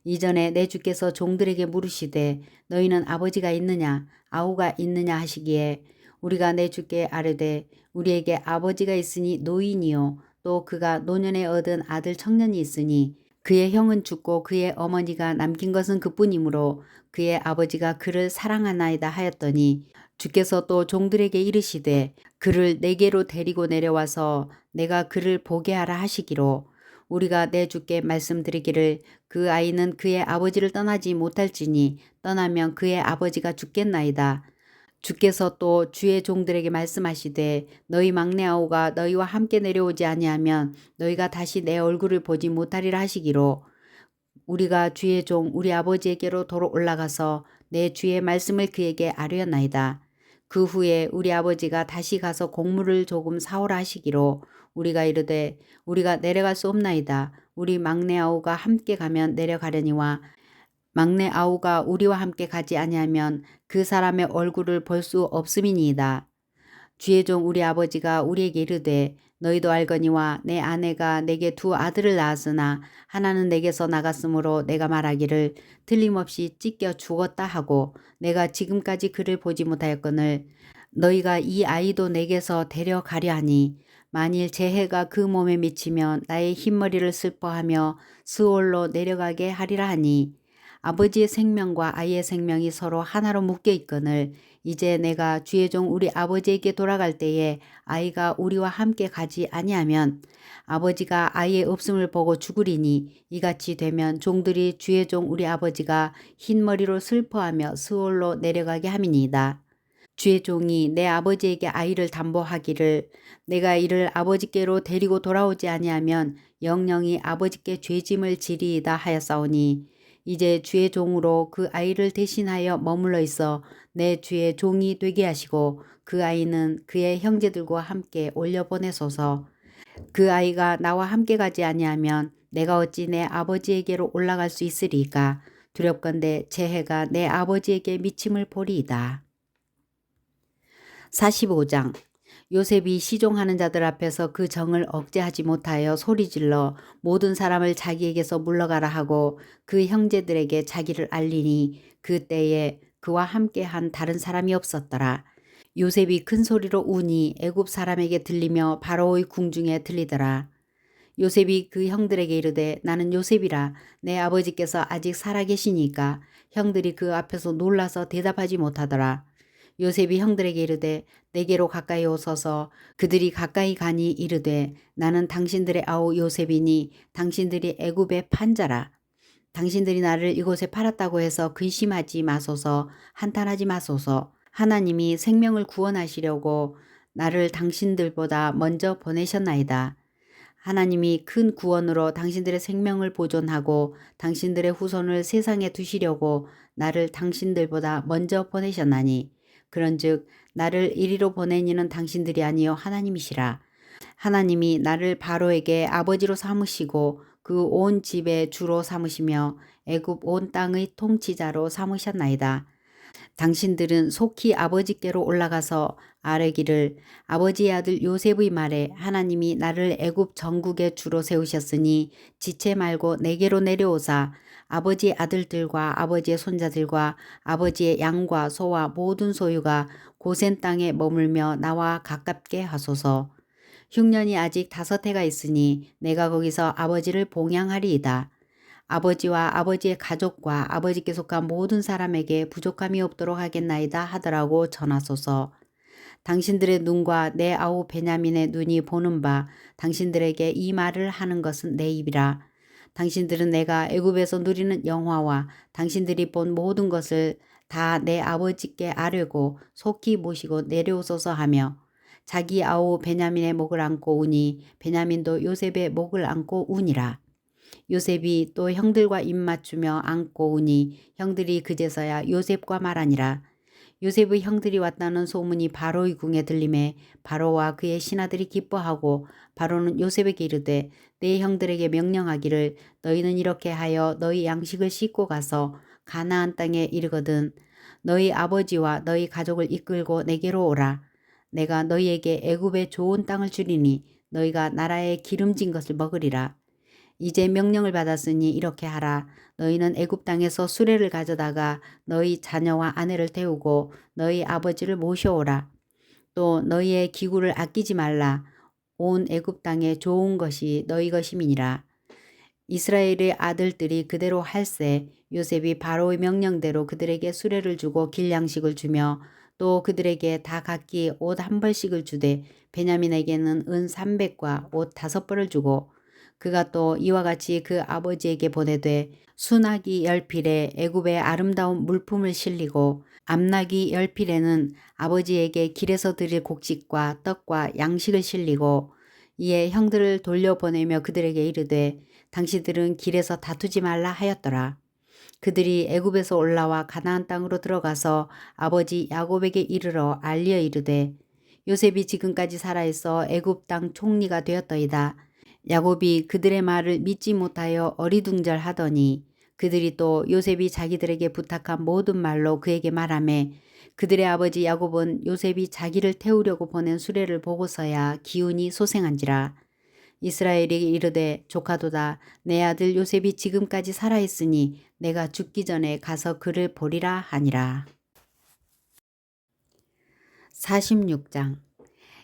이전에 내 주께서 종들에게 물으시되 너희는 아버지가 있느냐 아우가 있느냐 하시기에 우리가 내 주께 아뢰되 우리에게 아버지가 있으니 노인이요 또 그가 노년에 얻은 아들 청년이 있으니 그의 형은 죽고 그의 어머니가 남긴 것은 그뿐이므로 그의 아버지가 그를 사랑하나이다 하였더니 주께서 또 종들에게 이르시되 그를 내게로 데리고 내려와서 내가 그를 보게 하라 하시기로 우리가 내 주께 말씀드리기를 그 아이는 그의 아버지를 떠나지 못할지니 떠나면 그의 아버지가 죽겠나이다. 주께서 또 주의 종들에게 말씀하시되 너희 막내 아우가 너희와 함께 내려오지 아니하면 너희가 다시 내 얼굴을 보지 못하리라 하시기로 우리가 주의 종 우리 아버지에게로 도로 올라가서 내 주의 말씀을 그에게 아뢰었나이다. 그 후에 우리 아버지가 다시 가서 곡물을 조금 사오라 하시기로 우리가 이르되 우리가 내려갈 수 없나이다. 우리 막내 아우가 함께 가면 내려가려니와 막내 아우가 우리와 함께 가지 아니하면 그 사람의 얼굴을 볼 수 없음이니이다. 주의 종 우리 아버지가 우리에게 이르되 너희도 알거니와 내 아내가 내게 두 아들을 낳았으나 하나는 내게서 나갔으므로 내가 말하기를 틀림없이 찢겨 죽었다 하고 내가 지금까지 그를 보지 못하였거늘 너희가 이 아이도 내게서 데려가려 하니 만일 재해가 그 몸에 미치면 나의 흰머리를 슬퍼하며 스올로 내려가게 하리라 하니 아버지의 생명과 아이의 생명이 서로 하나로 묶여 있거늘 이제 내가 주의 종 우리 아버지에게 돌아갈 때에 아이가 우리와 함께 가지 아니하면 아버지가 아이의 없음을 보고 죽으리니 이같이 되면 종들이 주의 종 우리 아버지가 흰머리로 슬퍼하며 스올로 내려가게 함이니이다. 주의 종이 내 아버지에게 아이를 담보하기를 내가 이를 아버지께로 데리고 돌아오지 아니하면 영영이 아버지께 죄짐을 지리이다 하였사오니 이제 주의 종으로 그 아이를 대신하여 머물러 있어 내 주의 종이 되게 하시고 그 아이는 그의 형제들과 함께 올려보내소서. 그 아이가 나와 함께 가지 아니하면 내가 어찌 내 아버지에게로 올라갈 수 있으리까. 두렵건대 재해가 내 아버지에게 미침을 보리이다. 45장 요셉이 시종하는 자들 앞에서 그 정을 억제하지 못하여 소리질러 모든 사람을 자기에게서 물러가라 하고 그 형제들에게 자기를 알리니 그때에 그와 함께한 다른 사람이 없었더라. 요셉이 큰 소리로 우니 애굽 사람에게 들리며 바로의 궁중에 들리더라. 요셉이 그 형들에게 이르되 나는 요셉이라. 내 아버지께서 아직 살아계시니까. 형들이 그 앞에서 놀라서 대답하지 못하더라. 요셉이 형들에게 이르되 내게로 가까이 오소서. 그들이 가까이 가니 이르되 나는 당신들의 아우 요셉이니 당신들이 애굽의 판자라. 당신들이 나를 이곳에 팔았다고 해서 근심하지 마소서. 한탄하지 마소서. 하나님이 생명을 구원하시려고 나를 당신들보다 먼저 보내셨나이다. 하나님이 큰 구원으로 당신들의 생명을 보존하고 당신들의 후손을 세상에 두시려고 나를 당신들보다 먼저 보내셨나니 그런즉 나를 이리로 보낸 이는 당신들이 아니요 하나님이시라. 하나님이 나를 바로에게 아버지로 삼으시고 그 온 집의 주로 삼으시며 애굽 온 땅의 통치자로 삼으셨나이다. 당신들은 속히 아버지께로 올라가서 아뢰기를 아버지의 아들 요셉의 말에 하나님이 나를 애굽 전국의 주로 세우셨으니 지체 말고 내게로 내려오사 아버지의 아들들과 아버지의 손자들과 아버지의 양과 소와 모든 소유가 고센 땅에 머물며 나와 가깝게 하소서. 흉년이 아직 5해가 있으니 내가 거기서 아버지를 봉양하리이다. 아버지와 아버지의 가족과 아버지께 속한 모든 사람에게 부족함이 없도록 하겠나이다 하더라고 전하소서. 당신들의 눈과 내 아우 베냐민의 눈이 보는 바 당신들에게 이 말을 하는 것은 내 입이라. 당신들은 내가 애굽에서 누리는 영화와 당신들이 본 모든 것을 다 내 아버지께 아뢰고 속히 모시고 내려오소서 하며 자기 아우 베냐민의 목을 안고 우니 베냐민도 요셉의 목을 안고 우니라. 요셉이 또 형들과 입맞추며 안고 우니 형들이 그제서야 요셉과 말하니라. 요셉의 형들이 왔다는 소문이 바로의 궁에 들림에 바로와 그의 신하들이 기뻐하고 바로는 요셉에게 이르되 내 형들에게 명령하기를 너희는 이렇게 하여 너희 양식을 싣고 가서 가나안 땅에 이르거든 너희 아버지와 너희 가족을 이끌고 내게로 오라. 내가 너희에게 애굽의 좋은 땅을 주리니 너희가 나라에 기름진 것을 먹으리라. 이제 명령을 받았으니 이렇게 하라. 너희는 애굽 땅에서 수레를 가져다가 너희 자녀와 아내를 태우고 너희 아버지를 모셔오라. 또 너희의 기구를 아끼지 말라. 온 애굽 땅에 좋은 것이 너희 것임이니라. 이스라엘의 아들들이 그대로 할세 요셉이 바로의 명령대로 그들에게 수레를 주고 길양식을 주며 또 그들에게 다 각기 옷 1벌씩을 주되 베냐민에게는 은 300과 옷 5벌을 주고 그가 또 이와 같이 그 아버지에게 보내되 순하기 10필에 애굽의 아름다운 물품을 실리고 암나기 10필에는 아버지에게 길에서 드릴 곡식과 떡과 양식을 실리고 이에 형들을 돌려보내며 그들에게 이르되 당신들은 길에서 다투지 말라 하였더라. 그들이 애굽에서 올라와 가나안 땅으로 들어가서 아버지 야곱에게 이르러 알리어 이르되 요셉이 지금까지 살아있어 애굽 땅 총리가 되었더이다. 야곱이 그들의 말을 믿지 못하여 어리둥절하더니 그들이 또 요셉이 자기들에게 부탁한 모든 말로 그에게 말하매 그들의 아버지 야곱은 요셉이 자기를 태우려고 보낸 수레를 보고서야 기운이 소생한지라. 이스라엘이 이르되 조카도다 내 아들 요셉이 지금까지 살아있으니 내가 죽기 전에 가서 그를 보리라 하니라. 46장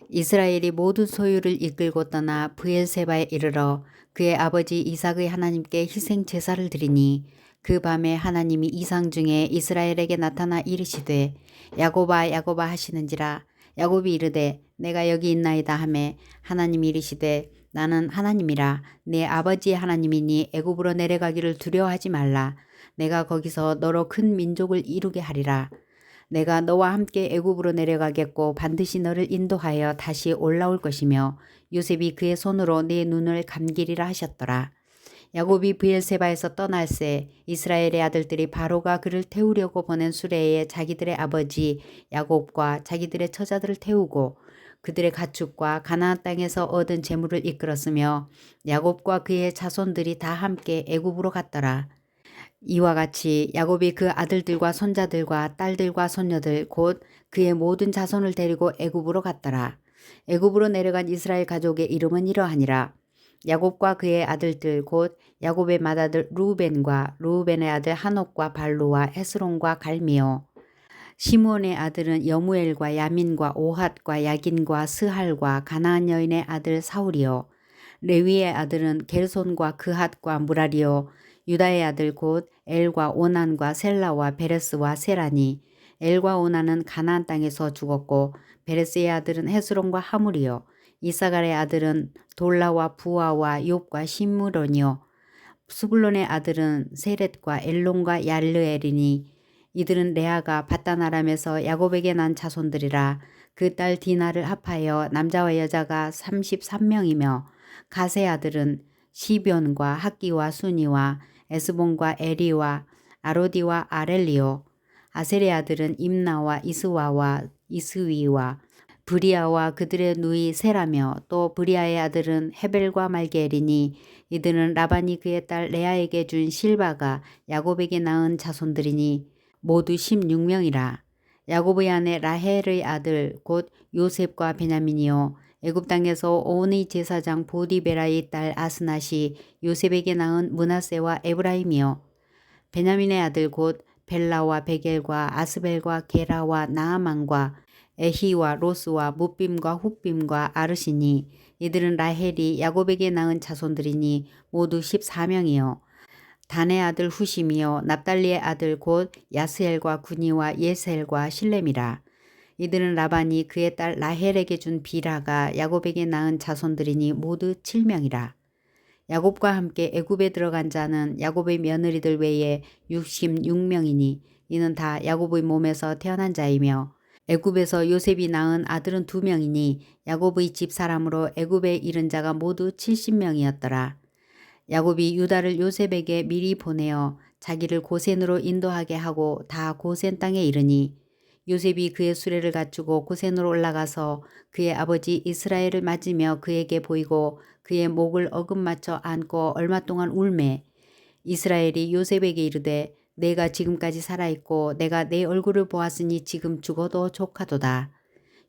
이스라엘이 모든 소유를 이끌고 떠나 브엘세바에 이르러 그의 아버지 이삭의 하나님께 희생 제사를 드리니 그 밤에 하나님이 이상 중에 이스라엘에게 나타나 이르시되 야곱아 야곱아 하시는지라. 야곱이 이르되 내가 여기 있나이다 하매 하나님이 이르시되 나는 하나님이라. 내 아버지의 하나님이니 애굽으로 내려가기를 두려워하지 말라. 내가 거기서 너로 큰 민족을 이루게 하리라. 내가 너와 함께 애굽으로 내려가겠고 반드시 너를 인도하여 다시 올라올 것이며 요셉이 그의 손으로 네 눈을 감기리라 하셨더라. 야곱이 브엘세바에서 떠날새 이스라엘의 아들들이 바로가 그를 태우려고 보낸 수레에 자기들의 아버지 야곱과 자기들의 처자들을 태우고 그들의 가축과 가나안 땅에서 얻은 재물을 이끌었으며 야곱과 그의 자손들이 다 함께 애굽으로 갔더라. 이와 같이 야곱이 그 아들들과 손자들과 딸들과 손녀들 곧 그의 모든 자손을 데리고 애굽으로 갔더라. 애굽으로 내려간 이스라엘 가족의 이름은 이러하니라. 야곱과 그의 아들들 곧 야곱의 맏아들 루벤과 루벤의 아들 한옥과 발루와 헤스론과 갈미오. 시므온의 아들은 여무엘과 야민과 오핫과 야긴과 스할과 가나안 여인의 아들 사울이요. 레위의 아들은 게르손과 그핫과 무라리요. 유다의 아들 곧 엘과 오난과 셀라와 베레스와 세라니. 엘과 오난은 가나안 땅에서 죽었고 베레스의 아들은 헤스론과 하물이요. 이사갈의 아들은 돌라와 부아와 욥과 시므론이요. 스불론의 아들은 세렛과 엘론과 얄르엘이니 이들은 레아가 밧단아람에서 야곱에게 난 자손들이라. 그 딸 디나를 합하여 남자와 여자가 33명이며 가세 아들은 시변과 학기와 순이와 에스본과 에리와 아로디와 아렐리오. 아셀의 아들은 임나와 이스와와 이스위와 브리아와 그들의 누이 세라며 또 브리아의 아들은 헤벨과 말게엘이니 이들은 라반이 그의 딸 레아에게 준 실바가 야곱에게 낳은 자손들이니 모두 16명이라. 야곱의 아내 라헬의 아들 곧 요셉과 베냐민이요 애굽 땅에서 온의 제사장 보디베라의 딸 아스낫이 요셉에게 낳은 므낫세와 에브라임이요 베냐민의 아들 곧 벨라와 베겔과 아스벨과 게라와 나아만과 에히와 로스와 무빔과 훗빔과 아르시니 이들은 라헬이 야곱에게 낳은 자손들이니 모두 14명이요 단의 아들 후심이요 납달리의 아들 곧 야스엘과 구니와 예셀과 실렘이라. 이들은 라반이 그의 딸 라헬에게 준 비라가 야곱에게 낳은 자손들이니 모두 7명이라. 야곱과 함께 애굽에 들어간 자는 야곱의 며느리들 외에 66명이니 이는 다 야곱의 몸에서 태어난 자이며 애굽에서 요셉이 낳은 아들은 2명이니 야곱의 집 사람으로 애굽에 이른 자가 모두 70명이었더라. 야곱이 유다를 요셉에게 미리 보내어 자기를 고센으로 인도하게 하고 다 고센 땅에 이르니 요셉이 그의 수레를 갖추고 고센으로 올라가서 그의 아버지 이스라엘을 맞으며 그에게 보이고 그의 목을 어긋맞춰 안고 얼마 동안 울매 이스라엘이 요셉에게 이르되 내가 지금까지 살아있고 내가 내 얼굴을 보았으니 지금 죽어도 족하도다.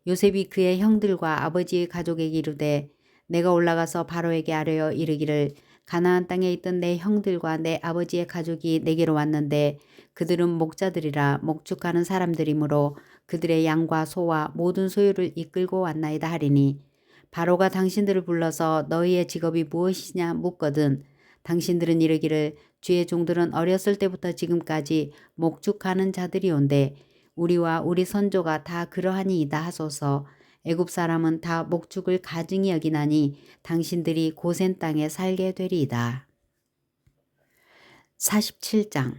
요셉이 그의 형들과 아버지의 가족에게 이르되 내가 올라가서 바로에게 아뢰어 이르기를 가나안 땅에 있던 내 형들과 내 아버지의 가족이 내게로 왔는데 그들은 목자들이라 목축하는 사람들이므로 그들의 양과 소와 모든 소유를 이끌고 왔나이다 하리니 바로가 당신들을 불러서 너희의 직업이 무엇이냐 묻거든 당신들은 이르기를 주의 종들은 어렸을 때부터 지금까지 목축하는 자들이온데 우리와 우리 선조가 다 그러하니이다 하소서. 애굽 사람은 다 목축을 가증히 여기나니 당신들이 고센 땅에 살게 되리이다. 47장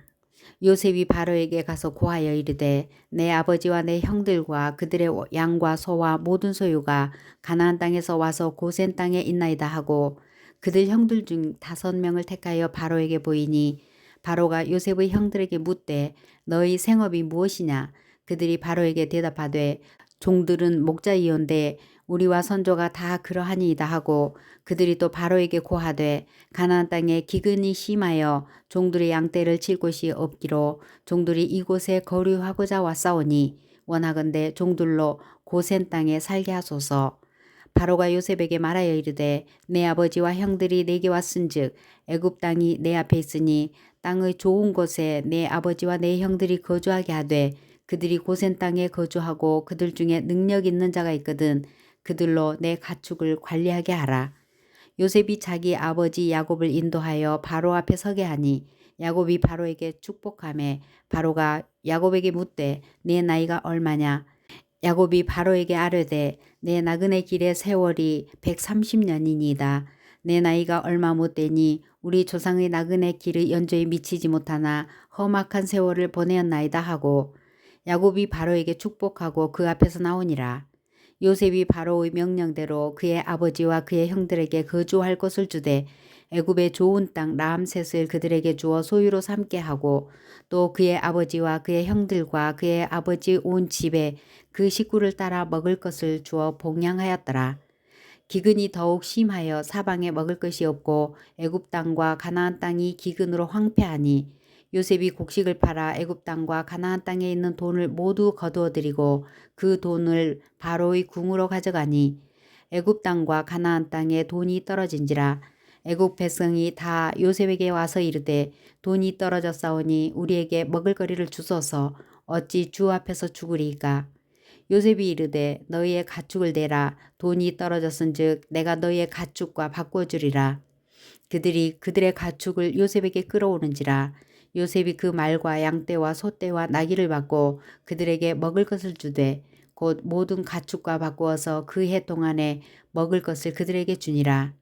요셉이 바로에게 가서 고하여 이르되 내 아버지와 내 형들과 그들의 양과 소와 모든 소유가 가나안 땅에서 와서 고센 땅에 있나이다 하고 그들 형들 중 5명을 택하여 바로에게 보이니 바로가 요셉의 형들에게 묻되 너희 생업이 무엇이냐 그들이 바로에게 대답하되 종들은 목자이온데 우리와 선조가 다 그러하니이다 하고 그들이 또 바로에게 고하되 가나안 땅에 기근이 심하여 종들의 양떼를 칠 곳이 없기로 종들이 이곳에 거류하고자 왔사오니 원하건대 종들로 고센 땅에 살게 하소서. 바로가 요셉에게 말하여 이르되 내 아버지와 형들이 내게 왔은즉 애굽 땅이 내 앞에 있으니 땅의 좋은 곳에 내 아버지와 내 형들이 거주하게 하되 그들이 고센 땅에 거주하고 그들 중에 능력 있는 자가 있거든 그들로 내 가축을 관리하게 하라. 요셉이 자기 아버지 야곱을 인도하여 바로 앞에 서게 하니 야곱이 바로에게 축복하매 바로가 야곱에게 묻되 내 나이가 얼마냐 야곱이 바로에게 아뢰되 내 나그네 길의 세월이 130년이니이다. 내 나이가 얼마 못되니 우리 조상의 나그네 길의 연조에 미치지 못하나 험악한 세월을 보내었나이다 하고 야곱이 바로에게 축복하고 그 앞에서 나오니라. 요셉이 바로의 명령대로 그의 아버지와 그의 형들에게 거주할 곳을 주되 애굽의 좋은 땅 라암셋을 그들에게 주어 소유로 삼게 하고 또 그의 아버지와 그의 형들과 그의 아버지 온 집에 그 식구를 따라 먹을 것을 주어 봉양하였더라. 기근이 더욱 심하여 사방에 먹을 것이 없고 애굽 땅과 가나안 땅이 기근으로 황폐하니 요셉이 곡식을 팔아 애굽 땅과 가나안 땅에 있는 돈을 모두 거두어들이고 그 돈을 바로의 궁으로 가져가니 애굽 땅과 가나안 땅에 돈이 떨어진지라. 애굽 백성이 다 요셉에게 와서 이르되 돈이 떨어졌사오니 우리에게 먹을거리를 주소서. 어찌 주 앞에서 죽으리이까. 요셉이 이르되 너희의 가축을 대라. 돈이 떨어졌은즉 내가 너희의 가축과 바꿔주리라. 그들이 그들의 가축을 요셉에게 끌어오는지라. 요셉이 그 말과 양떼와 소떼와 나귀를 받고 그들에게 먹을 것을 주되 곧 모든 가축과 바꾸어서 그 해 동안에 먹을 것을 그들에게 주니라.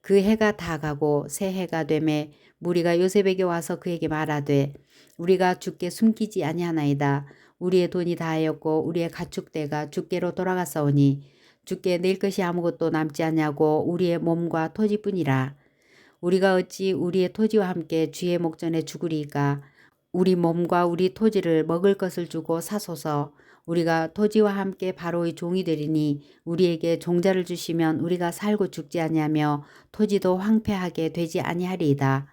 그 해가 다 가고 새 해가 되매 무리가 요셉에게 와서 그에게 말하되 우리가 주께 숨기지 아니하나이다. 우리의 돈이 다하였고 우리의 가축대가 주께로 돌아갔사오니 주께 낼 것이 아무것도 남지 않냐고 우리의 몸과 토지뿐이라. 우리가 어찌 우리의 토지와 함께 주의 목전에 죽으리이까. 우리 몸과 우리 토지를 먹을 것을 주고 사소서. 우리가 토지와 함께 바로의 종이 되리니 우리에게 종자를 주시면 우리가 살고 죽지 아니하며 토지도 황폐하게 되지 아니하리이다.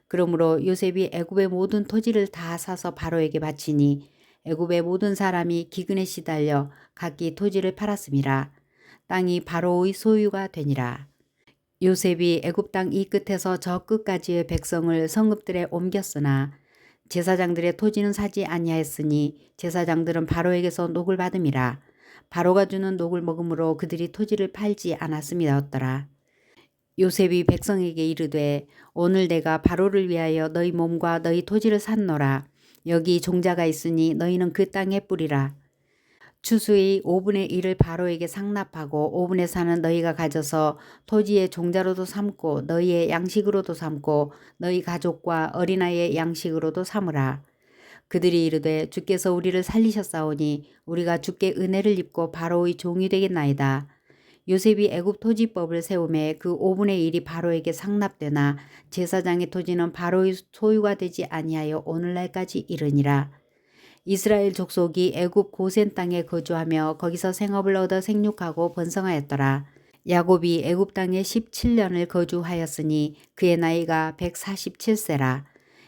그러므로 요셉이 애굽의 모든 토지를 다 사서 바로에게 바치니 애굽의 모든 사람이 기근에 시달려 각기 토지를 팔았음이라. 땅이 바로의 소유가 되니라. 요셉이 애굽 땅 이 끝에서 저 끝까지의 백성을 성읍들에 옮겼으나 제사장들의 토지는 사지 아니하였으니 제사장들은 바로에게서 녹을 받음이라. 바로가 주는 녹을 먹음으로 그들이 토지를 팔지 않았음이었더라. 요셉이 백성에게 이르되 오늘 내가 바로를 위하여 너희 몸과 너희 토지를 샀노라. 여기 종자가 있으니 너희는 그 땅에 뿌리라. 추수의 5분의 1을 바로에게 상납하고 5분의 4는 너희가 가져서 토지의 종자로도 삼고 너희의 양식으로도 삼고 너희 가족과 어린아이의 양식으로도 삼으라. 그들이 이르되 주께서 우리를 살리셨사오니 우리가 주께 은혜를 입고 바로의 종이 되겠나이다. 요셉이 애굽 토지법을 세우매 그 5분의 1이 바로에게 상납되나 제사장의 토지는 바로의 소유가 되지 아니하여 오늘날까지 이르니라. 이스라엘 족속이 애굽 고센 땅에 거주하며 거기서 생업을 얻어 생육하고 번성하였더라. 야곱이 애굽 땅에 17년을 거주하였으니 그의 나이가 147세라.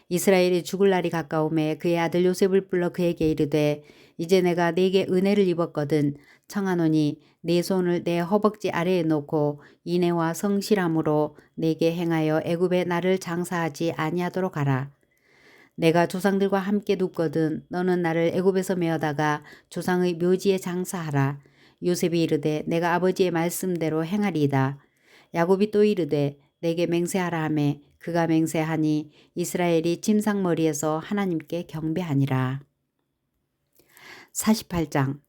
이스라엘이 죽을 날이 가까우매 그의 아들 요셉을 불러 그에게 이르되 이제 내가 네게 은혜를 입었거든 청하노니 네 손을 내 허벅지 아래에 놓고 인애와 성실함으로 내게 행하여 애굽에 나를 장사하지 아니하도록 하라. 내가 조상들과 함께 눕거든 너는 나를 애굽에서 메어다가 조상의 묘지에 장사하라. 요셉이 이르되 내가 아버지의 말씀대로 행하리이다. 야곱이 또 이르되 내게 맹세하라 하매 그가 맹세하니 이스라엘이 침상머리에서 하나님께 경배하니라. 48장.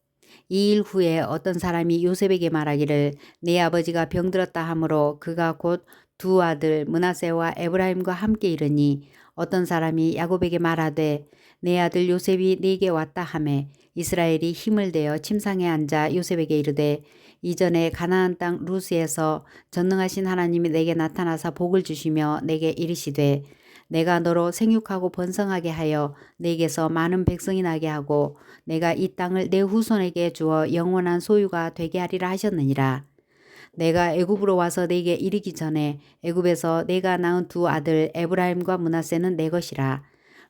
이 일 후에 어떤 사람이 요셉에게 말하기를 네 아버지가 병들었다 하므로 그가 곧 두 아들 므낫세와 에브라임과 함께 이르니 어떤 사람이 야곱에게 말하되 내 아들 요셉이 네게 왔다 하매 이스라엘이 힘을 대어 침상에 앉아 요셉에게 이르되 이전에 가나안 땅 루스에서 전능하신 하나님이 내게 나타나사 복을 주시며 내게 이르시되 내가 너로 생육하고 번성하게 하여 내게서 많은 백성이 나게 하고 내가 이 땅을 내 후손에게 주어 영원한 소유가 되게 하리라 하셨느니라. 내가 애굽으로 와서 네게 이르기 전에 애굽에서 내가 낳은 두 아들 에브라임과 므낫세는 내 것이라.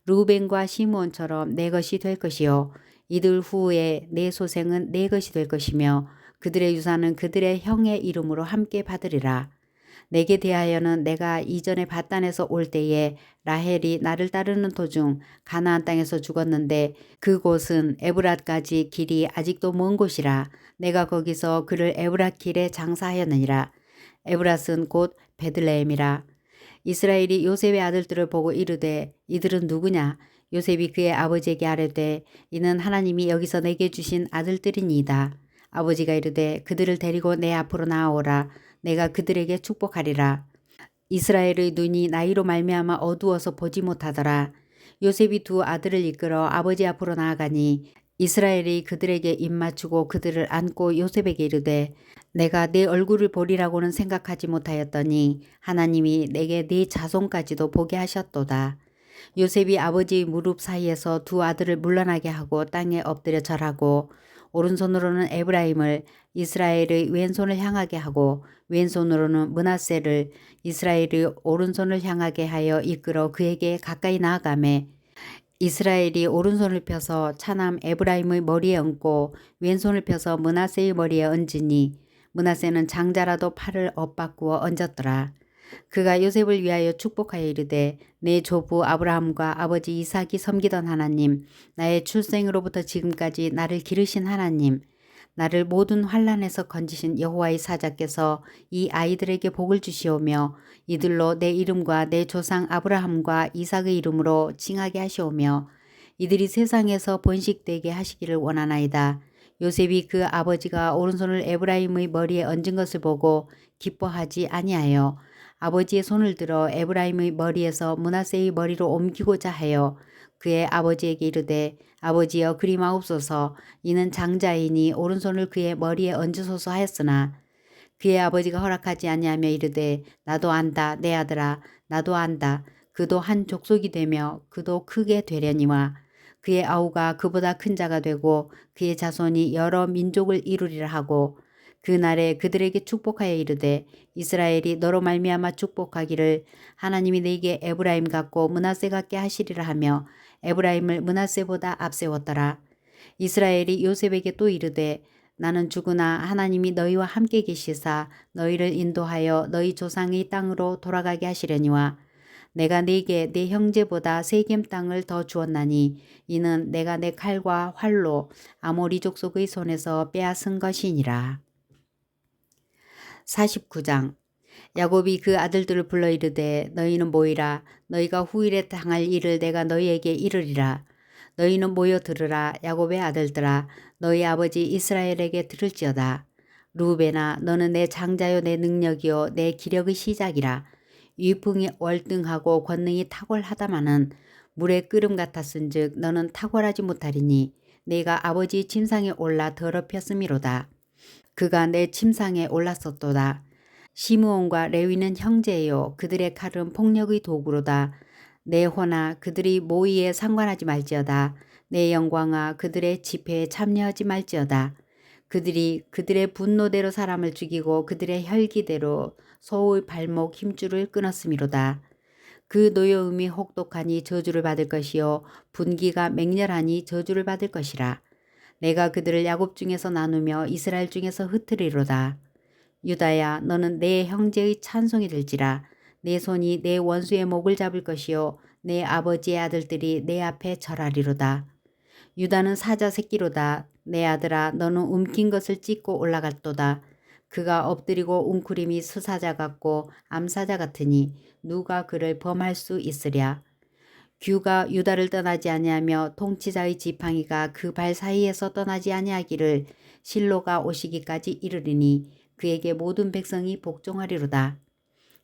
루벤과 시므온처럼 내 것이 될 것이요 이들 후에 내 소생은 내 것이 될 것이며 그들의 유산은 그들의 형의 이름으로 함께 받으리라. 내게 대하여는 내가 이전에 바단에서 올 때에 라헬이 나를 따르는 도중 가나안 땅에서 죽었는데 그곳은 에브랏까지 길이 아직도 먼 곳이라. 내가 거기서 그를 에브랏 길에 장사하였느니라. 에브랏은 곧 베들레헴이라. 이스라엘이 요셉의 아들들을 보고 이르되 이들은 누구냐? 요셉이 그의 아버지에게 아뢰되 이는 하나님이 여기서 내게 주신 아들들이니이다. 아버지가 이르되 그들을 데리고 내 앞으로 나아오라. 내가 그들에게 축복하리라. 이스라엘의 눈이 나이로 말미암아 어두워서 보지 못하더라. 요셉이 두 아들을 이끌어 아버지 앞으로 나아가니 이스라엘이 그들에게 입맞추고 그들을 안고 요셉에게 이르되 내가 네 얼굴을 보리라고는 생각하지 못하였더니 하나님이 내게 네 자손까지도 보게 하셨도다. 요셉이 아버지의 무릎 사이에서 두 아들을 물러나게 하고 땅에 엎드려 절하고 오른손으로는 에브라임을 이스라엘의 왼손을 향하게 하고 왼손으로는 므낫세를 이스라엘의 오른손을 향하게 하여 이끌어 그에게 가까이 나아가매 이스라엘이 오른손을 펴서 차남 에브라임의 머리에 얹고 왼손을 펴서 므낫세의 머리에 얹으니 므낫세는 장자라도 팔을 엇바꾸어 얹었더라. 그가 요셉을 위하여 축복하여 이르되 내 조부 아브라함과 아버지 이삭이 섬기던 하나님, 나의 출생으로부터 지금까지 나를 기르신 하나님, 나를 모든 환난에서 건지신 여호와의 사자께서 이 아이들에게 복을 주시오며 이들로 내 이름과 내 조상 아브라함과 이삭의 이름으로 칭하게 하시오며 이들이 세상에서 번식되게 하시기를 원하나이다. 요셉이 그 아버지가 오른손을 에브라임의 머리에 얹은 것을 보고 기뻐하지 아니하여 아버지의 손을 들어 에브라임의 머리에서 므낫세의 머리로 옮기고자 하여 그의 아버지에게 이르되 아버지여 그리 마옵소서 이는 장자이니 오른손을 그의 머리에 얹으소서 하였으나 그의 아버지가 허락하지 아니하며 이르되 나도 안다 내 아들아 나도 안다 그도 한 족속이 되며 그도 크게 되려니와 그의 아우가 그보다 큰 자가 되고 그의 자손이 여러 민족을 이루리라 하고 그날에 그들에게 축복하여 이르되 이스라엘이 너로 말미암아 축복하기를 하나님이 네게 에브라임 같고 므낫세 같게 하시리라 하며 에브라임을 므낫세보다 앞세웠더라. 이스라엘이 요셉에게 또 이르되 나는 죽으나 하나님이 너희와 함께 계시사 너희를 인도하여 너희 조상의 땅으로 돌아가게 하시려니와 내가 네게 네 형제보다 세겜 땅을 더 주었나니 이는 내가 내 칼과 활로 아모리 족속의 손에서 빼앗은 것이니라. 49장 야곱이 그 아들들을 불러 이르되 너희는 모이라. 너희가 후일에 당할 일을 내가 너희에게 이르리라. 너희는 모여 들으라. 야곱의 아들들아 너희 아버지 이스라엘에게 들을지어다. 루벤아 너는 내 장자요 내 능력이요 내 기력의 시작이라. 유풍이 월등하고 권능이 탁월하다마는 물의 끓음 같았은즉 너는 탁월하지 못하리니 내가 아버지 침상에 올라 더럽혔음이로다. 그가 내 침상에 올랐었도다. 시므온과 레위는 형제요 그들의 칼은 폭력의 도구로다. 내 호나 그들이 모의에 상관하지 말지어다. 내 영광아 그들의 집회에 참여하지 말지어다. 그들이 그들의 분노대로 사람을 죽이고 그들의 혈기대로 소의 발목 힘줄을 끊었음이로다. 그 노여움이 혹독하니 저주를 받을 것이요 분기가 맹렬하니 저주를 받을 것이라. 내가 그들을 야곱 중에서 나누며 이스라엘 중에서 흩으리로다. 유다야 너는 내 형제의 찬송이 될지라. 내 손이 내 원수의 목을 잡을 것이요 내 아버지의 아들들이 내 앞에 절하리로다. 유다는 사자 새끼로다. 내 아들아 너는 움킨 것을 찢고 올라갔도다. 그가 엎드리고 웅크림이 수사자 같고 암사자 같으니 누가 그를 범할 수 있으랴. 규가 유다를 떠나지 아니하며 통치자의 지팡이가 그 발 사이에서 떠나지 아니하기를 실로가 오시기까지 이르리니 그에게 모든 백성이 복종하리로다.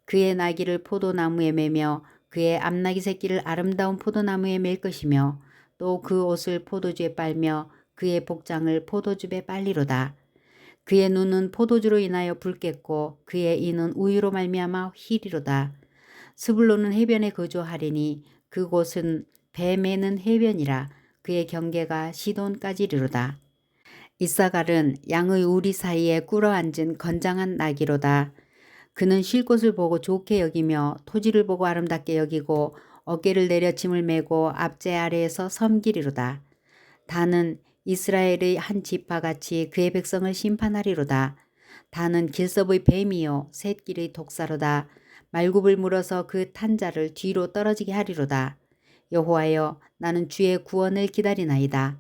그의 나귀를 포도나무에 매며 그의 암나귀 새끼를 아름다운 포도나무에 맬 것이며 또 그 옷을 포도주에 빨며 그의 복장을 포도즙에 빨리로다. 그의 눈은 포도주로 인하여 붉겠고 그의 이는 우유로 말미암아 희리로다. 스불론은 해변에 거주하리니 그곳은 배 매는 해변이라. 그의 경계가 시돈까지리로다. 이사갈은 양의 우리 사이에 꿇어앉은 건장한 나귀로다. 그는 쉴 곳을 보고 좋게 여기며 토지를 보고 아름답게 여기고 어깨를 내려 짐을 메고 앞제 아래에서 섬기리로다. 다는 이스라엘의 한 지파같이 그의 백성을 심판하리로다. 다는 길섭의 뱀이요 샛길의 독사로다. 말굽을 물어서 그 탄자를 뒤로 떨어지게 하리로다. 여호와여 나는 주의 구원을 기다리나이다.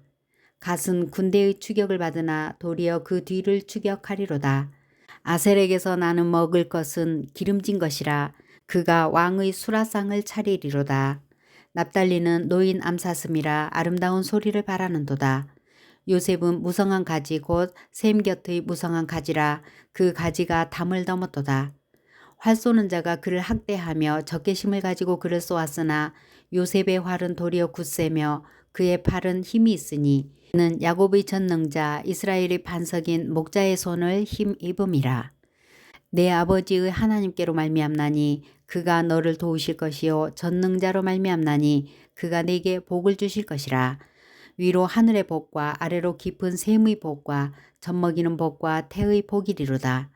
갓은 군대의 추격을 받으나 도리어 그 뒤를 추격하리로다. 아셀에게서 나는 먹을 것은 기름진 것이라. 그가 왕의 수라상을 차리리로다. 납달리는 노인 암사슴이라 아름다운 소리를 바라는도다. 요셉은 무성한 가지 곧 샘 곁의 무성한 가지라. 그 가지가 담을 넘었도다. 활 쏘는 자가 그를 학대하며 적개심을 가지고 그를 쏘았으나 요셉의 활은 도리어 굳세며 그의 팔은 힘이 있으니 이는 야곱의 전능자 이스라엘의 반석인 목자의 손을 힘입음이라. 내 아버지의 하나님께로 말미암나니 그가 너를 도우실 것이요 전능자로 말미암나니 그가 네게 복을 주실 것이라. 위로 하늘의 복과 아래로 깊은 샘의 복과 젖먹이는 복과 태의 복이리로다.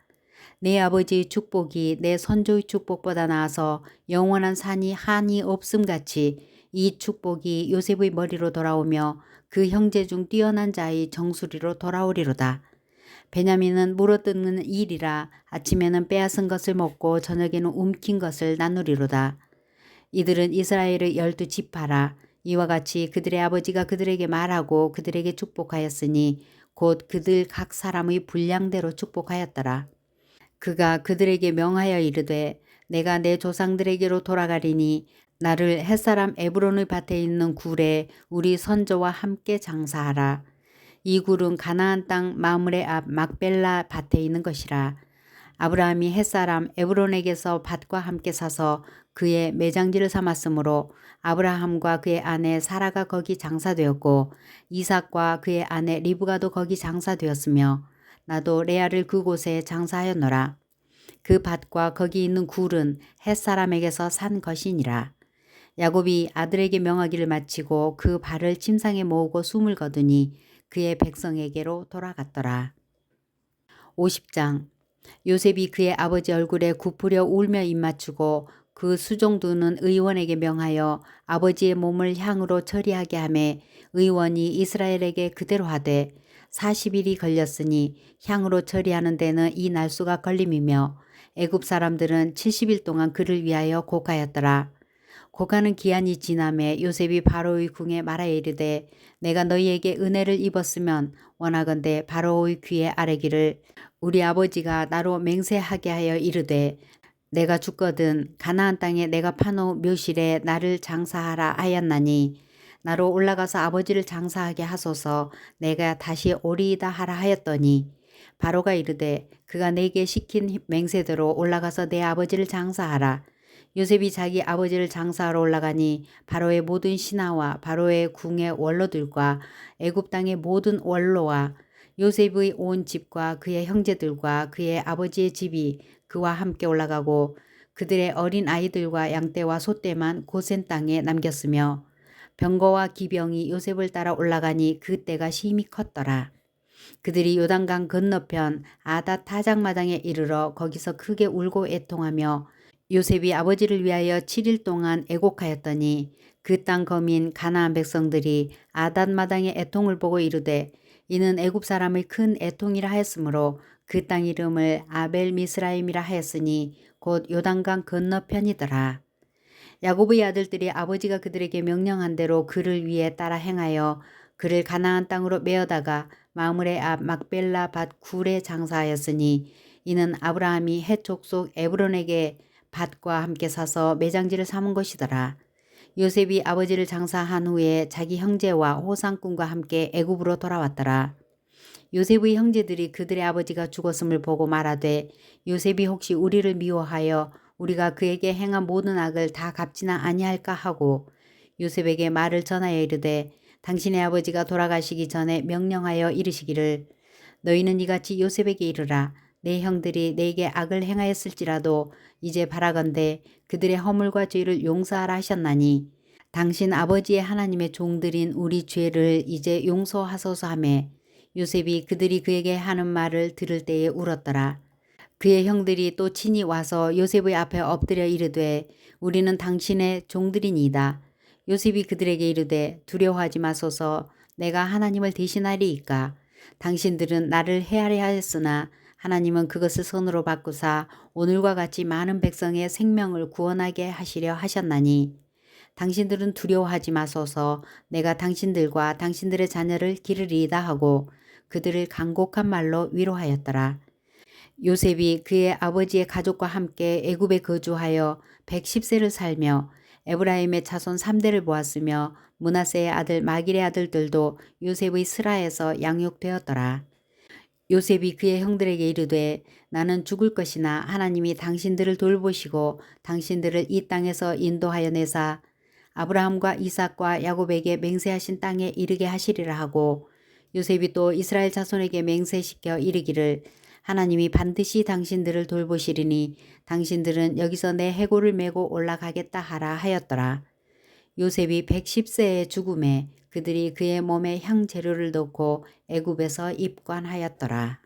내 아버지의 축복이 내 선조의 축복보다 나아서 영원한 산이 한이 없음같이 이 축복이 요셉의 머리로 돌아오며 그 형제 중 뛰어난 자의 정수리로 돌아오리로다. 베냐민은 물어뜯는 일이라. 아침에는 빼앗은 것을 먹고 저녁에는 움킨 것을 나누리로다. 이들은 이스라엘의 12지파라. 이와 같이 그들의 아버지가 그들에게 말하고 그들에게 축복하였으니 곧 그들 각 사람의 분량대로 축복하였더라. 그가 그들에게 명하여 이르되 내가 내 조상들에게로 돌아가리니 나를 햇사람 에브론의 밭에 있는 굴에 우리 선조와 함께 장사하라. 이 굴은 가나안 땅 마므레 앞 막벨라 밭에 있는 것이라. 아브라함이 햇사람 에브론에게서 밭과 함께 사서 그의 매장지를 삼았으므로 아브라함과 그의 아내 사라가 거기 장사되었고 이삭과 그의 아내 리브가도 거기 장사되었으며 나도 레아를 그곳에 장사하였노라. 그 밭과 거기 있는 굴은 햇사람에게서 산 것이니라. 야곱이 아들에게 명하기를 마치고 그 발을 침상에 모으고 숨을 거두니 그의 백성에게로 돌아갔더라. 50장. 요셉이 그의 아버지 얼굴에 굽으려 울며 입맞추고 그 수종두는 의원에게 명하여 아버지의 몸을 향으로 처리하게 하매 의원이 이스라엘에게 그대로 하되 40일이 걸렸으니 향으로 처리하는 데는 이 날수가 걸림이며 애굽 사람들은 70일 동안 그를 위하여 곡하였더라. 곡하는 기한이 지남에 요셉이 바로의 궁에 말하여 이르되 내가 너희에게 은혜를 입었으면 원하건대 바로의 귀에 아뢰기를 우리 아버지가 나로 맹세하게 하여 이르되 내가 죽거든 가나안 땅에 내가 파놓은 묘실에 나를 장사하라 하였나니 나로 올라가서 아버지를 장사하게 하소서 내가 다시 오리이다 하라 하였더니 바로가 이르되 그가 내게 시킨 맹세대로 올라가서 내 아버지를 장사하라. 요셉이 자기 아버지를 장사하러 올라가니 바로의 모든 신하와 바로의 궁의 원로들과 애굽 땅의 모든 원로와 요셉의 온 집과 그의 형제들과 그의 아버지의 집이 그와 함께 올라가고 그들의 어린 아이들과 양떼와 소떼만 고센 땅에 남겼으며 병거와 기병이 요셉을 따라 올라가니 그 때가 심히 컸더라. 그들이 요단강 건너편 아닷 타작마당에 이르러 거기서 크게 울고 애통하며 요셉이 아버지를 위하여 7일 동안 애곡하였더니 그 땅 거민 가나안 백성들이 아닷 마당의 애통을 보고 이르되 이는 애굽 사람의 큰 애통이라 하였으므로 그 땅 이름을 아벨 미스라임이라 하였으니 곧 요단강 건너편이더라. 야곱의 아들들이 아버지가 그들에게 명령한 대로 그를 위해 따라 행하여 그를 가나안 땅으로 메어다가 마므레 앞 막벨라 밭 굴에 장사하였으니 이는 아브라함이 헷 족속 에브론에게 밭과 함께 사서 매장지를 삼은 것이더라. 요셉이 아버지를 장사한 후에 자기 형제와 호상꾼과 함께 애굽으로 돌아왔더라. 요셉의 형제들이 그들의 아버지가 죽었음을 보고 말하되 요셉이 혹시 우리를 미워하여 우리가 그에게 행한 모든 악을 다 갚지나 아니할까 하고 요셉에게 말을 전하여 이르되 당신의 아버지가 돌아가시기 전에 명령하여 이르시기를 너희는 이같이 요셉에게 이르라. 내 형들이 내게 악을 행하였을지라도 이제 바라건대 그들의 허물과 죄를 용서하라 하셨나니 당신 아버지의 하나님의 종들인 우리 죄를 이제 용서하소서 하매 요셉이 그들이 그에게 하는 말을 들을 때에 울었더라. 그의 형들이 또 친히 와서 요셉의 앞에 엎드려 이르되 우리는 당신의 종들이니이다. 요셉이 그들에게 이르되 두려워하지 마소서 내가 하나님을 대신하리이까. 당신들은 나를 해하려 하였으나 하나님은 그것을 선으로 바꾸사 오늘과 같이 많은 백성의 생명을 구원하게 하시려 하셨나니 당신들은 두려워하지 마소서 내가 당신들과 당신들의 자녀를 기르리이다 하고 그들을 간곡한 말로 위로하였더라. 요셉이 그의 아버지의 가족과 함께 애굽에 거주하여 110세를 살며 에브라임의 자손 3대를 보았으며 므낫세의 아들 마길의 아들들도 요셉의 스라에서 양육되었더라. 요셉이 그의 형들에게 이르되 나는 죽을 것이나 하나님이 당신들을 돌보시고 당신들을 이 땅에서 인도하여 내사 아브라함과 이삭과 야곱에게 맹세하신 땅에 이르게 하시리라 하고 요셉이 또 이스라엘 자손에게 맹세시켜 이르기를 하나님이 반드시 당신들을 돌보시리니 당신들은 여기서 내 해골을 메고 올라가겠다 하라 하였더라. 요셉이 110세의 죽음에 그들이 그의 몸에 향재료를 넣고 애굽에서 입관하였더라.